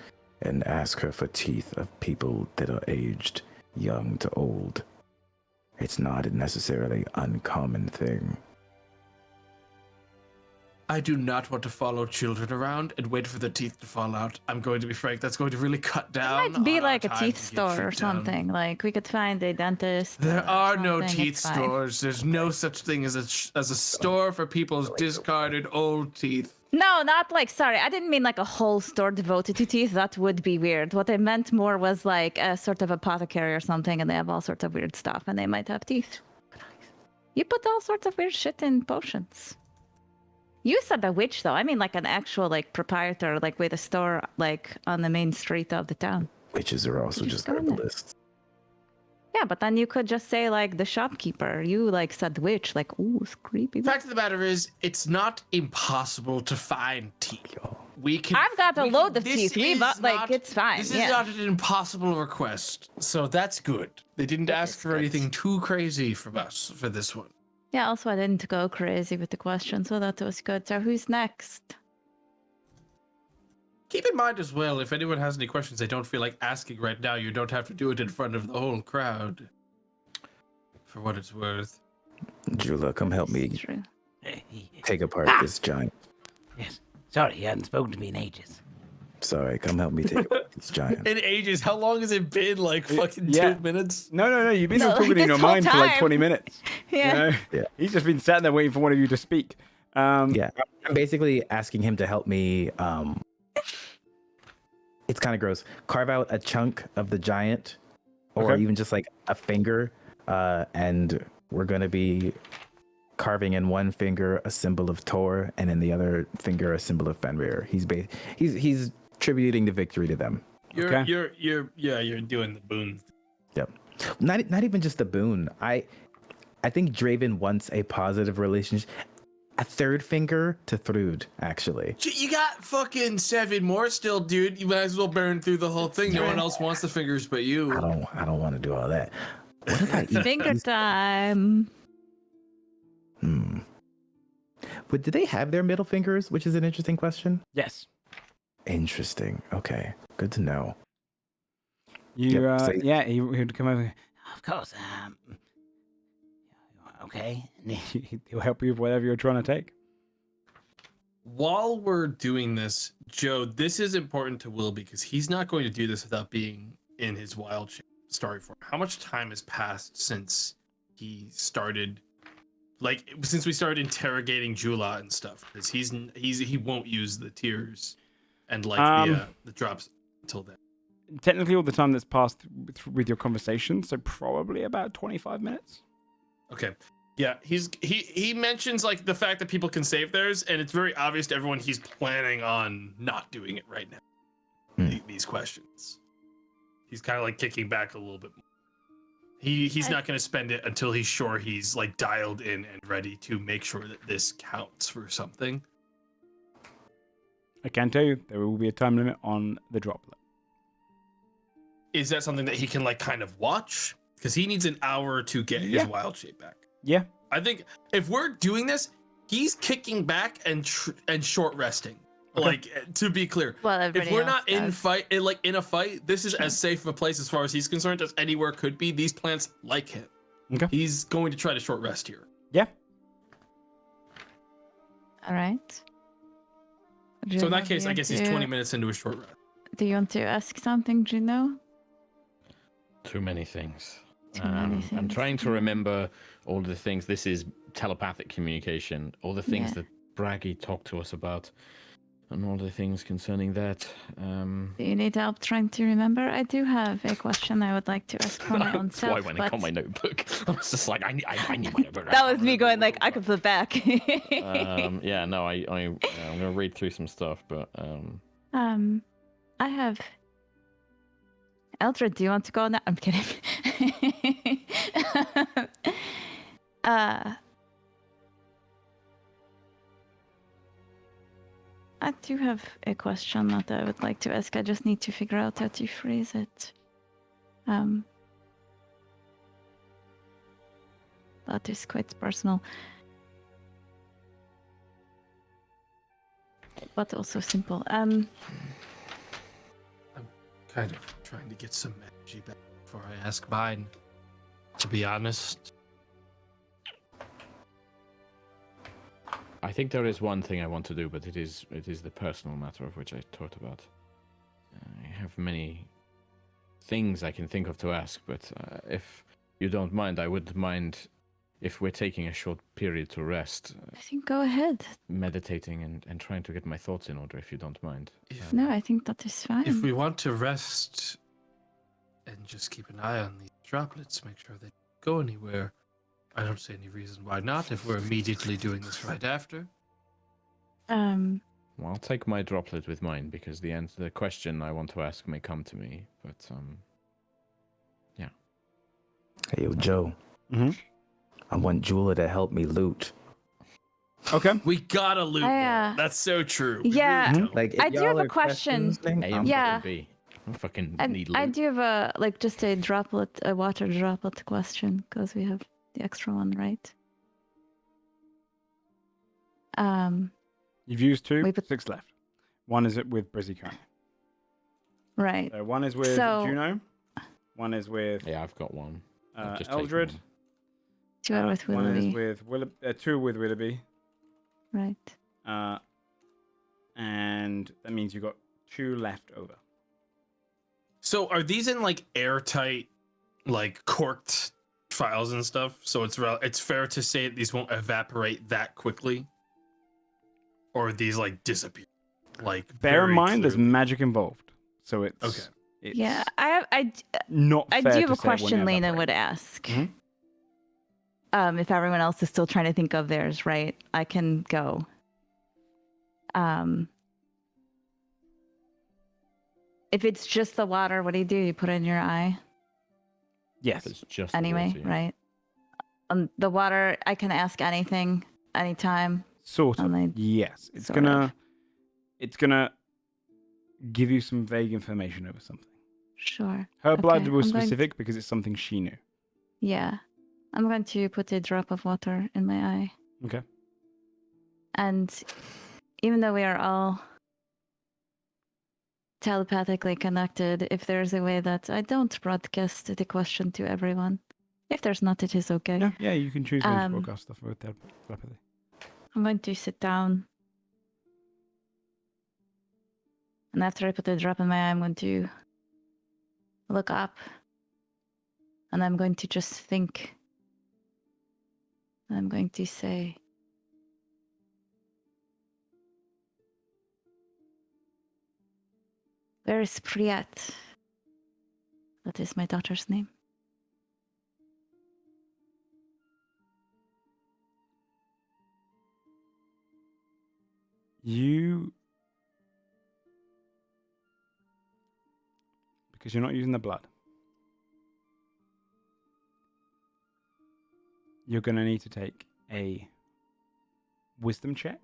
and ask her for teeth of people that are aged young to old. It's not a necessarily uncommon thing. I do not want to follow children around and wait for the teeth to fall out. I'm going to be frank. That's going to really cut down. It might be on our like a time teeth to get store or shit done. something. Like we could find a dentist. There or are no something, teeth it's fine. stores. There's no such thing as a store for people's discarded old teeth. No, not like, sorry, I didn't mean like a whole store devoted to teeth. That would be weird. What I meant more was like a sort of apothecary or something, and they have all sorts of weird stuff, and they might have teeth. You put all sorts of weird shit in potions. You said a witch, though. I mean like an actual like proprietor, like with a store like on the main street of the town. Witches are also You just just go in there. herbalists. Yeah, but then you could just say like the shopkeeper. You like said witch, like, ooh, it's creepy. The fact of the matter is, it's not impossible to find teeth. We can. I've got a we load can- of this teeth. We is bought, like, not- it's fine, This yeah. is not an impossible request, so that's good. They didn't ask is for good. anything too crazy from us for this one. Yeah, also I didn't go crazy with the question, so that was good. So who's next? Keep in mind as well, if anyone has any questions they don't feel like asking right now, you don't have to do it in front of the whole crowd. For what it's worth. Jula, come help me True. take apart this giant. Yes. Sorry, he hadn't spoken to me in ages. Sorry, come help me take apart this giant. In ages, how long has it been? Like fucking yeah. 2 minutes? No. You've been No, talking in this your whole mind for like time. 20 minutes. Yeah. You know? Yeah. He's just been sat there waiting for one of you to speak. Yeah, I'm basically asking him to help me. It's kind of gross. Carve out a chunk of the giant, or Okay. even just like a finger, and we're gonna be carving in one finger a symbol of Tor, and in the other finger a symbol of Fenrir. He's tributing the victory to them. Okay. You're doing the boons. Yep. Not even just a boon. I think Draven wants a positive relationship. A third finger to Thrud, actually. You got fucking 7 more still, dude. You might as well burn through the whole thing. No one else wants the fingers but you. I don't want to do all that. What if I eat Finger these? time. But did they have their middle fingers? Which is an interesting question. Yes. Interesting. Okay. Good to know. You, Yep, so- yeah, he would come over. Of course. Okay. He'll help you with whatever you're trying to take. While we're doing this, Joe, this is important to Will because he's not going to do this without being in his wild shape story form. How much time has passed since he started, like, since we started interrogating Jula and stuff? Because he won't use the tears and like the drops until then. Technically, all the time that's passed with your conversation, so probably about 25 minutes. Okay. Yeah, he mentions like the fact that people can save theirs, and it's very obvious to everyone he's planning on not doing it right now. These questions. He's kind of like kicking back a little bit more. He's not going to spend it until he's sure he's like dialed in and ready to make sure that this counts for something. I can tell you there will be a time limit on the droplet. Is that something that he can like kind of watch? Because he needs an hour to get his wild shape back. Yeah. I think if we're doing this, he's kicking back and short resting. Okay. Like, to be clear, Well, if we're not in does. in a fight, this is as safe of a place as far as he's concerned as anywhere could be. These plants like him. Okay. He's going to try to short rest here. Yeah. All right. So in that Juno, case, do I you guess want he's to- 20 minutes into a short rest. Do you want to ask something, Juno? Too many things. Too many I'm things. trying to remember all the things. This is telepathic communication. All the things Yeah. that Braggy talked to us about, and all the things concerning that. Do you need help trying to remember? I do have a question I would like to ask for my own That's why self. when I got but my notebook, I was just like, I need my that was me going like, I could flip back. Yeah, no, I'm gonna read through some stuff, but I have. Eldred, do you want to go now? I'm kidding. I do have a question that I would like to ask. I just need to figure out how to phrase it. That is quite personal. But also simple. I'm kind of trying to get some energy back before I ask mine, to be honest. I think there is one thing I want to do, but it is the personal matter of which I thought about. I have many things I can think of to ask, but if you don't mind, I wouldn't mind if we're taking a short period to rest, I think go ahead. meditating and trying to get my thoughts in order, if you don't mind. No, I think that is fine. If we want to rest and just keep an eye on these droplets, make sure they don't go anywhere, I don't see any reason why not if we're immediately doing this right after. Well, I'll take my droplet with mine because the question I want to ask may come to me. But yeah. Hey, yo, Joe. Mm-hmm. I want Jula to help me loot. Okay. We gotta loot more. I, That's so true. We yeah. really don't. Like, if I do y'all have a are question. questioning, Hey, I'm- Yeah. I fucking I, need I loot. do have just a droplet, a water droplet question because we have the extra one, right? You've used 2, We put- 6 left. One is with Brizzy currently. Right. So one is with So- Juno. One is with Yeah, I've got one. I've just taken Eldred. one. Two are with One is Willoughby. with 2 with Willoughby. Right. And that means you've got 2 left over. So are these in like airtight, like corked files and stuff? So it's fair to say that these won't evaporate that quickly, or these like disappear. Like Bear in very mind, there's clearly. magic involved, so it's Okay. It's Yeah, I not. I fair do to have a say it won't question Lena evaporate. would ask. Mhm. If everyone else is still trying to think of theirs, right? I can go. If it's just the water, what do? You put it in your eye Yes. It's just the anyway, water, yeah. right? The water, I can ask anything, anytime. Sort of. And I- Yes. It's sort gonna. of. It's gonna give you some vague information over something. Sure. Her blood Okay, was I'm going to- specific because it's something she knew. Yeah. I'm going to put a drop of water in my eye. Okay. And even though we are all telepathically connected, if there's a way that I don't broadcast the question to everyone, If there's not, it is okay. Yeah, you can choose when to Um, broadcast stuff with telepathy. I'm going to sit down. And after I put the drop in my eye, I'm going to look up. And I'm going to just think. I'm going to say, where is Priyat? That is my daughter's name. Because you're not using the blood, you're going to need to take a wisdom check.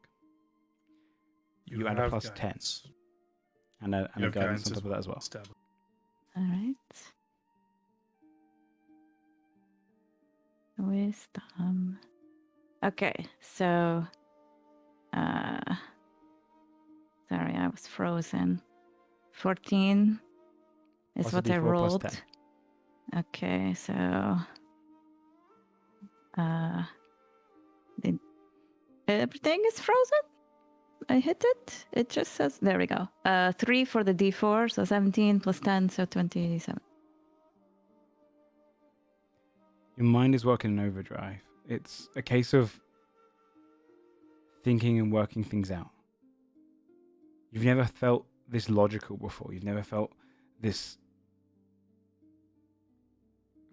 You add a have plus guidance. 10. And a You have guidance on top of that as well. established. All right. Wisdom. Okay, so sorry, I was frozen. 14 is Plus a what I D4 plus rolled. 10. Okay, so everything is frozen? I hit it. It just says there we go. 3 for the D4, so 17 plus 10, so 27. Your mind is working in overdrive. It's a case of thinking and working things out. You've never felt this logical before. You've never felt this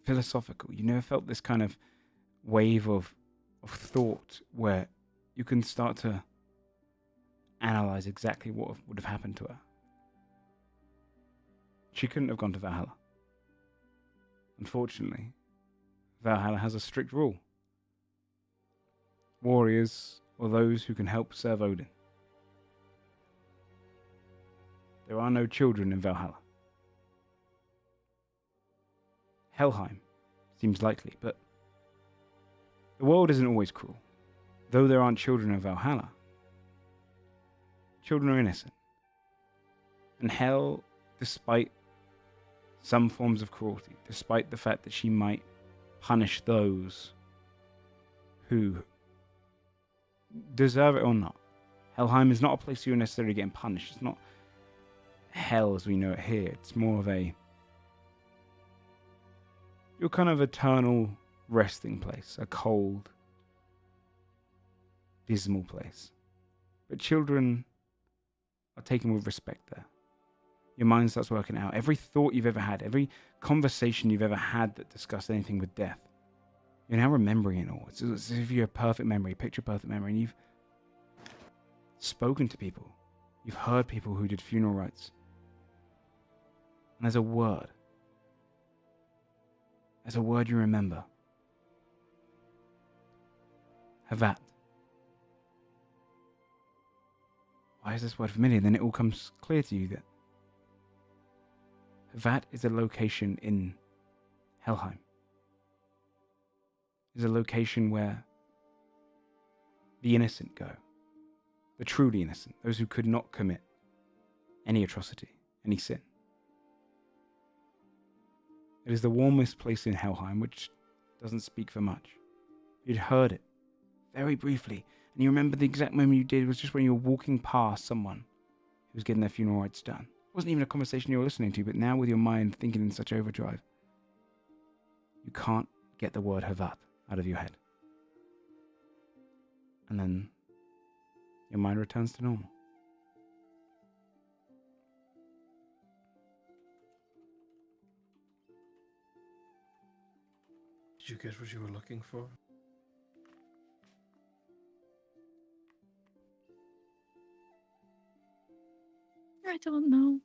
philosophical. You never felt this kind of wave of thought where you can start to analyze exactly what would have happened to her. She couldn't have gone to Valhalla. Unfortunately, Valhalla has a strict rule. Warriors or those who can help serve Odin. There are no children in Valhalla. Helheim seems likely, but the world isn't always cruel. Though there aren't children in Valhalla, children are innocent. And Hell, despite some forms of cruelty, despite the fact that she might punish those who deserve it or not. Helheim is not a place you're necessarily getting punished. It's not hell as we know it here. It's more of your kind of eternal resting place, a cold, dismal place. But children are taken with respect there. Your mind starts working out. Every thought you've ever had, every conversation you've ever had that discussed anything with death, you're now remembering it all. It's as if you have perfect memory, picture perfect memory, and you've spoken to people. You've heard people who did funeral rites. And there's a word. There's a word you remember. Havat. Why is this word familiar? Then it all comes clear to you that Havat is a location in Helheim. It's a location where the innocent go. The truly innocent. Those who could not commit any atrocity, any sin. It is the warmest place in Helheim, which doesn't speak for much. You'd heard it very briefly, and you remember the exact moment you did was just when you were walking past someone who was getting their funeral rites done. It wasn't even a conversation you were listening to, but now with your mind thinking in such overdrive, you can't get the word Havat out of your head. And then your mind returns to normal. Did you get what you were looking for? I don't know.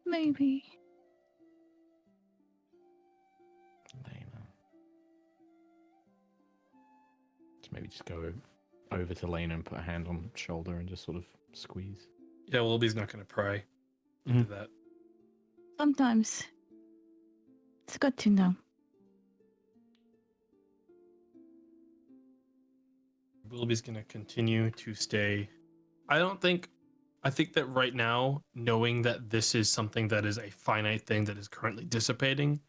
Maybe. Lena. So maybe just go over to Lena and put a hand on her shoulder and just sort of squeeze. Yeah, Wilby's not going to pry into that. Sometimes it's good to know. Wilby's going to continue to stay. I think that right now, knowing that this is something that is a finite thing that is currently dissipating,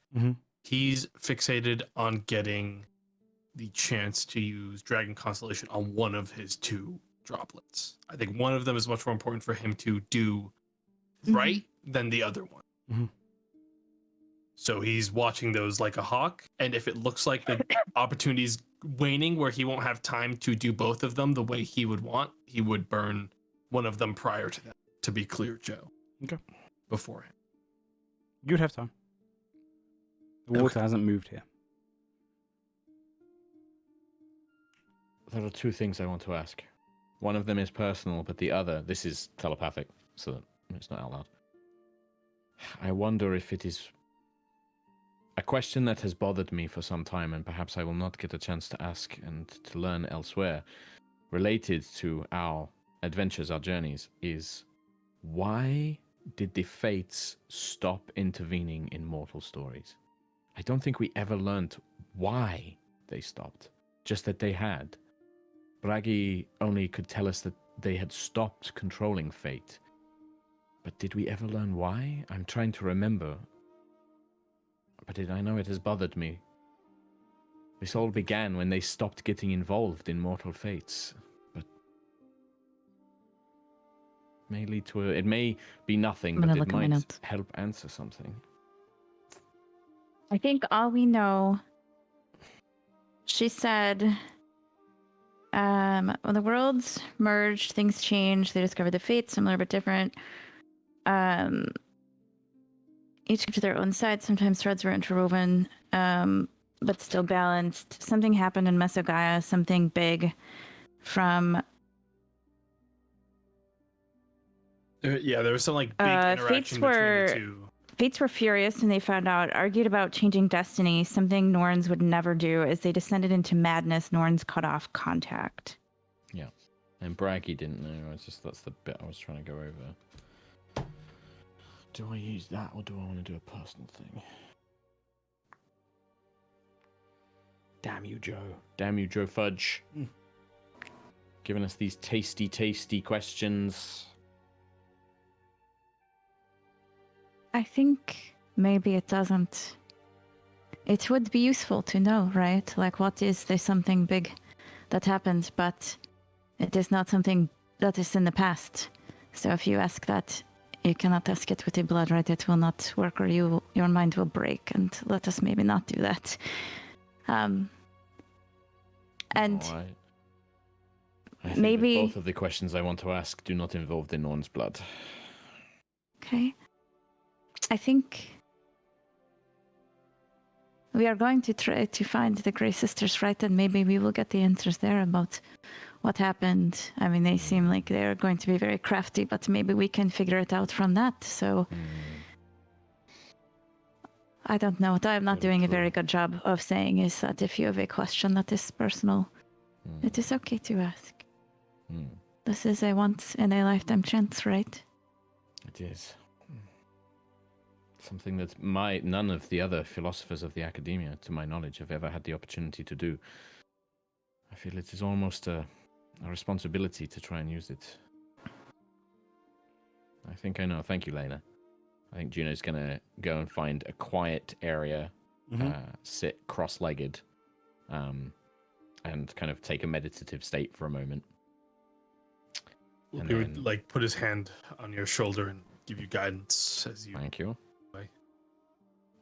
He's fixated on getting the chance to use Dragon Constellation on one of his 2 droplets. I think one of them is much more important for him to do right than the other one. Mhm. So he's watching those like a hawk. And if it looks like the opportunity's waning where he won't have time to do both of them the way he would want, he would burn one of them prior to that, to be clear, Joe. Okay. Beforehand. You'd have time. The water hasn't moved here. There are 2 things I want to ask. One of them is personal, but the other, this is telepathic, so that it's not out loud. I wonder if it is a question that has bothered me for some time, and perhaps I will not get a chance to ask and to learn elsewhere, related to our adventures, our journeys, is why did the fates stop intervening in mortal stories? I don't think we ever learned why they stopped, just that they had. Bragi only could tell us that they had stopped controlling fate. But did we ever learn why? I'm trying to remember. But I know it has bothered me. This all began when they stopped getting involved in mortal fates. But may lead to it may be nothing, but it might help answer something. I think all we know, she said, when the worlds merged, things changed. They discovered the fates, similar but different. Each to their own side. Sometimes threads were interwoven, but still balanced. Something happened in Mesogaia, something big from... There was some like big interaction between the 2. Fates were furious and they found out, argued about changing destiny, something Norns would never do. As they descended into madness, Norns cut off contact. Yeah. And Braggy didn't know. That's the bit I was trying to go over. Do I use that or do I want to do a personal thing? Damn you, Joe. Damn you, Joefudge. Giving us these tasty, tasty questions. I think maybe it doesn't. It would be useful to know, right? Like, what is there something big that happened, but it is not something that is in the past. So if you ask that, you cannot ask it with your blood, right? It will not work, or your mind will break. And let us maybe not do that. And I think maybe both of the questions I want to ask do not involve the Norn's blood. Okay. I think we are going to try to find the Grey Sisters, right? And maybe we will get the answers there about what happened. I mean, they seem like they're going to be very crafty, but maybe we can figure it out from that. So I don't know. What I'm not doing a very good job of saying is that if you have a question that is personal, it is okay to ask. This is a once in a lifetime chance, right? It is. Something that none of the other philosophers of the academia, to my knowledge, have ever had the opportunity to do. I feel it is almost a responsibility to try and use it. I think I know. Thank you, Lena. I think Juno's going to go and find a quiet area, sit cross-legged, and kind of take a meditative state for a moment. He would like put his hand on your shoulder and give you guidance as you... Thank you.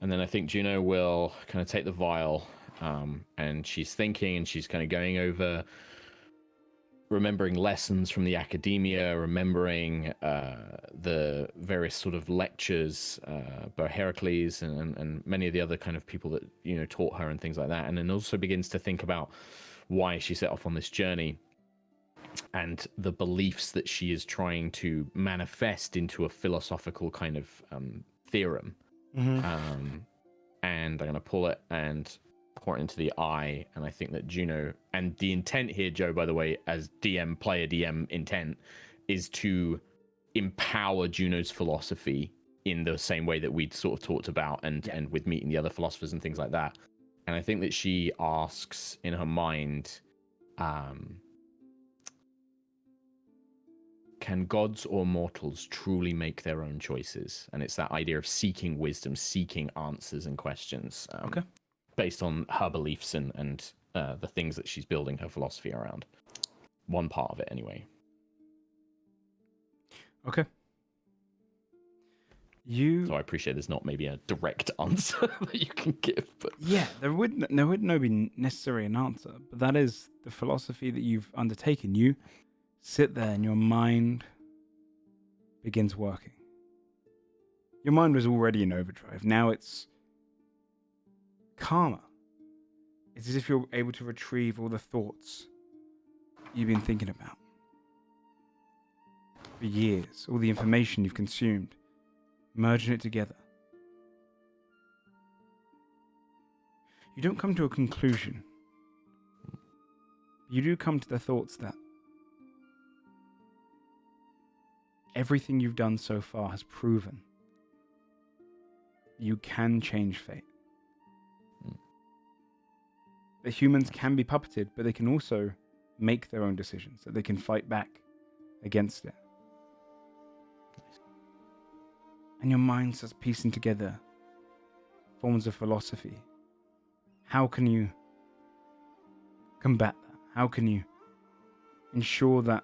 And then I think Juno will kind of take the vial, and she's thinking, and she's kind of going over, remembering lessons from the academia, remembering the various sort of lectures by Heracles and many of the other kind of people that, you know, taught her and things like that. And then also begins to think about why she set off on this journey and the beliefs that she is trying to manifest into a philosophical kind of theorem. And I'm going to pull it and pour it into the eye. And I think that Juno, and the intent here, Joe, by the way, as DM, player DM intent, is to empower Juno's philosophy in the same way that we'd sort of talked about and with meeting the other philosophers and things like that. And I think that she asks in her mind, can gods or mortals truly make their own choices? And it's that idea of seeking wisdom, seeking answers and questions. Okay. Based on her beliefs and the things that she's building her philosophy around. One part of it, anyway. Okay. So I appreciate there's not maybe a direct answer that you can give, but Yeah, there would not be necessarily an answer, but that is the philosophy that you've undertaken. You sit there and your mind begins working. Your mind was already in overdrive. Now it's calmer. It's as if you're able to retrieve all the thoughts you've been thinking about for years, all the information you've consumed, merging it together. You don't come to a conclusion. You do come to the thoughts that everything you've done so far has proven you can change fate. That humans can be puppeted, but they can also make their own decisions, that they can fight back against it. And your mind starts piecing together forms of philosophy. How can you combat that? How can you ensure that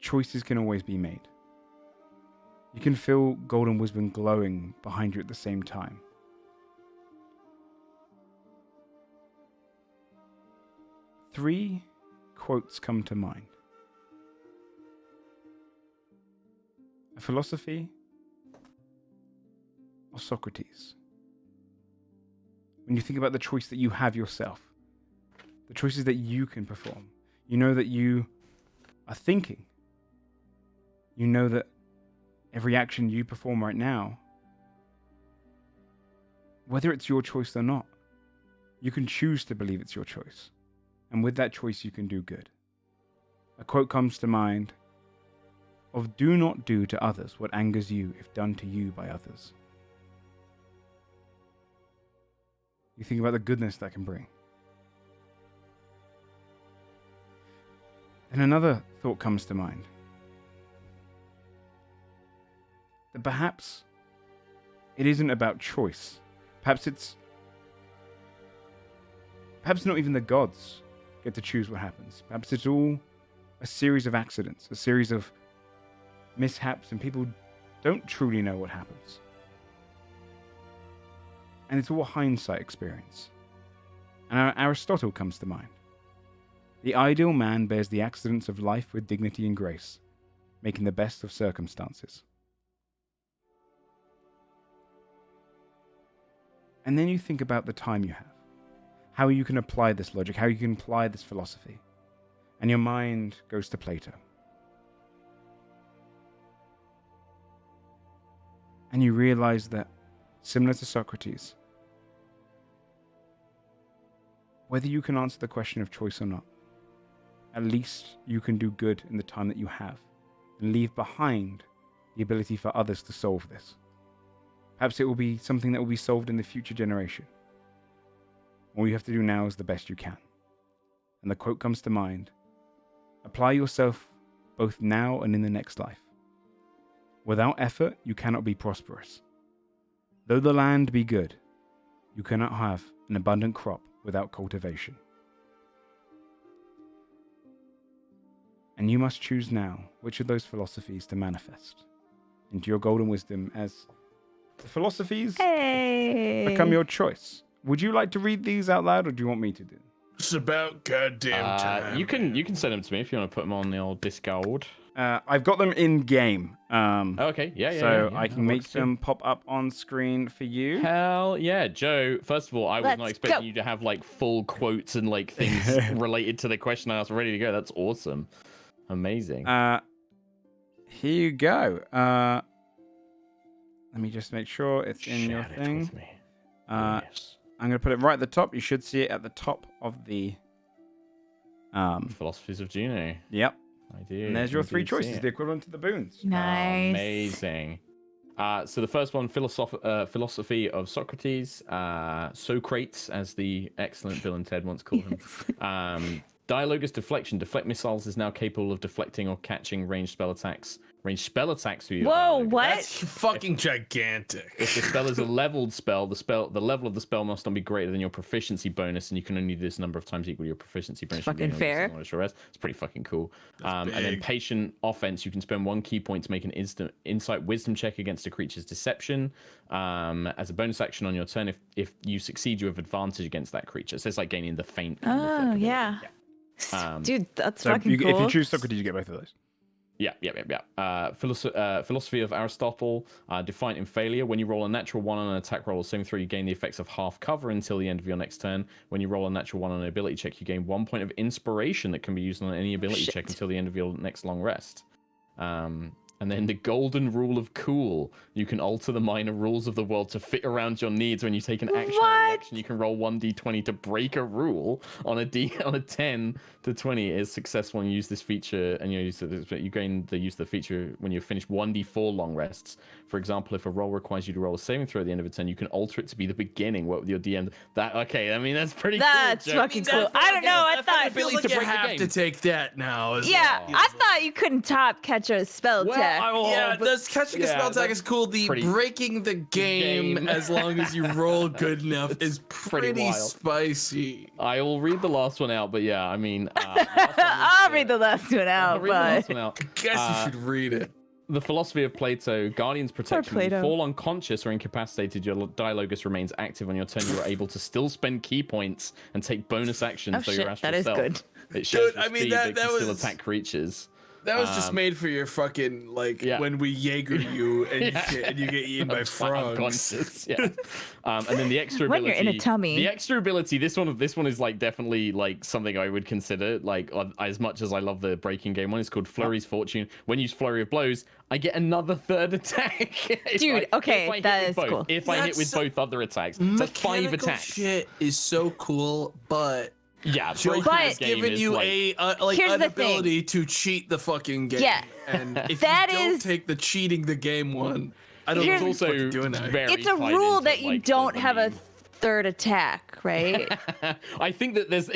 choices can always be made? You can feel golden wisdom glowing behind you at the same time. Three quotes come to mind. A philosophy of Socrates. When you think about the choice that you have yourself, the choices that you can perform, you know that you are thinking. You know that every action you perform right now, whether it's your choice or not, you can choose to believe it's your choice. And with that choice, you can do good. A quote comes to mind of "Do not do to others what angers you if done to you by others." You think about the goodness that can bring. And another thought comes to mind. That perhaps it isn't about choice. Perhaps not even the gods get to choose what happens. Perhaps it's all a series of accidents, a series of mishaps, and people don't truly know what happens. And it's all a hindsight experience. And Aristotle comes to mind. The ideal man bears the accidents of life with dignity and grace, making the best of circumstances. And then you think about the time you have, how you can apply this logic, how you can apply this philosophy. And your mind goes to Plato. And you realize that, similar to Socrates, whether you can answer the question of choice or not, at least you can do good in the time that you have and leave behind the ability for others to solve this. Perhaps it will be something that will be solved in the future generation. All you have to do now is the best you can. And the quote comes to mind: apply yourself both now and in the next life. Without effort, you cannot be prosperous. Though the land be good, you cannot have an abundant crop without cultivation. And you must choose now which of those philosophies to manifest into your golden wisdom as the philosophies become your choice. Would you like to read these out loud, or do you want me to do? It's about goddamn time. You can send them to me if you want to put them on the old Discord. I've got them in game. Okay, yeah. So I can make them pop up on screen for you. Hell yeah, Joe. First of all, I was Let's not expecting go. you to have like full quotes and like things related to the question I asked ready to go. That's awesome. Amazing. Here you go. Let me just make sure it's in your Share it thing. with me. Yes. I'm going to put it right at the top. You should see it at the top of the... Philosophies of Juno. Yep. I do. And there's your three indeed see choices, it. the equivalent to the boons. Nice. Amazing. So the first one, philosophy of Socrates, Socrates, as the excellent Bill and Ted once called him. Dialogus Deflection. Deflect missiles is now capable of deflecting or catching ranged spell attacks. Ranged spell attacks through your Whoa, Dialogus. what? That's fucking gigantic. If the spell is a leveled spell, the level of the spell must not be greater than your proficiency bonus, and you can only do this number of times equal to your proficiency bonus. Fucking fair. It's pretty fucking cool. And then patient offense, you can spend 1 key point to make an instant insight wisdom check against a creature's deception. As a bonus action on your turn, if you succeed, you have advantage against that creature. So it's like gaining the feint. Oh, yeah. Dude, that's fucking cool. If you choose Socrates, you get both of those. Yeah. Philosophy of Aristotle, Defiant in Failure. When you roll a natural 1 on an attack roll or saving throw, you gain the effects of half cover until the end of your next turn. When you roll a natural 1 on an ability check, you gain 1 point of inspiration that can be used on any ability check until the end of your next long rest. And then the golden rule of cool. You can alter the minor rules of the world to fit around your needs. When you take an action or reaction, you can roll 1d20 to break a rule. On a 10 to 20 is successful and you use this feature, and you gain the use of the feature when you finish 1d4 long rests. For example, if a roll requires you to roll a saving throw at the end of a turn, you can alter it to be the beginning. What with your DM? That's pretty cool. That's fucking cool. I don't know. I thought it feels like you have to take that now. Yeah, I thought you couldn't catch a spell tech. Catching a spell tag is cool. The breaking the game as long as you roll good enough is pretty spicy. I will read the last one out, but yeah, I mean, I'll read the last one out. I guess you should read it. The philosophy of Plato, Guardian's Protection. When you fall unconscious or incapacitated, your Dialogus remains active on your turn. You are able to still spend key points and take bonus actions. Oh, your astral that is self. good. It shows Dude, I mean, that can was still attack creatures. That was just made for your fucking when we Jaeger you and you get eaten by frogs. Yeah. And then the extra when ability. You're in a tummy. The extra ability. This one is like definitely like something I would consider. Like as much as I love the breaking game one, it's called Flurry's Fortune. When you use Flurry of Blows, I get another third attack. Dude, okay, that is cool. If I hit with both other attacks, that's 5 attacks. Shit is so cool, but. Yeah, but giving you an ability to cheat the fucking game. Yeah, and if you don't take the cheating the game one, I don't know if also doing that. It's a rule that you don't have a third attack, right? I think that there's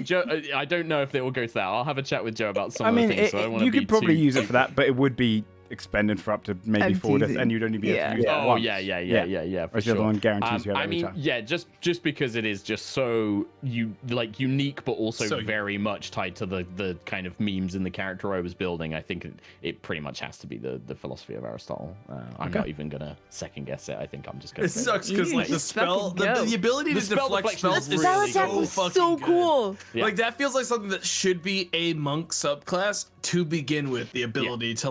Joe. I don't know if they will go to that. I'll have a chat with Joe about some of the things. You could probably use it for that, but it would be expended for up to maybe 4 deaths, and you'd only be able to use it once. Yeah. For sure. The other one guarantees you have every time. Yeah, just because it is just so unique, but also very much tied to the kind of memes in the character I was building. I think it pretty much has to be the philosophy of Aristotle. I'm not even gonna second guess it. I think I'm just gonna. It sucks because the spell, the ability to deflect spells is so cool. Yeah. Like that feels like something that should be a monk subclass to begin with. The ability to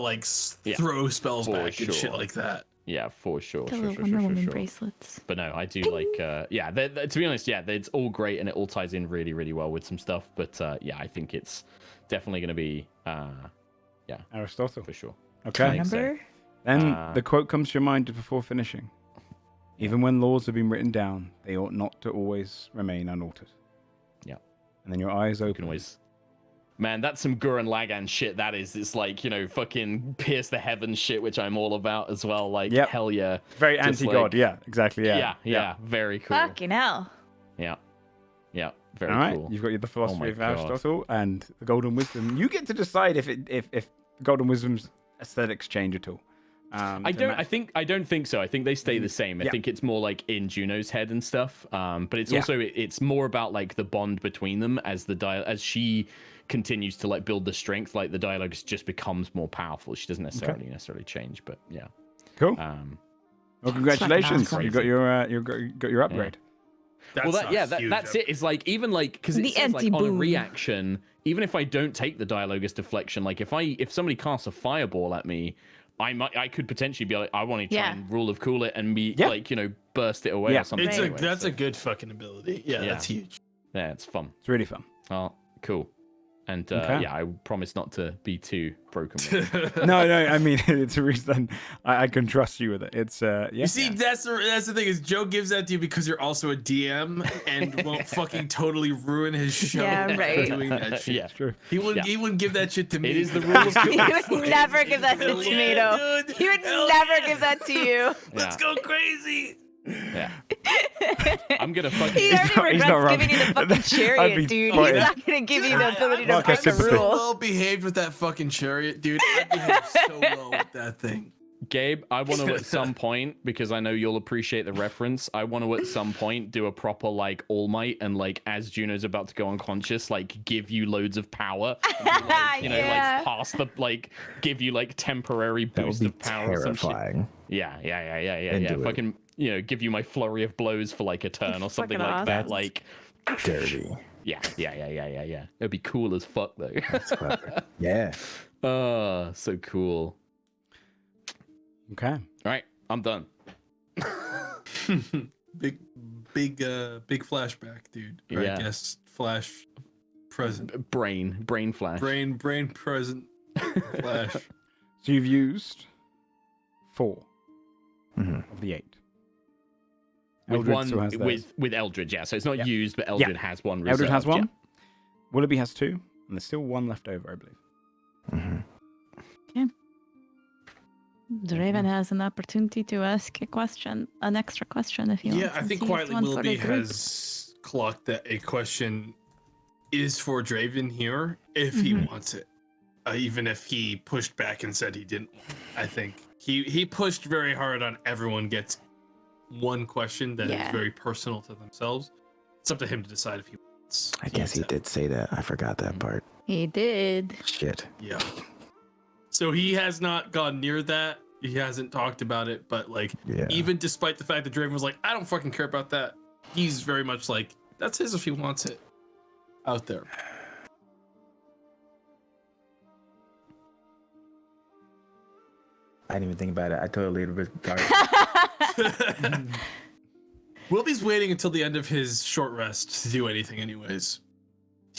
throw spells back and shit like that. Yeah, for sure. Wonder Woman bracelets. But no, I do like. To be honest, it's all great and it all ties in really, really well with some stuff. But I think it's definitely going to be. Aristotle for sure. Okay. Then the quote comes to your mind before finishing. Even when laws have been written down, they ought not to always remain unaltered. Yeah. And then your eyes open. You can always. Man, that's some Gurren Lagann shit. That is, it's like, fucking pierce the heavens shit, which I'm all about as well. Like, hell yeah. Very anti-god, exactly, yeah. Very cool. Fucking hell. Yeah, very all right. cool. You've got the philosophy of Aristotle and the Golden Wisdom. You get to decide if Golden Wisdom's aesthetics change at all. I don't think so. I think they stay the same. I think it's more like in Juno's head and stuff. But it's also it's more about like the bond between them as as she continues to build the strength. Like the dialogue just becomes more powerful. She doesn't necessarily change. But yeah, cool. Well, congratulations! You got your upgrade. That's it. It's like even because it says on a reaction, even if I don't take the Dialogus Deflection, like if somebody casts a fireball at me, I could potentially be like, I want to try and Rule of Cool it and be burst it away or something. That's a good fucking ability. Yeah, that's huge. Yeah, it's fun. It's really fun. Oh, cool. And I promise not to be too broken with it. No, I mean it's a reason I can trust you with it. It's You see, that's the thing is Joe gives that to you because you're also a DM and won't fucking totally ruin his show by doing that shit. Yeah, true. He wouldn't give that shit to me. It is the rule of cool. He would never give that to Tomato. He would never give that to you. Let's go crazy. Yeah. I'm gonna fucking. He already not- he's not regrets wrong. giving you the fucking I'd be chariot, dude. He's fine. not gonna give you the ability to Mark, I break the sympathy. rule. well behaved with that fucking chariot, dude. I behaved so well with that thing. Gabe, I want to at some point, because I know you'll appreciate the reference, I want to at some point do a proper like All Might and like as Juno's about to go unconscious, like give you loads of power. And be, like, you know, Yeah. like pass the like give you like temporary That would boost be of power or some shit. terrifying. Yeah. Into it. Fucking, you know, give you my flurry of blows for like a turn or something Fucking like that. awesome. Like, Dirty. yeah. It'd be cool as fuck though. That's clever. Yeah. Oh, so cool. Okay. All right, I'm done. big flashback, dude. Or Yeah. I guess flash present. Brain flash. Brain present flash. So you've used 4 Mhm. of the 8. With Eldred one still has theirs. with Eldred, yeah. So it's not Yeah. used, but Eldred has one. Eldred has reserved, 1. Willoughby has 2, and there's still 1 left over, I believe. Mhm. Draven has an opportunity to ask a question, an extra question if he wants. Yeah, I since think he's quietly one for the Willoughby group. has clocked that a question is for Draven here if he Mhm. wants it. Even if he pushed back and said he didn't want it. I think he pushed very hard on everyone gets one question that is Yeah. very personal to themselves. It's up to him to decide if he wants. I guess he it. did say that. I forgot that part. He did. Shit. Yeah. So he has not gone near that. He hasn't talked about it, but like Yeah. even despite the fact that Draven was like, I don't fucking care about that, he's very much like, that's his if he wants it out there. I didn't even think about it. I totally regard. Wilby's waiting until the end of his short rest to do anything anyways.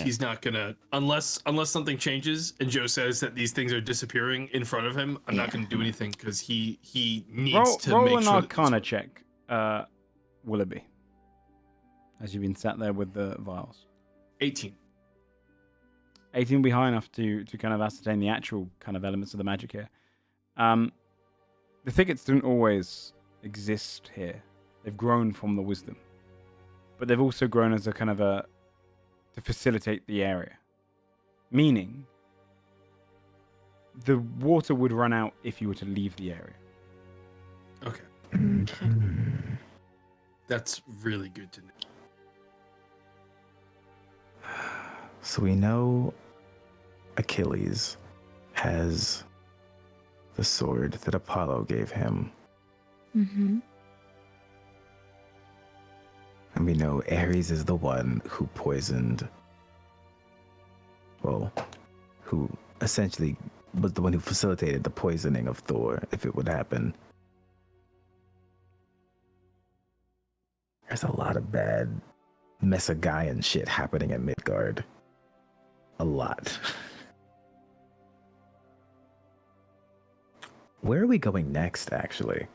He's not gonna unless something changes and Joe says that these things are disappearing in front of him. I'm not gonna do anything because he needs to Roll make an sure that Arcana check, Willoughby, as you've been sat there with the vials. 18. 18 will be high enough to kind of ascertain the actual kind of elements of the magic here. The thickets don't always exist here. They've grown from the wisdom, but they've also grown as a kind of to facilitate the area. Meaning, the water would run out if you were to leave the area. Okay. That's really good to know. So we know Achilles has the sword that Apollo gave him. Mm-hmm. And we know Ares is the one who poisoned, well, who essentially was the one who facilitated the poisoning of Thor, if it would happen. There's a lot of bad Mesogaian shit happening at Midgard. A lot. Where are we going next, actually?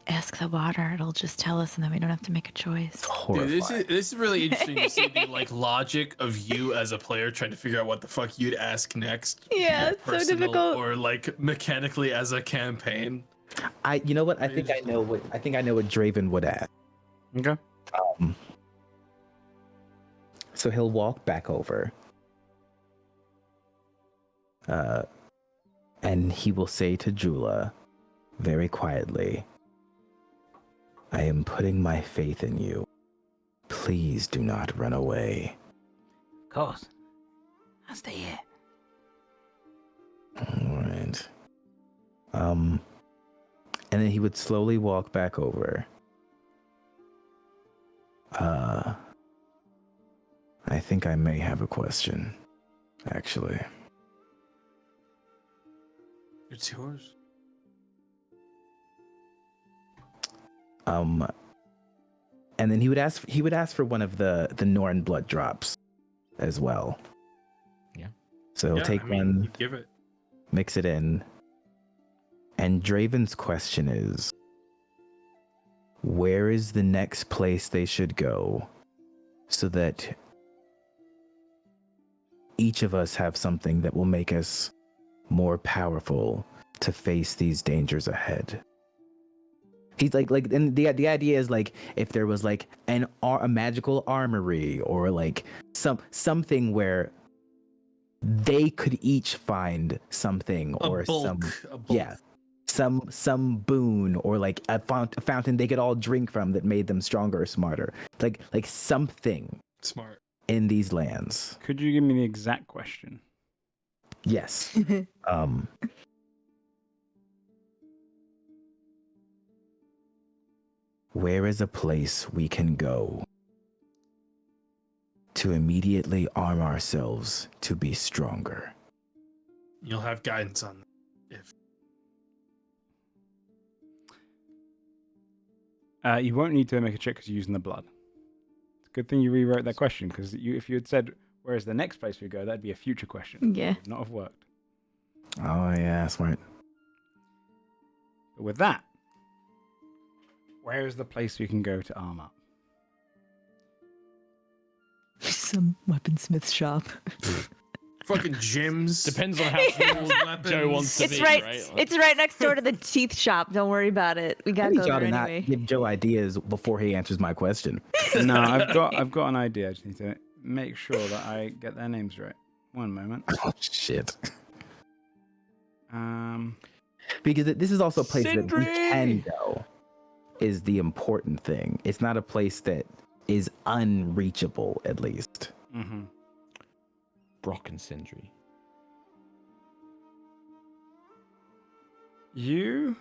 Ask the water; it'll just tell us, and then we don't have to make a choice. It's Dude, horrifying. this is really interesting to see the like logic of you as a player trying to figure out what the fuck you'd ask next. Yeah, it's so Personal difficult. Or like mechanically as a campaign. You know what? I think I know what Draven would ask. Okay. So he'll walk back over. And he will say to Jula, very quietly, I am putting my faith in you. Please do not run away. Of course. I'll stay here. Alright. And then he would slowly walk back over. I think I may have a question, actually. It's yours. And then he would ask for one of the Norn blood drops as well. Yeah. So he'll take one, you'd give it. mix it in. And Draven's question is, where is the next place they should go so that each of us have something that will make us more powerful to face these dangers ahead? He's like, and the idea is like if there was like a magical armory or like something where they could each find something or some some boon or like a fountain they could all drink from that made them stronger or smarter. Like something Smart. in these lands. Could you give me the exact question? Yes. Where is a place we can go to immediately arm ourselves to be stronger? You'll have guidance on that. If You won't need to make a check because you're using the blood. It's a good thing you rewrote that question because if you had said, where is the next place we go, that'd be a future question. Yeah. It would not have worked. Oh yeah, smart. But with that, where is the place we can go to arm up? Some weaponsmith shop. fucking gyms. Depends on how small Joe wants to It's be, right. right? It's right next door to the teeth shop. Don't worry about it. We I gotta need go y'all there to anyway. not give Joe ideas before he answers my question. No, I've got an idea. I just need to make sure that I get their names right. One moment. Oh shit! Um, Because this is also a place that we Sindri! can go. Is the important thing. It's not a place that is unreachable, at least. mhm. Brock and Sindri. You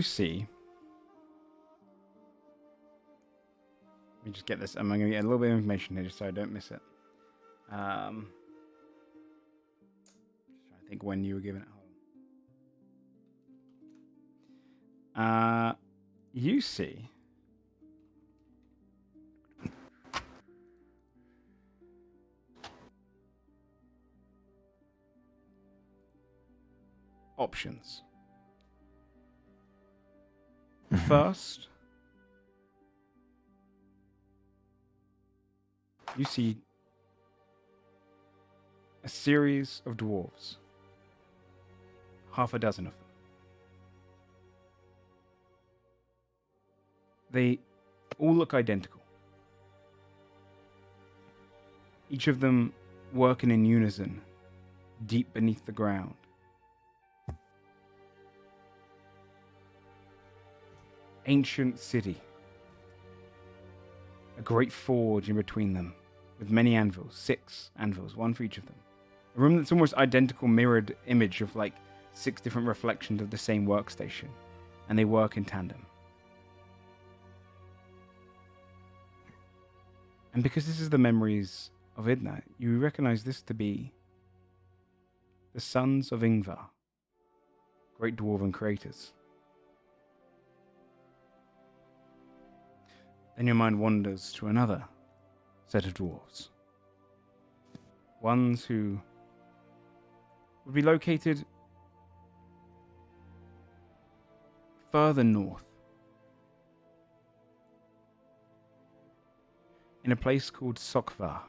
see. Let me just get this. I'm going to get a little bit of information here just so I don't miss it. Just trying to think when you were given it. Hold on. You see. Options. First, you see a series of dwarves. Half a dozen of them. They all look identical. Each of them working in unison, deep beneath the ground. Ancient city. A great forge in between them, with many anvils, 6 anvils, one for each of them. A room that's almost identical mirrored image of like 6 different reflections of the same workstation, and they work in tandem. And because this is the memories of Idna, you recognize this to be the sons of Ingvar, great dwarven creators. Then your mind wanders to another set of dwarves. Ones who would be located further north, in a place called Sokvar.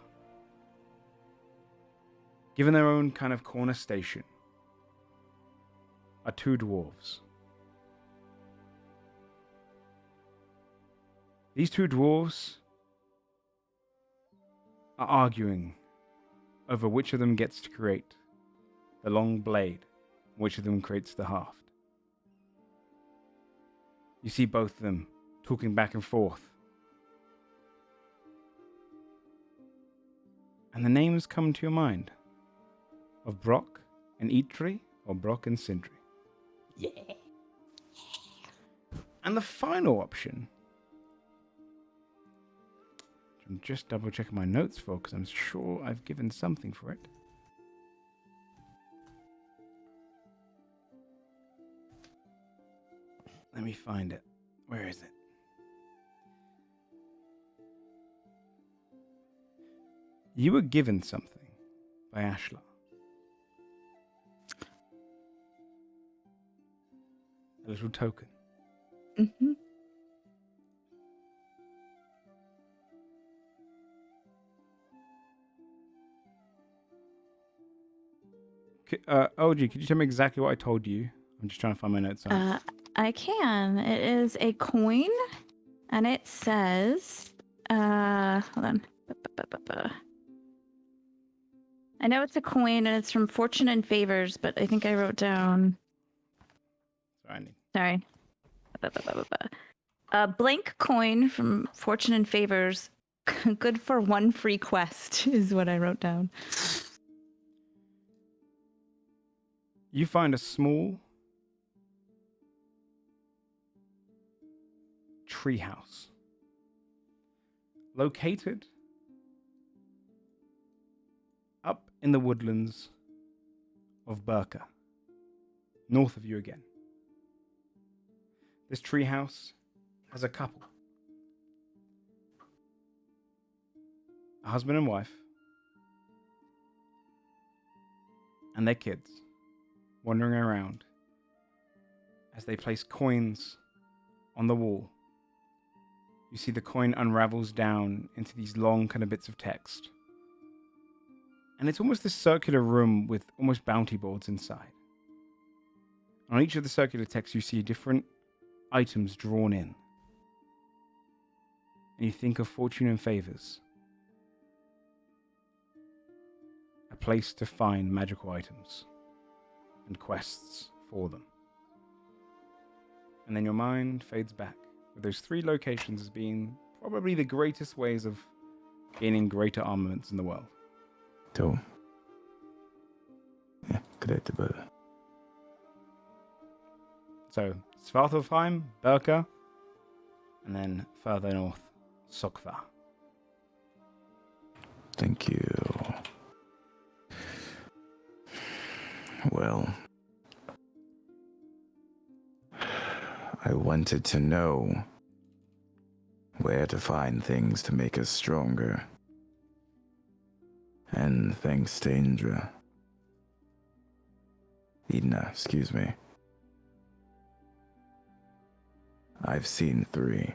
Given their own kind of corner station are 2 dwarves. These 2 dwarves are arguing over which of them gets to create the long blade, and which of them creates the haft. You see both of them talking back and forth. And the names come to your mind of Brock and Eitri, or Brock and Sindri. Yeah. And the final option, which I'm just double checking my notes for because I'm sure I've given something for it. Let me find it. Where is it? You were given something by Ashla. A little token. Mm-hmm. OG, could you tell me exactly what I told you? I'm just trying to find my notes. I can. It is a coin, and it says, hold on. I know it's a coin, and it's from Fortune and Favors, but I think I wrote down. Sorry. A blank coin from Fortune and Favors, good for 1 free quest, is what I wrote down. You find a small treehouse located up in the woodlands of Burka, north of you again. This treehouse has a couple, a husband and wife, and their kids wandering around as they place coins on the wall. You see the coin unravels down into these long kind of bits of text. And it's almost this circular room with almost bounty boards inside. On each of the circular texts, you see different items drawn in. And you think of fortune and favors. A place to find magical items and quests for them. And then your mind fades back with those 3 locations as being probably the greatest ways of gaining greater armaments in the world. So, yeah, good. So, Svartalfheim, Burka, and then further north, Sokva. Thank you. Well, I wanted to know where to find things to make us stronger. And thanks to Edna, excuse me. I've seen 3.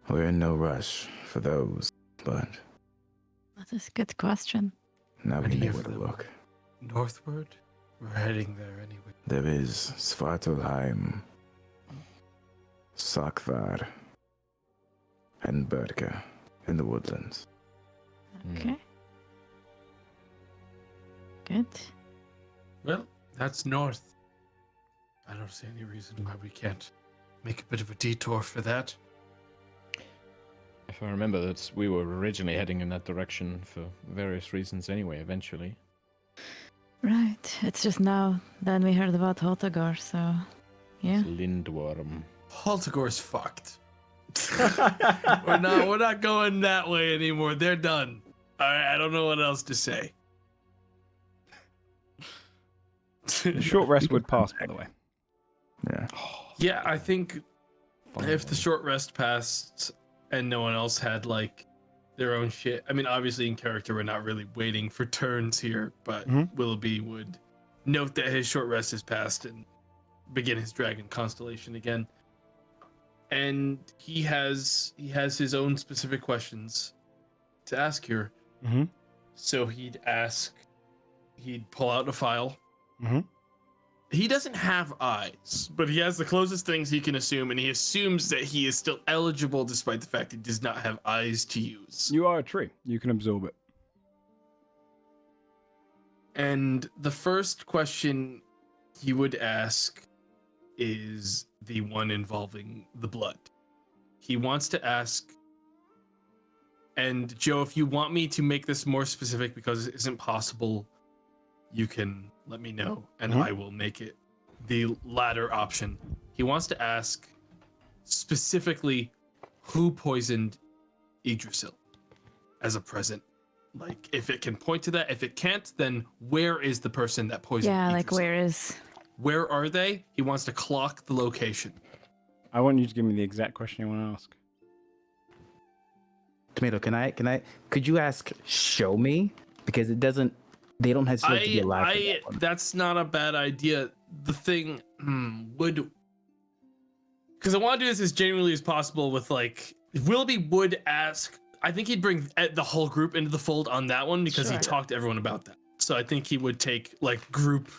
We're in no rush for those, but That is a good question. now we Any know of where to them? look. Northward? We're heading there anyway. There is Svartalfheim, Sakvar, and Burka in the woodlands. Okay. Good. Well, that's north. I don't see any reason why we can't make a bit of a detour for that. If I remember, that's we were originally heading in that direction for various reasons anyway, eventually. Right. It's just now then we heard about Hotagor, so yeah. It's Lindworm. Haltagor's fucked. we're not going that way anymore. They're done. I don't know what else to say. The short rest would pass, by the way. Yeah. Yeah, I think if the short rest passed and no one else had like their own shit. I mean, obviously in character we're not really waiting for turns here, but Willoughby would note that his short rest has passed and begin his dragon constellation again. And he has his own specific questions to ask here. Mm-hmm. So he'd pull out a file. Mm-hmm. He doesn't have eyes, but he has the closest things he can assume, and he assumes that he is still eligible despite the fact he does not have eyes to use. You are a tree. You can absorb it. And the first question he would ask is the one involving the blood. He wants to ask, and Joe, if you want me to make this more specific because it isn't possible, you can let me know, and I will make it the latter option. He wants to ask specifically who poisoned Yggdrasil as a present. Like, if it can point to that. If it can't, then where is the person that poisoned Yggdrasil? Where are they? He wants to clock the location. I want you to give me the exact question you want to ask. Tomato, could you ask show me? Because it doesn't, they don't have to be alive. That's not a bad idea. The thing would, because I want to do this as genuinely as possible with like, Willoughby would ask, I think he'd bring the whole group into the fold on that one because he talked to everyone about that. So I think he would take like group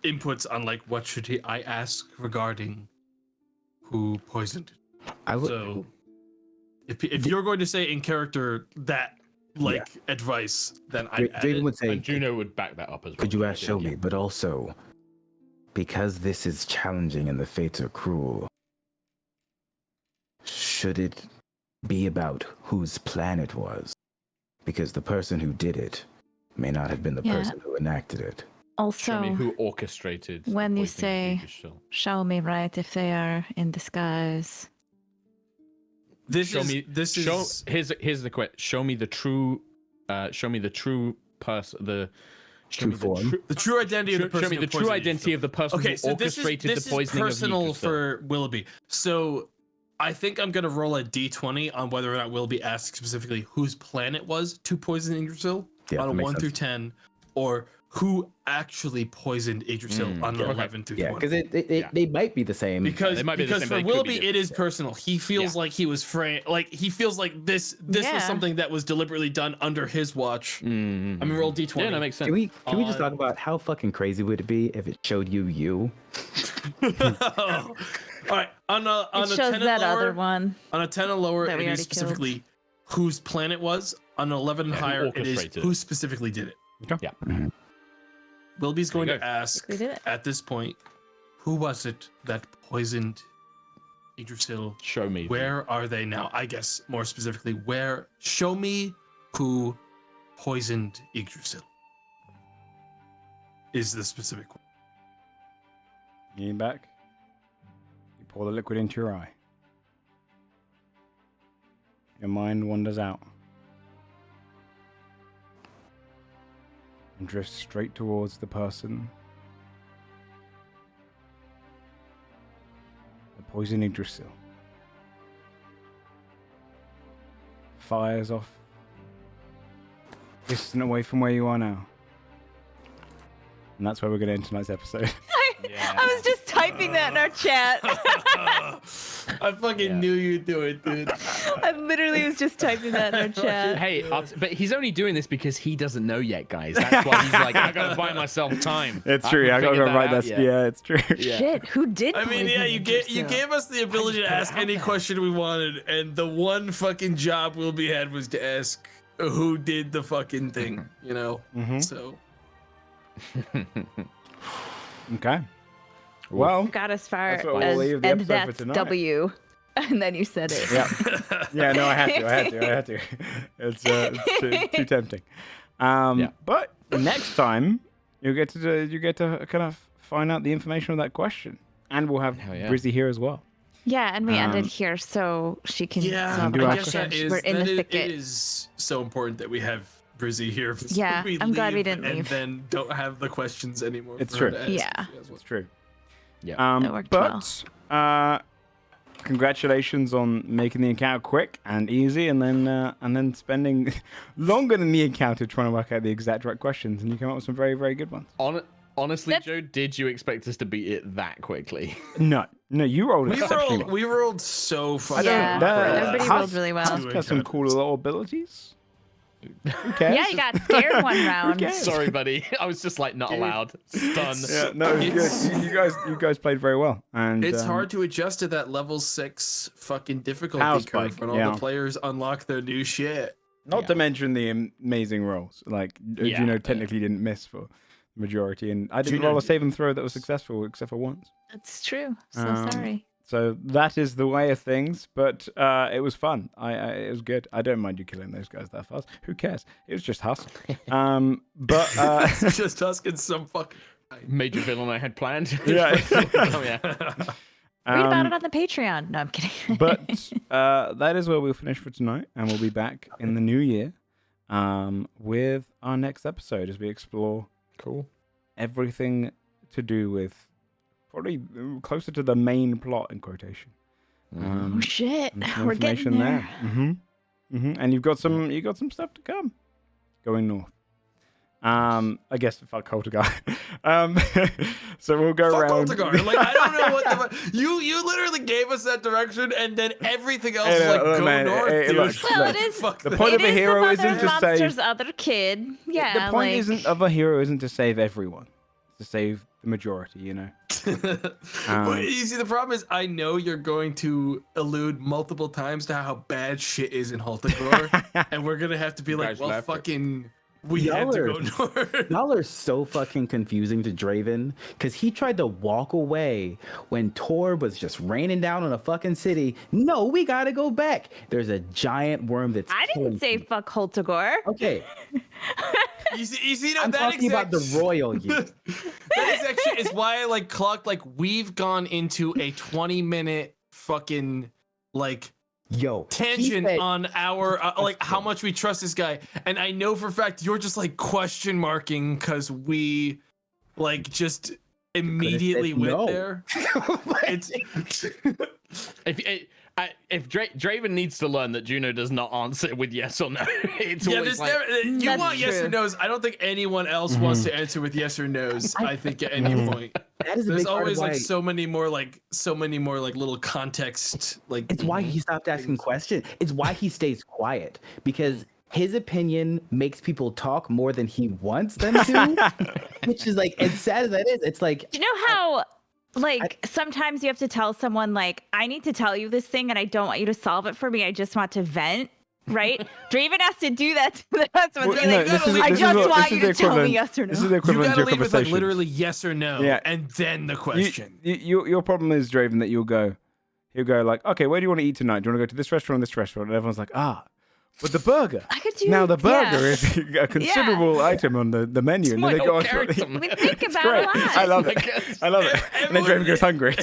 inputs on like what should I ask regarding who poisoned it. I would. So if you're going to say in character that advice, then I Draven would say, And Juno would back that up as well. "Could you ask show me?" But also, because this is challenging and the fates are cruel, should it be about whose plan it was? Because the person who did it may not have been the person who enacted it. Also, Show me who orchestrated. when the you poisoning of say Yggdrasil. show me, right, if they are in disguise. Here's Here's the question. Show me the true person. The true identity of the person. Show me who the true poisoned identity of the person Okay, who so orchestrated this the poisoning is personal of Yggdrasil. for Willoughby. So I think I'm gonna roll a d20 on whether or not Willoughby asked specifically whose plan it was to poison Yggdrasil Yeah, on a that makes 1 through sense. 10, or who actually poisoned Yggdrasil on an 11 through Yeah, 20. because they might be the same. Because They might be the same, for but it could Willoughby be it is personal. He feels like he was like he feels like this was Yeah. something that was deliberately done under his watch. I'm gonna roll d20. Yeah, that makes sense. Can we just talk about how fucking crazy would it be if it showed you? All right, on a It 10 shows and that lower, other one. on a 10 and lower, that we it is already specifically whose plan it was. On an 11 and Yeah, who higher, it is orchestrated who it. specifically did it. Yeah. Wilby's going There you to ask We did it. at this point, who was it that poisoned Yggdrasil? Show me. Where are they now? I guess more specifically, show me who poisoned Yggdrasil. Is the specific one. You lean back. You pour the liquid into your eye. Your mind wanders out and drifts straight towards the person that poisoned Yggdrasil. Fires off, distant away from where you are now. And that's where we're going to end tonight's episode. I was just typing that in our chat. I fucking knew you'd do it, dude. I literally was just typing that in our chat. Hey, but he's only doing this because he doesn't know yet, guys. That's why he's like, I gotta buy myself time. It's true. I gotta write that. Yeah, it's true. Shit, who did? I mean, yeah, poison you gave us the ability to ask any question we wanted, and the one fucking job Wilby had was to ask who did the fucking thing, you know? So. Okay. Well, Got as far That's what we'll as leave the and episode for that's tonight." W, and then you said it. yeah. No, I had to. It's too tempting. But next time you get to kind of find out the information on that question, and we'll have Brizzy here as well. Yeah, and we ended here so she can. Yeah, solve do the our guess that question. is, We're in that the is- thicket. It is so important that we have Brizzy here. before Yeah, we I'm glad we leave didn't and leave. then don't have the questions anymore. It's for her true. to ask Yeah. as well. It's true. Yeah. That worked well. But congratulations on making the encounter quick and easy, and then spending longer than the encounter trying to work out the exact right questions, and you came up with some very, very good ones. Honestly, That's- Joe, did you expect us to beat it that quickly? No, you rolled exceptionally well. We rolled so fucking Yeah, well. everybody Husk- rolled really well. Husk has some cool little abilities. Who cares? Yeah, you got scared one round. cares? Sorry, buddy. I was just like not allowed. Stun. Yeah, no, it was good. You guys played very well, and It's hard to adjust to that level 6 fucking difficulty Power curve spike, when all yeah. the players unlock their new shit. Not to mention the amazing rolls. Like Yeah, Juno technically didn't miss for the majority, and I didn't roll a save and throw that was successful except for once. That's true. So sorry. So that is the way of things, but it was fun. It was good. I don't mind you killing those guys that fast. Who cares? It was just Husk. But It's just us and some fucking. Major villain I had planned. Yeah. Oh, yeah. Read about it on the Patreon. No, I'm kidding. but that is where we'll finish for tonight, and we'll be back in the new year with our next episode as we explore everything to do with probably closer to the main plot in quotation. Oh shit, and some we're getting there. And you've got some stuff to come going north. I guess fuck Holtegar. So we'll go Fuck around. Holtegar. Like, I don't know what the you literally gave us that direction, and then everything else was like, look, go man, north, hey, dude. look, Well, it is. Fuck the that. point of It a is hero the isn't mother to save. monster's other kid. Yeah. The point like, isn't of a hero isn't to save everyone. It's to save the majority. You know. Well, you see, the problem is, I know you're going to allude multiple times to how bad shit is in Holtegar, and we're gonna have to be like, guys well, left it. fucking, we had to go north. Y'all are so fucking confusing to Draven because he tried to walk away when Tor was just raining down on a fucking city. No, we gotta go back. There's a giant worm that's. I didn't say fuck Holtagor. Okay, You see, no, I'm that talking about exact- the royal you. That exact shit is why I like clocked, like, we've gone into a 20-minute fucking like Yo, he tangent said- on our like how much we trust this guy, and I know for a fact you're just like question marking because we like just immediately went no. there. It's If Draven needs to learn that Juno does not answer with yes or no, it's yeah, always there's like, never, you That's want yes or true. no's. I don't think anyone else wants to answer with yes or no's. I think at any point. That is a There's big part of always why, like so many more like little context like It's why he stopped asking questions. It's why he stays quiet because his opinion makes people talk more than he wants them to, which is like as sad as that is. It's like Do you know how, like, sometimes you have to tell someone, like, I need to tell you this thing and I don't want you to solve it for me. I just want to vent, right? Draven has to do that to the husband. Well, Be no, like, this is- I this is just what- want this you is the to tell me equivalent- yes or This is no. the you equivalent gotta to your leave with like conversation. literally yes or no, Yeah. and then the question. Your problem is, Draven, that he'll go like, okay, where do you want to eat tonight? Do you want to go to this restaurant or this restaurant? And everyone's like, but the burger. I could do Now the burger yeah. is a considerable item on the menu, and then they go on. To, We think about great. a lot. I love it. I love it. And then Draven goes hungry.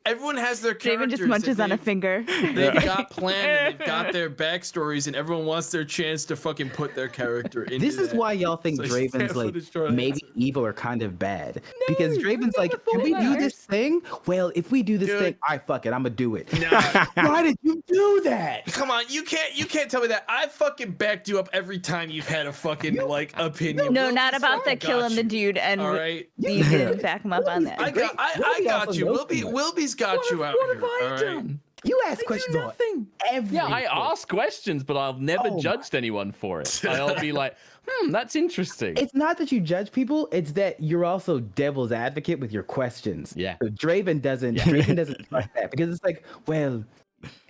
Everyone has their characters. Draven just munches that on a they've- finger. They've got planned, and they've got their backstories, and everyone wants their chance to fucking put their character in. this is why y'all think So you Draven's can't like put his choice. maybe evil or kind of bad because Draven's like, the can we do full this thing? Well, if we do this Dude. thing, I fuck it, I'm gonna do it. Nah. Why did you do that? Come on, you can't tell me that. I fucking backed you up every time you've had a fucking like opinion. No, Will, not this about the fucking killing got the you. dude, and All right. you didn't back him up on that. I got you. Wilby's got you out here. All right. You ask questions on everything. Yeah, I ask questions, but I've never Oh my- judged anyone for it. I'll be like, that's interesting. It's not that you judge people; it's that you're also devil's advocate with your questions. Yeah. So Draven doesn't trust that because it's like, well,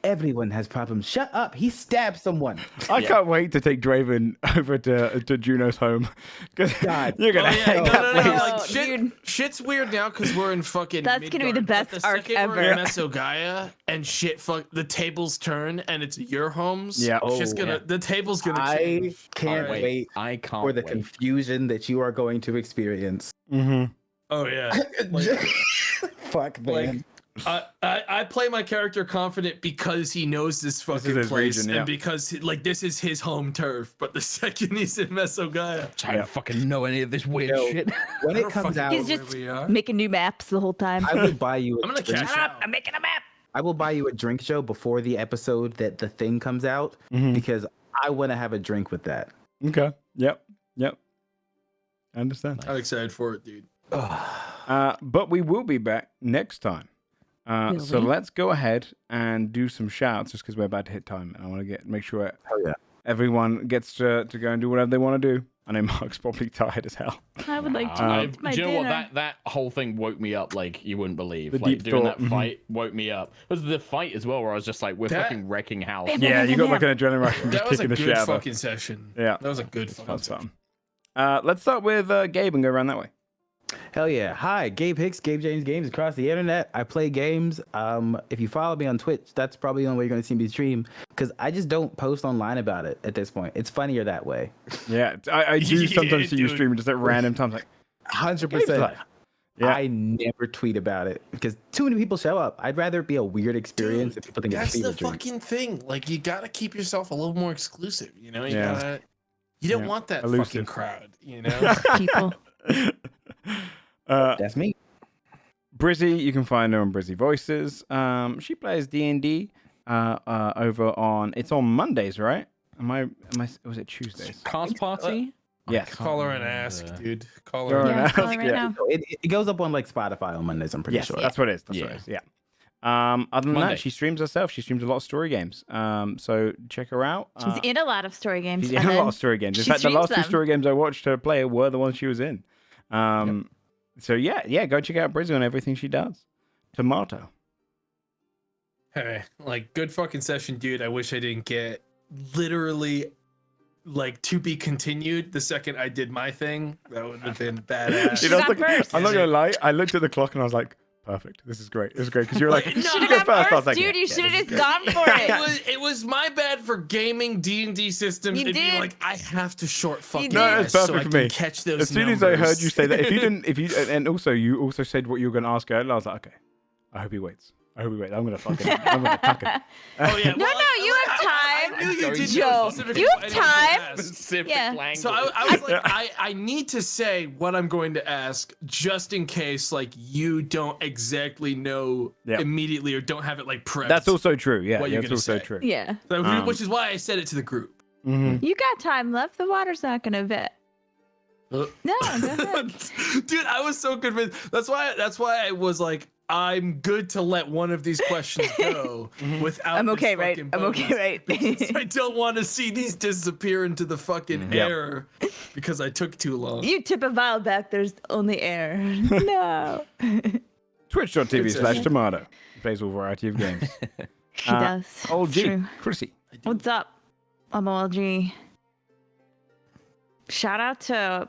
everyone has problems. Shut up! He stabbed someone. I can't wait to take Draven over to Juno's home because God. you're gonna. Oh, yeah, hate that no. place. Like, dude. shit's weird now because we're in fucking. That's gonna be the Midgard, but best the arc second we're in ever. Mesogaya and shit, the tables turn and it's your homes. Yeah. shit's gonna. yeah. The table's gonna I change. can't Alright. wait I can't for the wait. confusion that you are going to experience. Mm-hmm. Oh yeah. Like, Fuck, man. I play my character confident because he knows this fucking his place region, yeah. and because like this is his home turf. But the second he's in Mesogaya, I don't fucking know any of this weird Yo, shit. When I it don't comes fucking out, He's where just we are. making new maps the whole time. I will buy you. I'm gonna drink. cash out. I'm making a map. I will buy you a drink show before the episode that the thing comes out Mhm. because I want to have a drink with that. Okay. Yep. I understand. I'm excited for it, dude. But we will be back next time. So Really? let's go ahead and do some shouts just because we're about to hit time, and I want to make sure Oh yeah. everyone gets to go and do whatever they want to do. I know Mark's probably tired as hell. I would like to Do eat my you know dinner. what? That whole thing woke me up like you wouldn't believe. The Like deep doing thought, that mhm. fight woke me up. It was the fight as well where I was just like, we're That- fucking wrecking house. Yeah, you got like an adrenaline rush from just That was a kicking the good shit out of her. fucking session. Yeah. That was a good It's fucking fun session. something. Let's start with Gabe and go around that way. Hell yeah. Hi, Gabe Hicks, Gabe James Games across the internet. I play games. If you follow me on Twitch, that's probably the only way you're going to see me stream because I just don't post online about it at this point. It's funnier that way. Yeah, I do Yeah, sometimes see you dude. stream just at random times. Like, 100%. Yeah. I never tweet about it because too many people show up. I'd rather it be a weird experience if people think it's That's a the fever dream. fucking thing. Like you gotta keep yourself a little more exclusive. You know, you Yeah. gotta. You don't Yeah. want that Elusive. fucking crowd. You know. people. That's me. Brizzy, you can find her on Brizzy Voices. She plays D&D over on. It's on Mondays, right? Was it Tuesdays? Cast party? Yes. Call her and ask, dude. Call Call her. her And and ask. Call her right yeah. now. It goes up on like Spotify on Mondays. I'm pretty Yes, sure. that's what it is. That's what it is. Yeah. Other than Monday. that, she streams herself. She streams a lot of story games. So check her out. She's in a lot of story games. She's in and a lot then of story games. In she fact, the streams last two them. story games I watched her play were the ones she was in. So yeah, go check out Brizzy on everything she does. Tomato. Hey, like, good fucking session, dude. I wish I didn't get literally like to be continued the second I did my thing. That would have been badass. You got first. I'm not gonna lie. I looked at the clock and I was like, "Perfect. This is great. This is great." Because you're like, No, "You Should've go got first." I was first, like, dude. "Yeah, You yeah, should have this is just great." gone for it. It was my bad for gaming D&D systems You and being did. like, I have to short fucking No, No, this it's so perfect I for can me. catch those As soon as I heard numbers. you say that, and also you also said what you were gonna ask earlier, I was like, okay, I hope he waits. I'm gonna fucking, I'm gonna tuck it. Oh yeah, No, you have time. I knew you did Joe, know specifically you what have I needed to time. ask. Specific Yeah. language. So I was like, I need to say what I'm going to ask just in case like you don't exactly know Yeah. immediately or don't have it like prepped. That's also true. Yeah, What you're that's gonna also say. true. Yeah. So, which is why I said it to the group. Mm-hmm. You got time left. The water's not gonna vet. No, go ahead. Dude, I was so convinced. That's why I was like, I'm good to let one of these questions go without. I'm okay, this right? fucking I'm okay, bonus, right? because I don't want to see these disappear into the fucking air because I took too long. You tip a vial back, there's only air. No. Twitch.tv/tomato. Plays all variety of games. He does. Old It's G, true. Chrissy. What's up? I'm OLG. Shout out to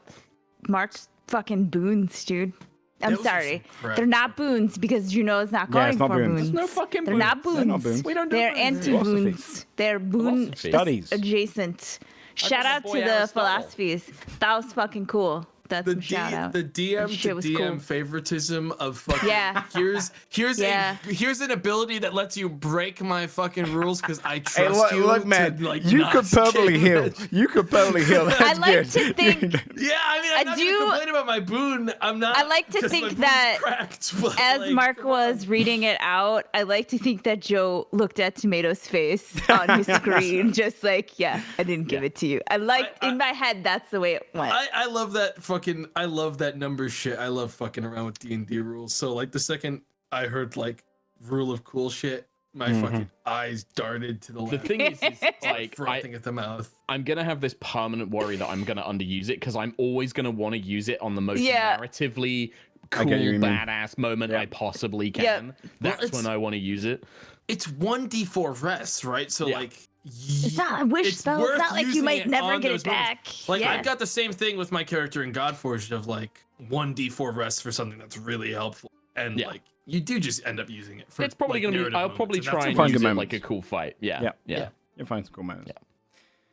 Mark's fucking boons, dude. I'm Those are sorry. some crap. They're not boons because Juno's not Yeah, going it's not for boons. boons. There's no fucking They're boons. not boons. They're not boons. We don't do They're boons. anti-boons. They're boon Philosophy. Studies. adjacent. Shout my out boy to the Aristotle. philosophies. That was fucking cool. That's The some shout out. the DM That shit to was DM cool. favoritism of fucking Yeah. here's an ability that lets you break my fucking rules because I trust Hey, look, you. look, man, to, like, you not could probably skip heal. it. You could probably heal. That's I like good. to think, Yeah, I mean, I'm I not do- gonna complain about my boon. I'm not. I like to 'cause my think boon's that cracked, but, as like, Mark come on. was reading it out, I like to think that Joe looked at Tomato's face on his screen, just like, yeah, I didn't give it to you. I in my head, that's the way it went. I love that fucking. I love that number shit. I love fucking around with D&D rules. So like the second I heard like rule of cool shit, my fucking eyes darted to the The left. thing is like, frothing at the mouth. I'm gonna have this permanent worry that I'm gonna underuse it because I'm always gonna want to use it on the most Yeah. narratively I cool, get what you mean. badass moment Yeah. I possibly can. Yep. That's it's- when I want to use it. It's 1d4 rest, right? So Yeah. like. It's not a wish spell. It's not like you might never get it back. Like Yeah. I've got the same thing with my character in Godforged of like 1d4 rest for something that's really helpful, and Yeah. like you do just end up using it. For, It's probably like, gonna be. narrative I'll moments, probably and that's try and fun use good it moments. like a cool fight. Yeah. Yeah. Yeah. You'll find some cool moments.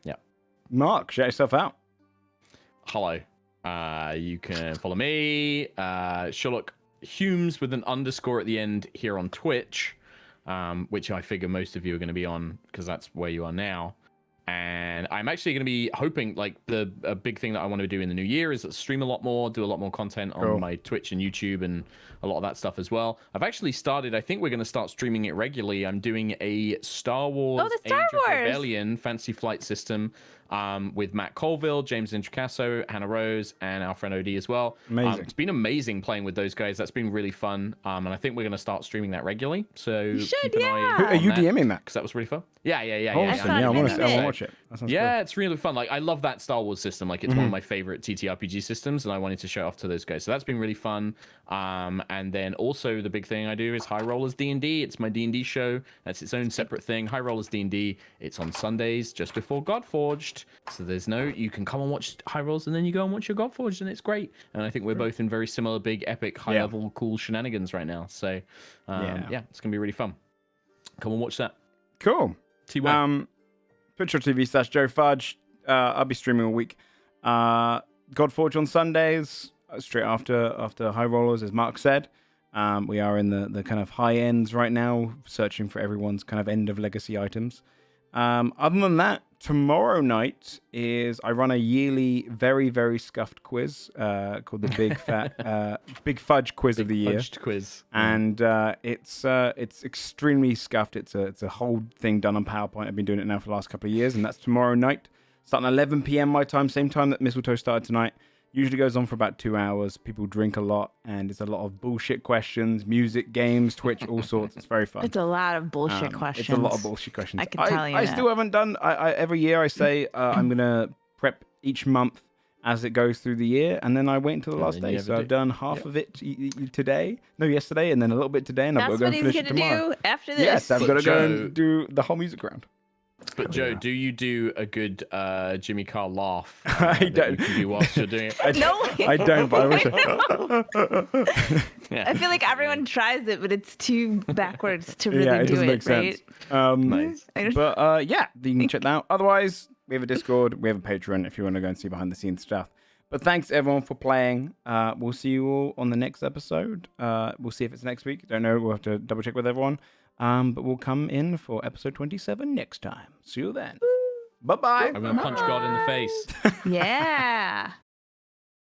Yeah. Mark, shout yourself out. Hello. You can follow me, Sherlock Humes with an underscore at the end here on Twitch, which I figure most of you are going to be on because that's where you are now. And I'm actually going to be hoping, like, a big thing that I want to do in the new year is stream a lot more, do a lot more content on Cool. my Twitch and YouTube and a lot of that stuff as well. I've actually started, I think we're going to start streaming it regularly. I'm doing a Star Wars the Star Age of Wars. Rebellion Fantasy Flight System with Matt Colville, James Intricasso, Hannah Rose, and our friend OD as well. Amazing. It's been amazing playing with those guys. That's been really fun. And I think we're going to start streaming that regularly. So You should, keep an eye yeah. Who, are you on DMing that? because that was really fun. Yeah. Awesome. saw it Yeah, I in want the to video. watch it. That sounds Yeah, it's really fun. Like, I love that Star Wars system. Like, it's one of my favorite TTRPG systems, and I wanted to show off to those guys. So that's been really fun. And then also the big thing I do is High Rollers D&D. It's my D&D show. That's its own separate thing. High Rollers D&D. It's on Sundays just before Godforged. So you can come and watch High Rolls, and then you go and watch your Godforged, and it's great. And I think we're both in very similar, big, epic, high-level, cool shenanigans right now. So yeah, it's gonna be really fun. Come and watch that. Cool. T1. Twitch.tv/Joefudge. I'll be streaming all week. Godforge on Sundays, straight after High Rollers, as Mark said. We are in the kind of high ends right now, searching for everyone's kind of end of legacy items. Other than that, tomorrow night I run a yearly, very, very scuffed quiz called the Big Fudge Quiz of the Year. Fudged quiz. And it's extremely scuffed. It's a whole thing done on PowerPoint. I've been doing it now for the last couple of years, and that's tomorrow night. Starting at 11 p.m. my time, same time that Mistletoe started tonight. Usually goes on for about 2 hours. People drink a lot, and it's a lot of bullshit questions, music, games, Twitch, all sorts. It's very fun. It's a lot of bullshit questions. It's a lot of bullshit questions. I can tell you I that. still haven't done. Every year I say I'm gonna prep each month as it goes through the year, and then I wait until the last day. So I've done half of it yesterday, and then a little bit today, and I've got to go and finish it tomorrow. That's what he's gonna do after this. Yes, I've got to go and do the whole music round. But Joe, do you do a good Jimmy Carr laugh? I don't. You can do whilst you're doing it. No, I don't, but I wish I feel like everyone tries it, but it's too backwards to really it do doesn't it, make sense. right? Nice. But you can check that out. Otherwise, we have a Discord, we have a Patreon if you want to go and see behind the scenes stuff. But thanks everyone for playing. We'll see you all on the next episode. We'll see if it's next week. Don't know. We'll have to double check with everyone. But we'll come in for episode 27 next time. See you then. Bye-bye. I'm going to punch God in the face. Yeah.